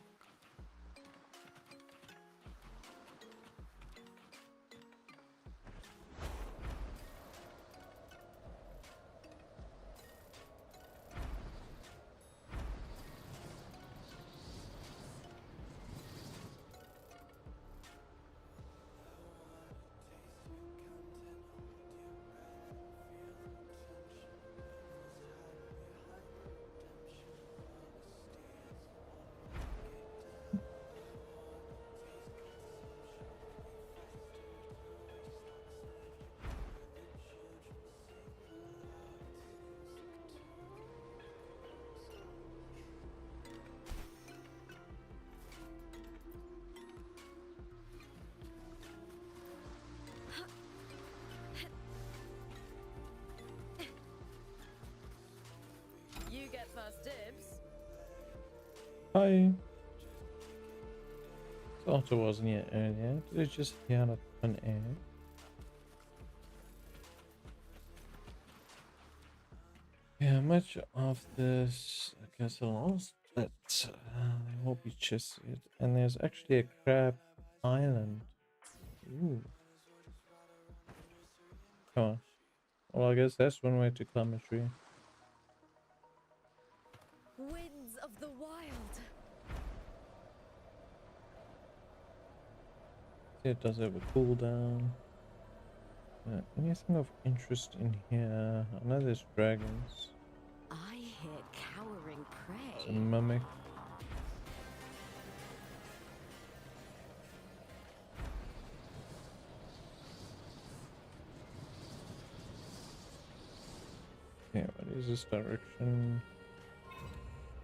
You get first dibs. Hi. Thought it wasn't yet earlier. Did it just hear out an air? Yeah, much of this castles, but they will be chested. And there's actually a crab island. Ooh. Come on. Well, I guess that's one way to climb a tree. Winds of the wild. See, it does have a cooldown. Anything of interest in here? I know there's dragons. I hear cowering prey. It's a mimic. Yeah, what is this direction?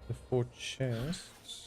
The 4 chests.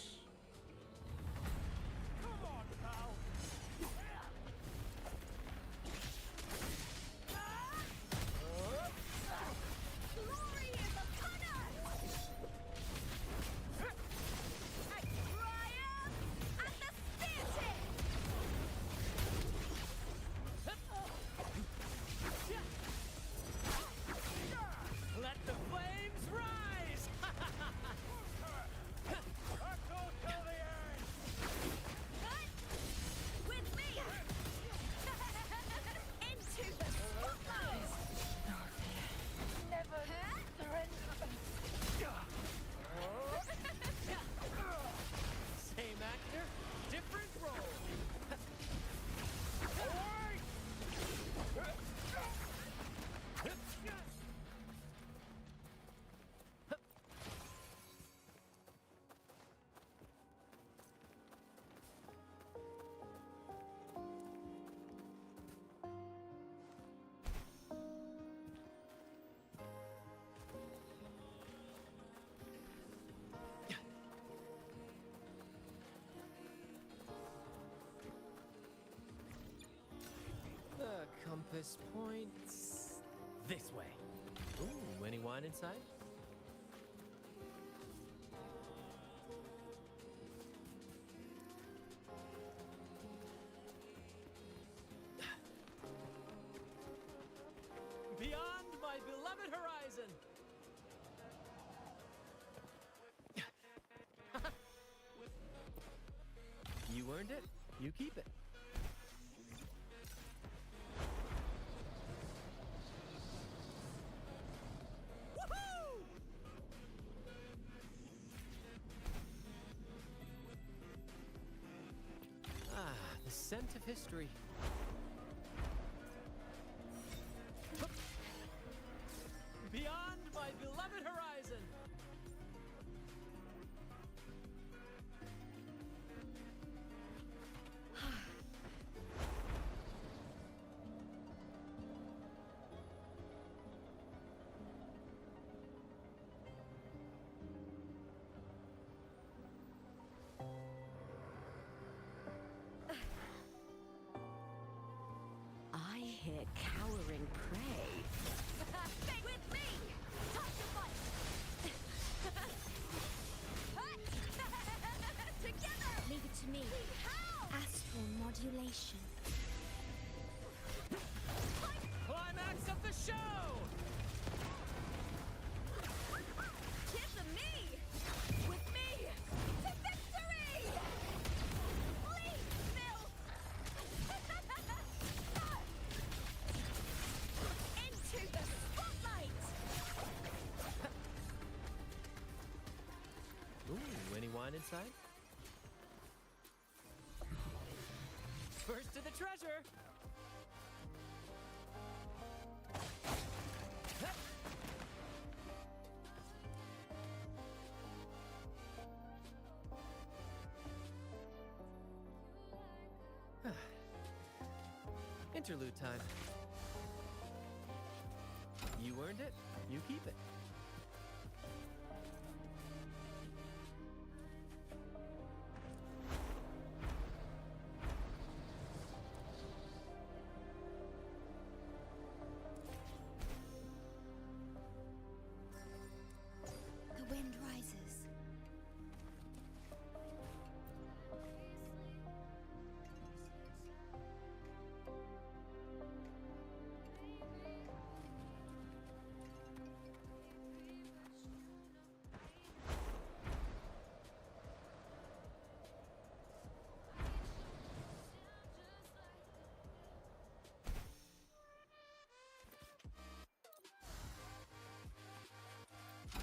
this points this way. Ooh, any wine inside? Beyond my beloved horizon! You earned it, you keep it. Woohoo! Ah, the scent of history. Beyond my beloved horizon! I hear cowering prey. Stay with me! Time to fight! Together! Leave it to me. How? Astral modulation. Climax of the show! Kiss me! With me! To victory! Please, Mills! Into the spotlight! Ooh, any wine inside? First to the treasure! Interlude time. You earned it, you keep it. The wind rises.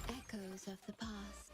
Echoes of the past.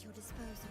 your disposal.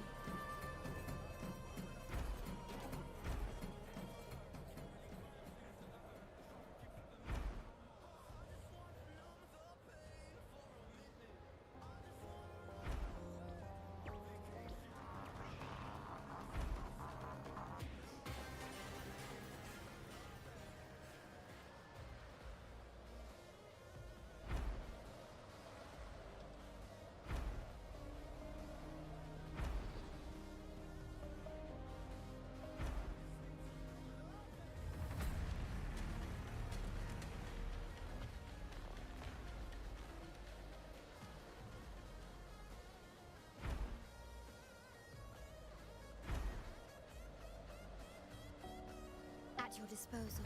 At your disposal.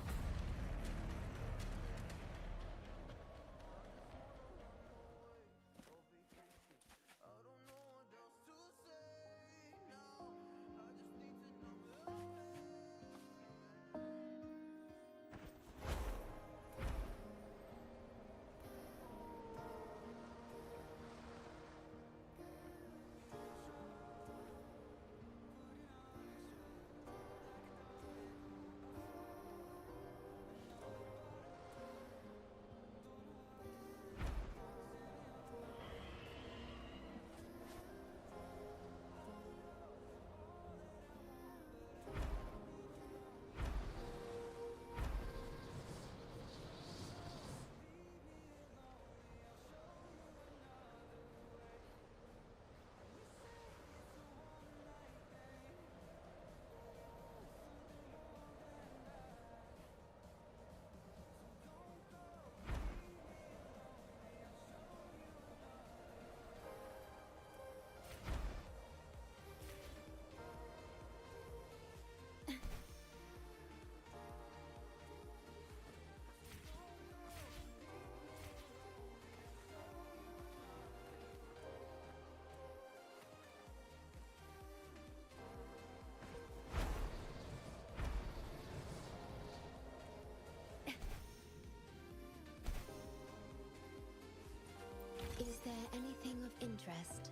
Is there anything of interest?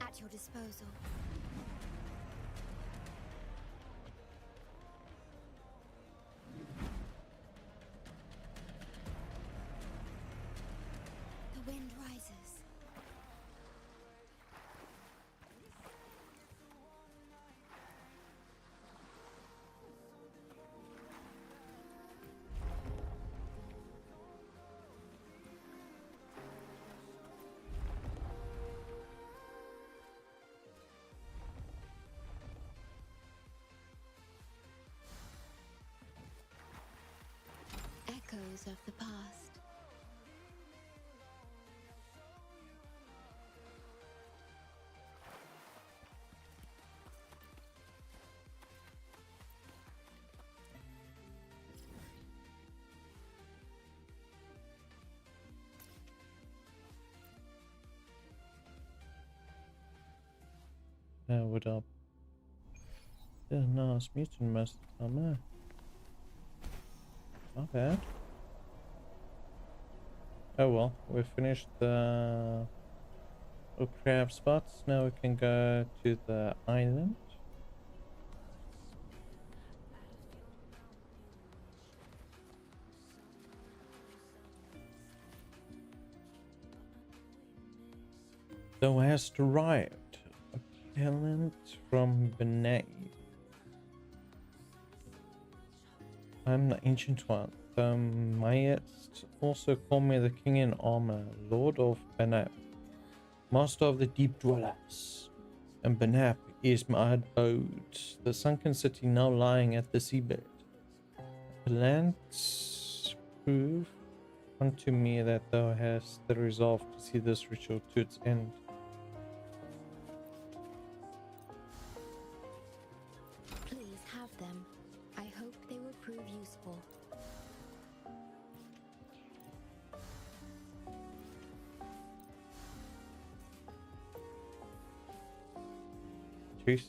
At your disposal. The wind rises. Echoes of the past. What up? Yeah, nice mutant most of the time, Not bad. Oh well, we finished the crab spots. Now we can go to the island. Thou hast arrived, appellant from Benet. I'm the Ancient One. The Mayets also call me the King in Armor, Lord of Benap, Master of the Deep Dwellers. And Benap is my abode, the sunken city now lying at the seabed. Plants prove unto me that thou hast the resolve to see this ritual to its end. Please have them. I hope they will prove useful. increase.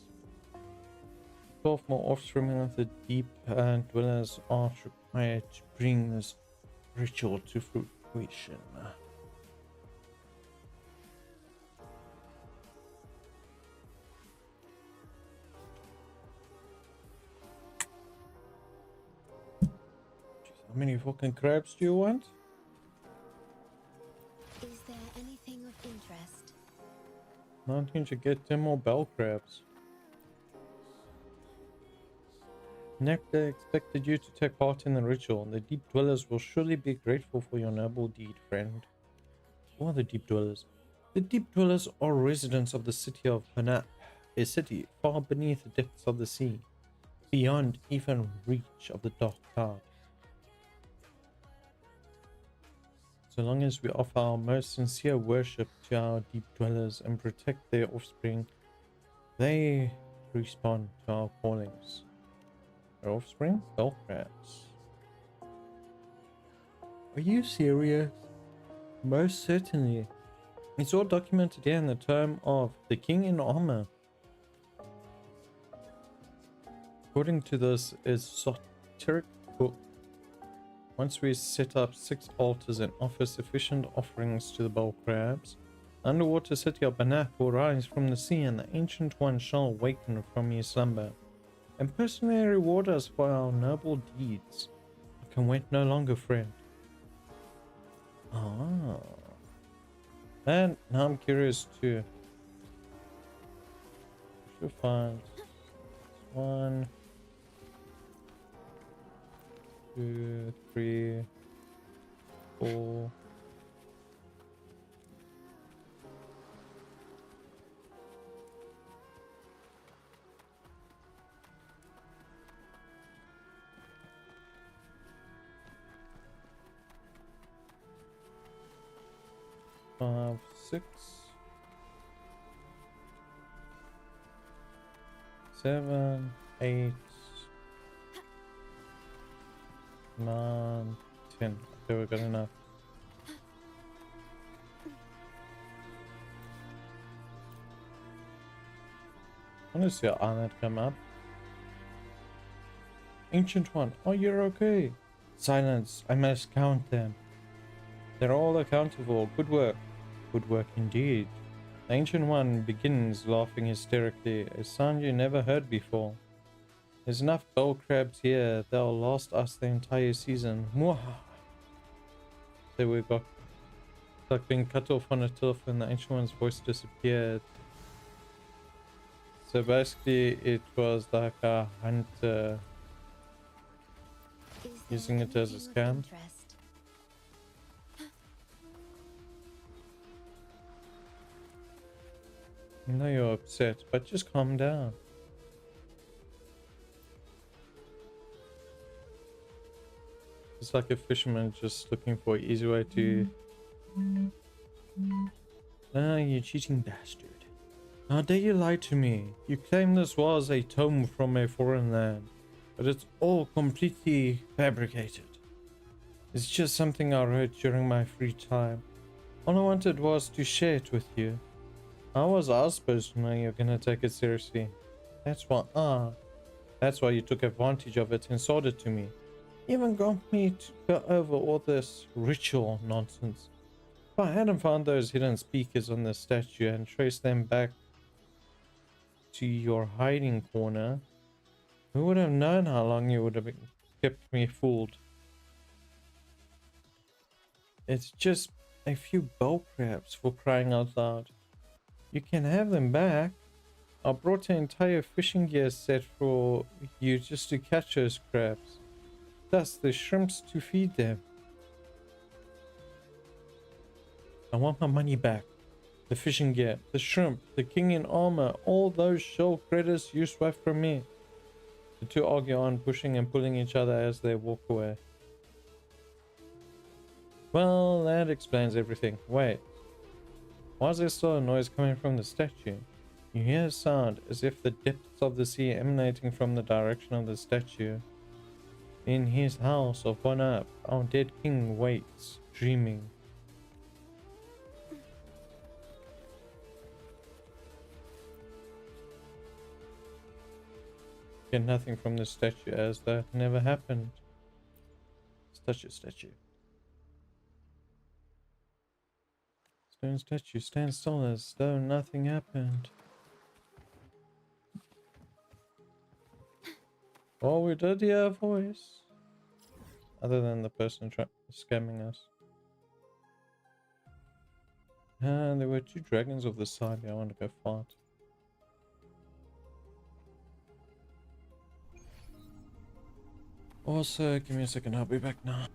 12 more offspring of the deep dwellers are required to bring this ritual to fruition. How many fucking crabs do you want? Is there anything of interest? Why don't you get 10 more bell crabs? Nectar expected you to take part in the ritual. The deep dwellers will surely be grateful for your noble deed, friend. Who are the deep dwellers? The deep dwellers are residents of the city of Banap, a city far beneath the depths of the sea, beyond even reach of the dark tide. So long as we offer our most sincere worship to our deep dwellers and protect their offspring, they respond to our callings. Their offspring? Bell crabs. Are you serious? Most certainly. It's all documented here in the tome of the King in Armor. According to this esoteric book, once we set up 6 altars and offer sufficient offerings to the bell crabs, the underwater city of Banap will rise from the sea, and the Ancient One shall awaken from his slumber and personally reward us for our noble deeds. I can wait no longer, friend. Ah. And now I'm curious too. We should find 1, 2, 3, 4. Five, 6, 7, 8, 9, 10. Okay, we got enough. I want to see Arnold come up. Ancient One, oh, you're okay. Silence, I must count them. They're all accountable. Good work. Good work indeed. The Ancient One begins laughing hysterically, a sound you never heard before. There's enough bell crabs here. They'll last us the entire season. Mwahaha. So we got like being cut off on a tilth and the Ancient One's voice disappeared. So basically it was like a hunter using it as a scam. I know you're upset, but just calm down. It's like a fisherman just looking for an easy way to... Ah, you cheating bastard. How dare you lie to me? You claim this was a tome from a foreign land, but it's all completely fabricated. It's just something I wrote during my free time. All I wanted was to share it with you. How was I supposed to know you're gonna take it seriously? That's why you took advantage of it and sold it to me. You even got me to go over all this ritual nonsense. If I hadn't found those hidden speakers on the statue and traced them back to your hiding corner, who would have known how long you would have kept me fooled? It's just a few bell crabs, for crying out loud. You can have them back. I brought an entire fishing gear set for you just to catch those crabs. Plus the shrimps to feed them. I want my money back. The fishing gear, the shrimp, the king in armor, all those shell critters you swept from me. The two argue on, pushing and pulling each other as they walk away. Well, that explains everything. Wait. Why is there still a noise coming from the statue? You hear a sound as if the depths of the sea emanating from the direction of the statue. In his house of one up, our dead king waits, dreaming. get nothing from the statue as that never happened. Statue. Stone statue stands still as though nothing happened. Oh, we did hear a voice. Other than the person scamming us. And there were 2 dragons of the side here. I want to go fight. Also, give me a second, I'll be back now.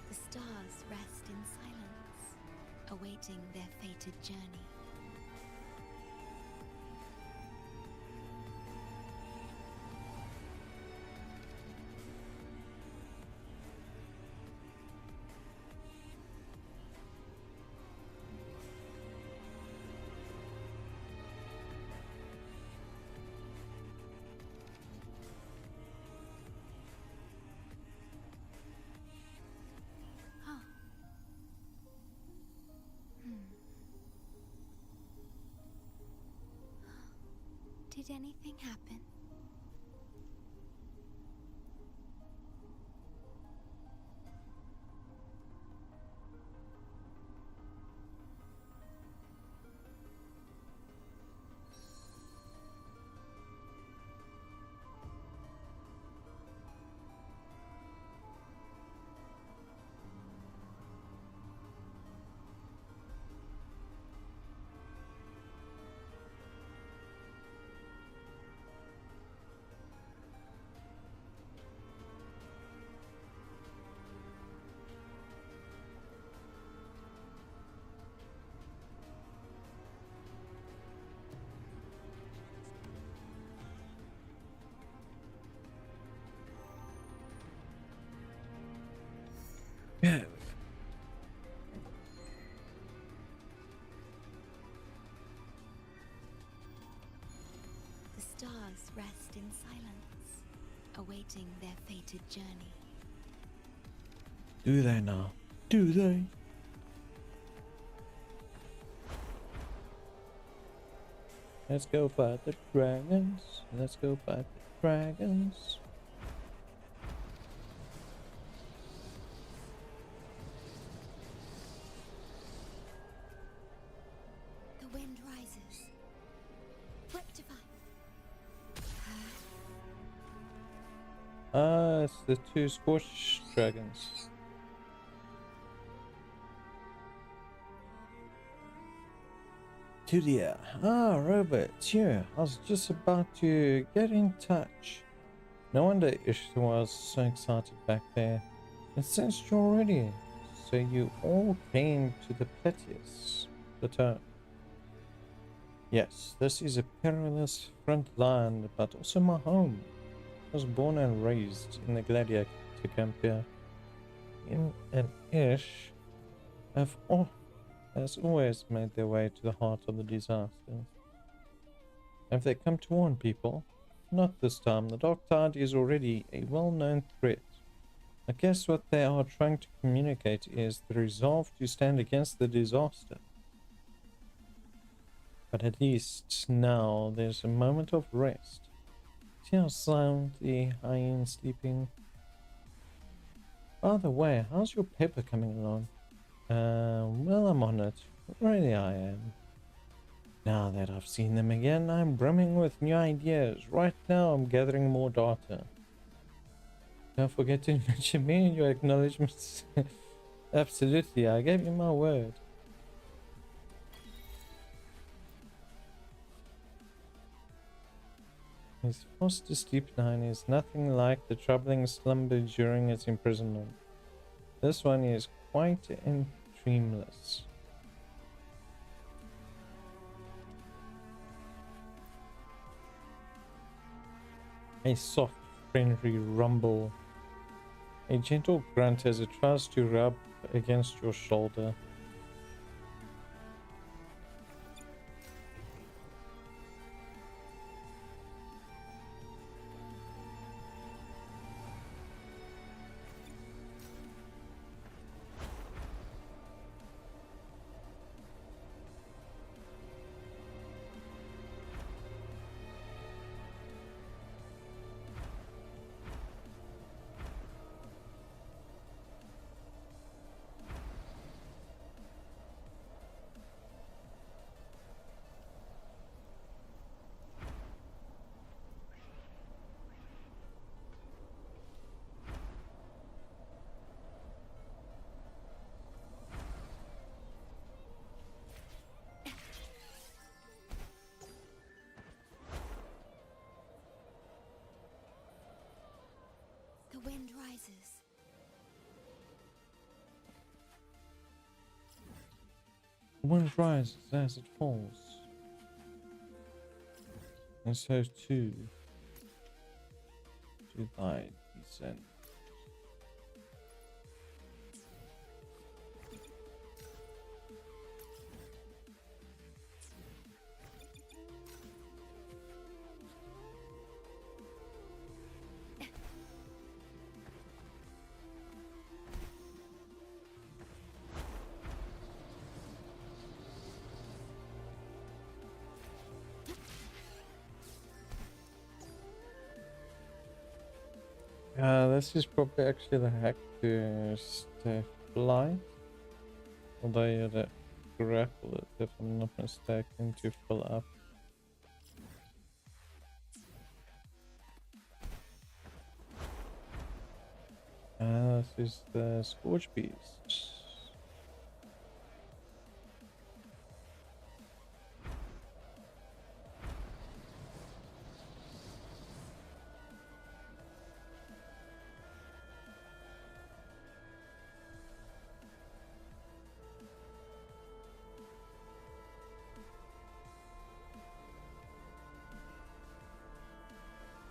The stars rest in silence, awaiting their fated journey. Did anything happen? Yeah. The stars rest in silence, awaiting their fated journey. Do they now? Do they? Let's go fight the dragons. Let's go fight the dragons. The wind rises. Rectify. Ah, it's the 2 scorched dragons. Tudia. Ah, Robert, here. I was just about to get in touch. No wonder Ish was so excited back there. It sensed you already. So you all came to the plateau. Yes, this is a perilous front line, but also my home. I was born and raised in the gladiator camp here. In and Ish has always made their way to the heart of the disaster. Have they come to warn people? Not this time. The Dark Tide is already a well-known threat. I guess what they are trying to communicate is the resolve to stand against the disaster. But at least now there's a moment of rest. See how silently I am sleeping? By the way, how's your paper coming along? Well, I'm on it. Really I am. Now that I've seen them again, I'm brimming with new ideas. Right now I'm gathering more data. Don't forget to mention me in your acknowledgements. Absolutely, I gave you my word. He's forced to sleep now and is nothing like the troubling slumber during his imprisonment. This one is quite dreamless. A soft, friendly rumble. A gentle grunt as it tries to rub against your shoulder. The wind rises. The wind rises as it falls. And so too do thy descent. This is probably actually the hack to stay fly. Although you have to grapple it if I'm not mistaken to fill up. This is the Scorch Beast.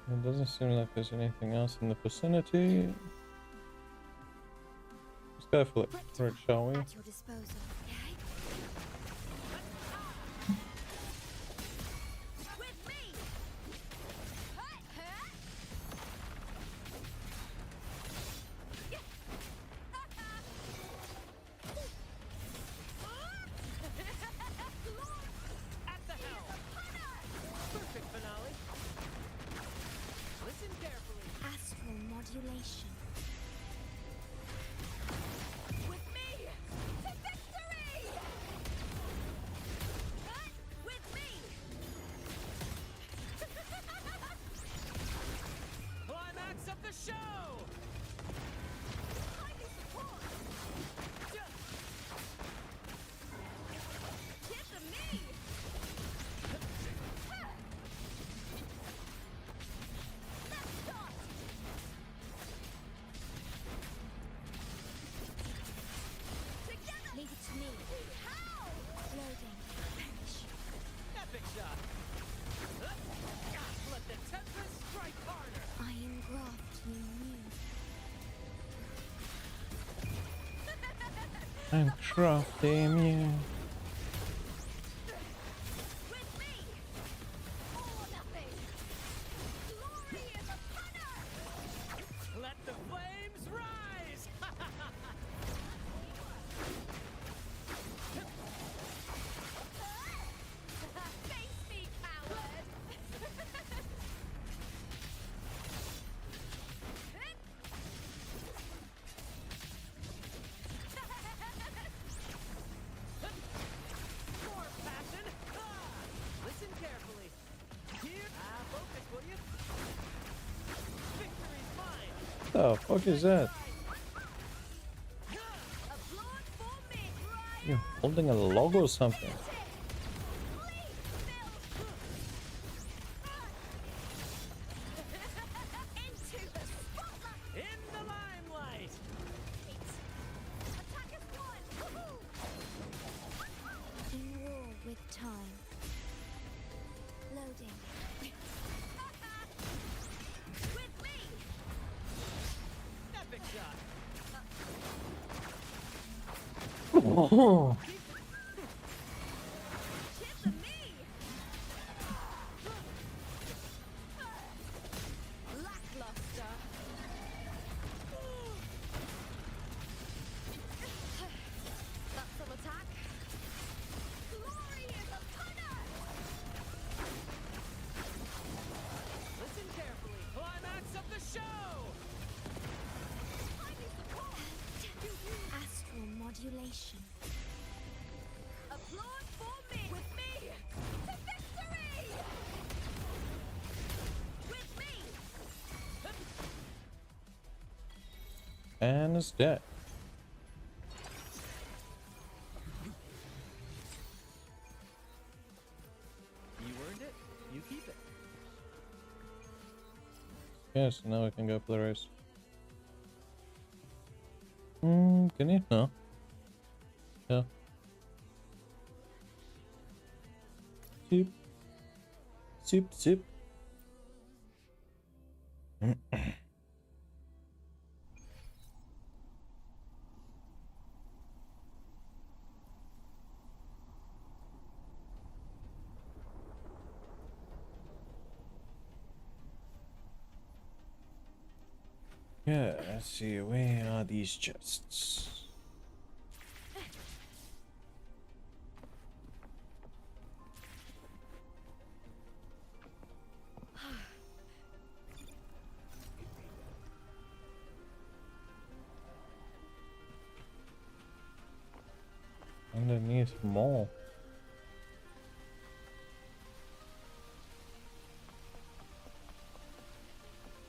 It doesn't seem like there's anything else in the vicinity. Let's go for it, shall we? At your disposal. With me. At the helm. Perfect finale. Listen carefully. Astral modulation. With me to victory! With me! Climax of the show! Kindly support! Get to me! Let's start! Together! Leave it to me. How? Loading. Perish. Epic shot. Let the tempest strike harder. I engraft you new. I'm crafting you. With me! All or nothing! Glory in the banner! Let the flames rise. Face me, coward! More passion. Listen carefully. Here, focus, will you? Victory's mine. What the fuck is that? Applaud for me, Ryan! You're holding a log or something. Into the spotlight! In the limelight. Attack is one! Woohoo! In war with time. Loading. Oh. Lackluster. That's some attack. Glory is upon us! Listen carefully. Climax of the show! I need support! Astral modulation. Applaud for me! With me! To victory! With me! And it's dead. You earned it. You keep it. Yes, now we can go for the race. Can you? No. Yeah. Soup. Soup, soup. Yeah, let's see, where are these chests? Underneath more.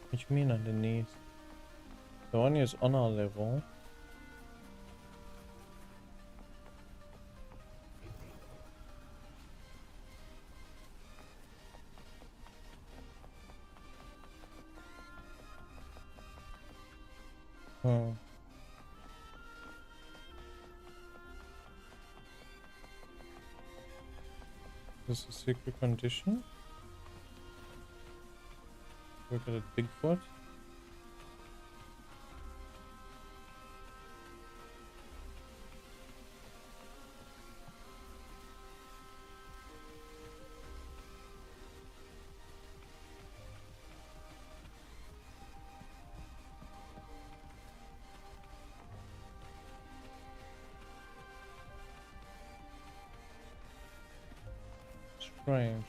What do you mean underneath? The one is on our level. Oh. This is a secret condition. Look at it, Bigfoot. Strange.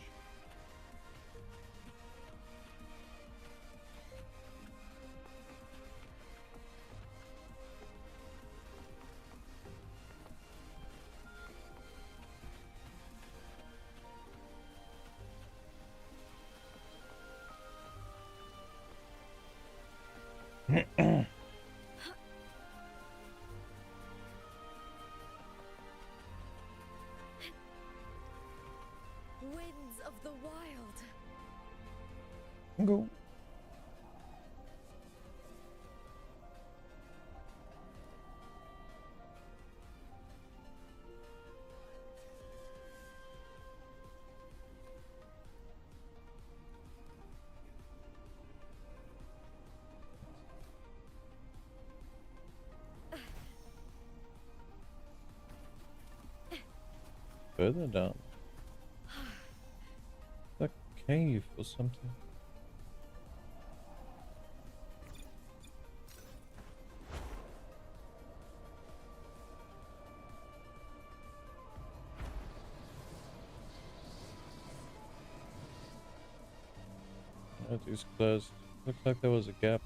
Winds of the wild. Go. Further down. A cave or something. It is closed. Looks like there was a gap.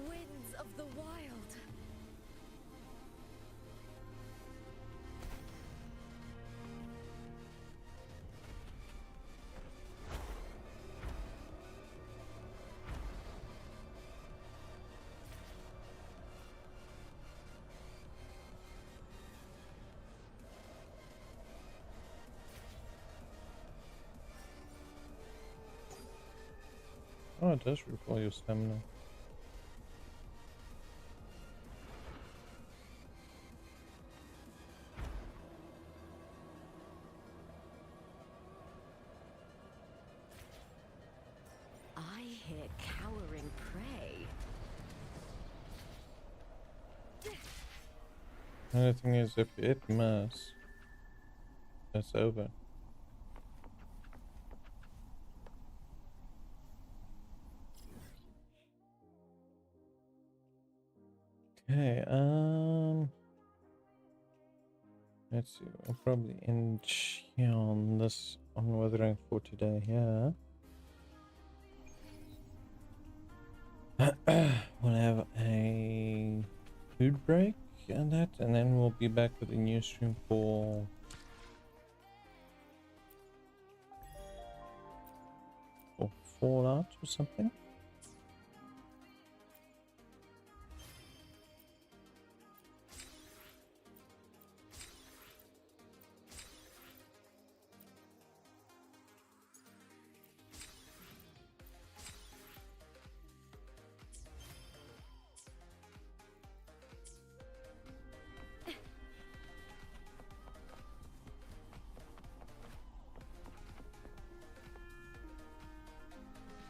Winds of the wild. Oh, it does require your stamina. Only thing is, if you hit mass, it's over. Okay, let's see. I'll probably end here on this on Wuthering for today. Yeah. We'll have a food break and that, and then we'll be back with a new stream for Fallout or something.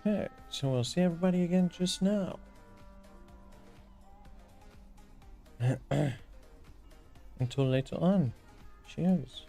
Okay, so we'll see everybody again just now. Until later on. Cheers.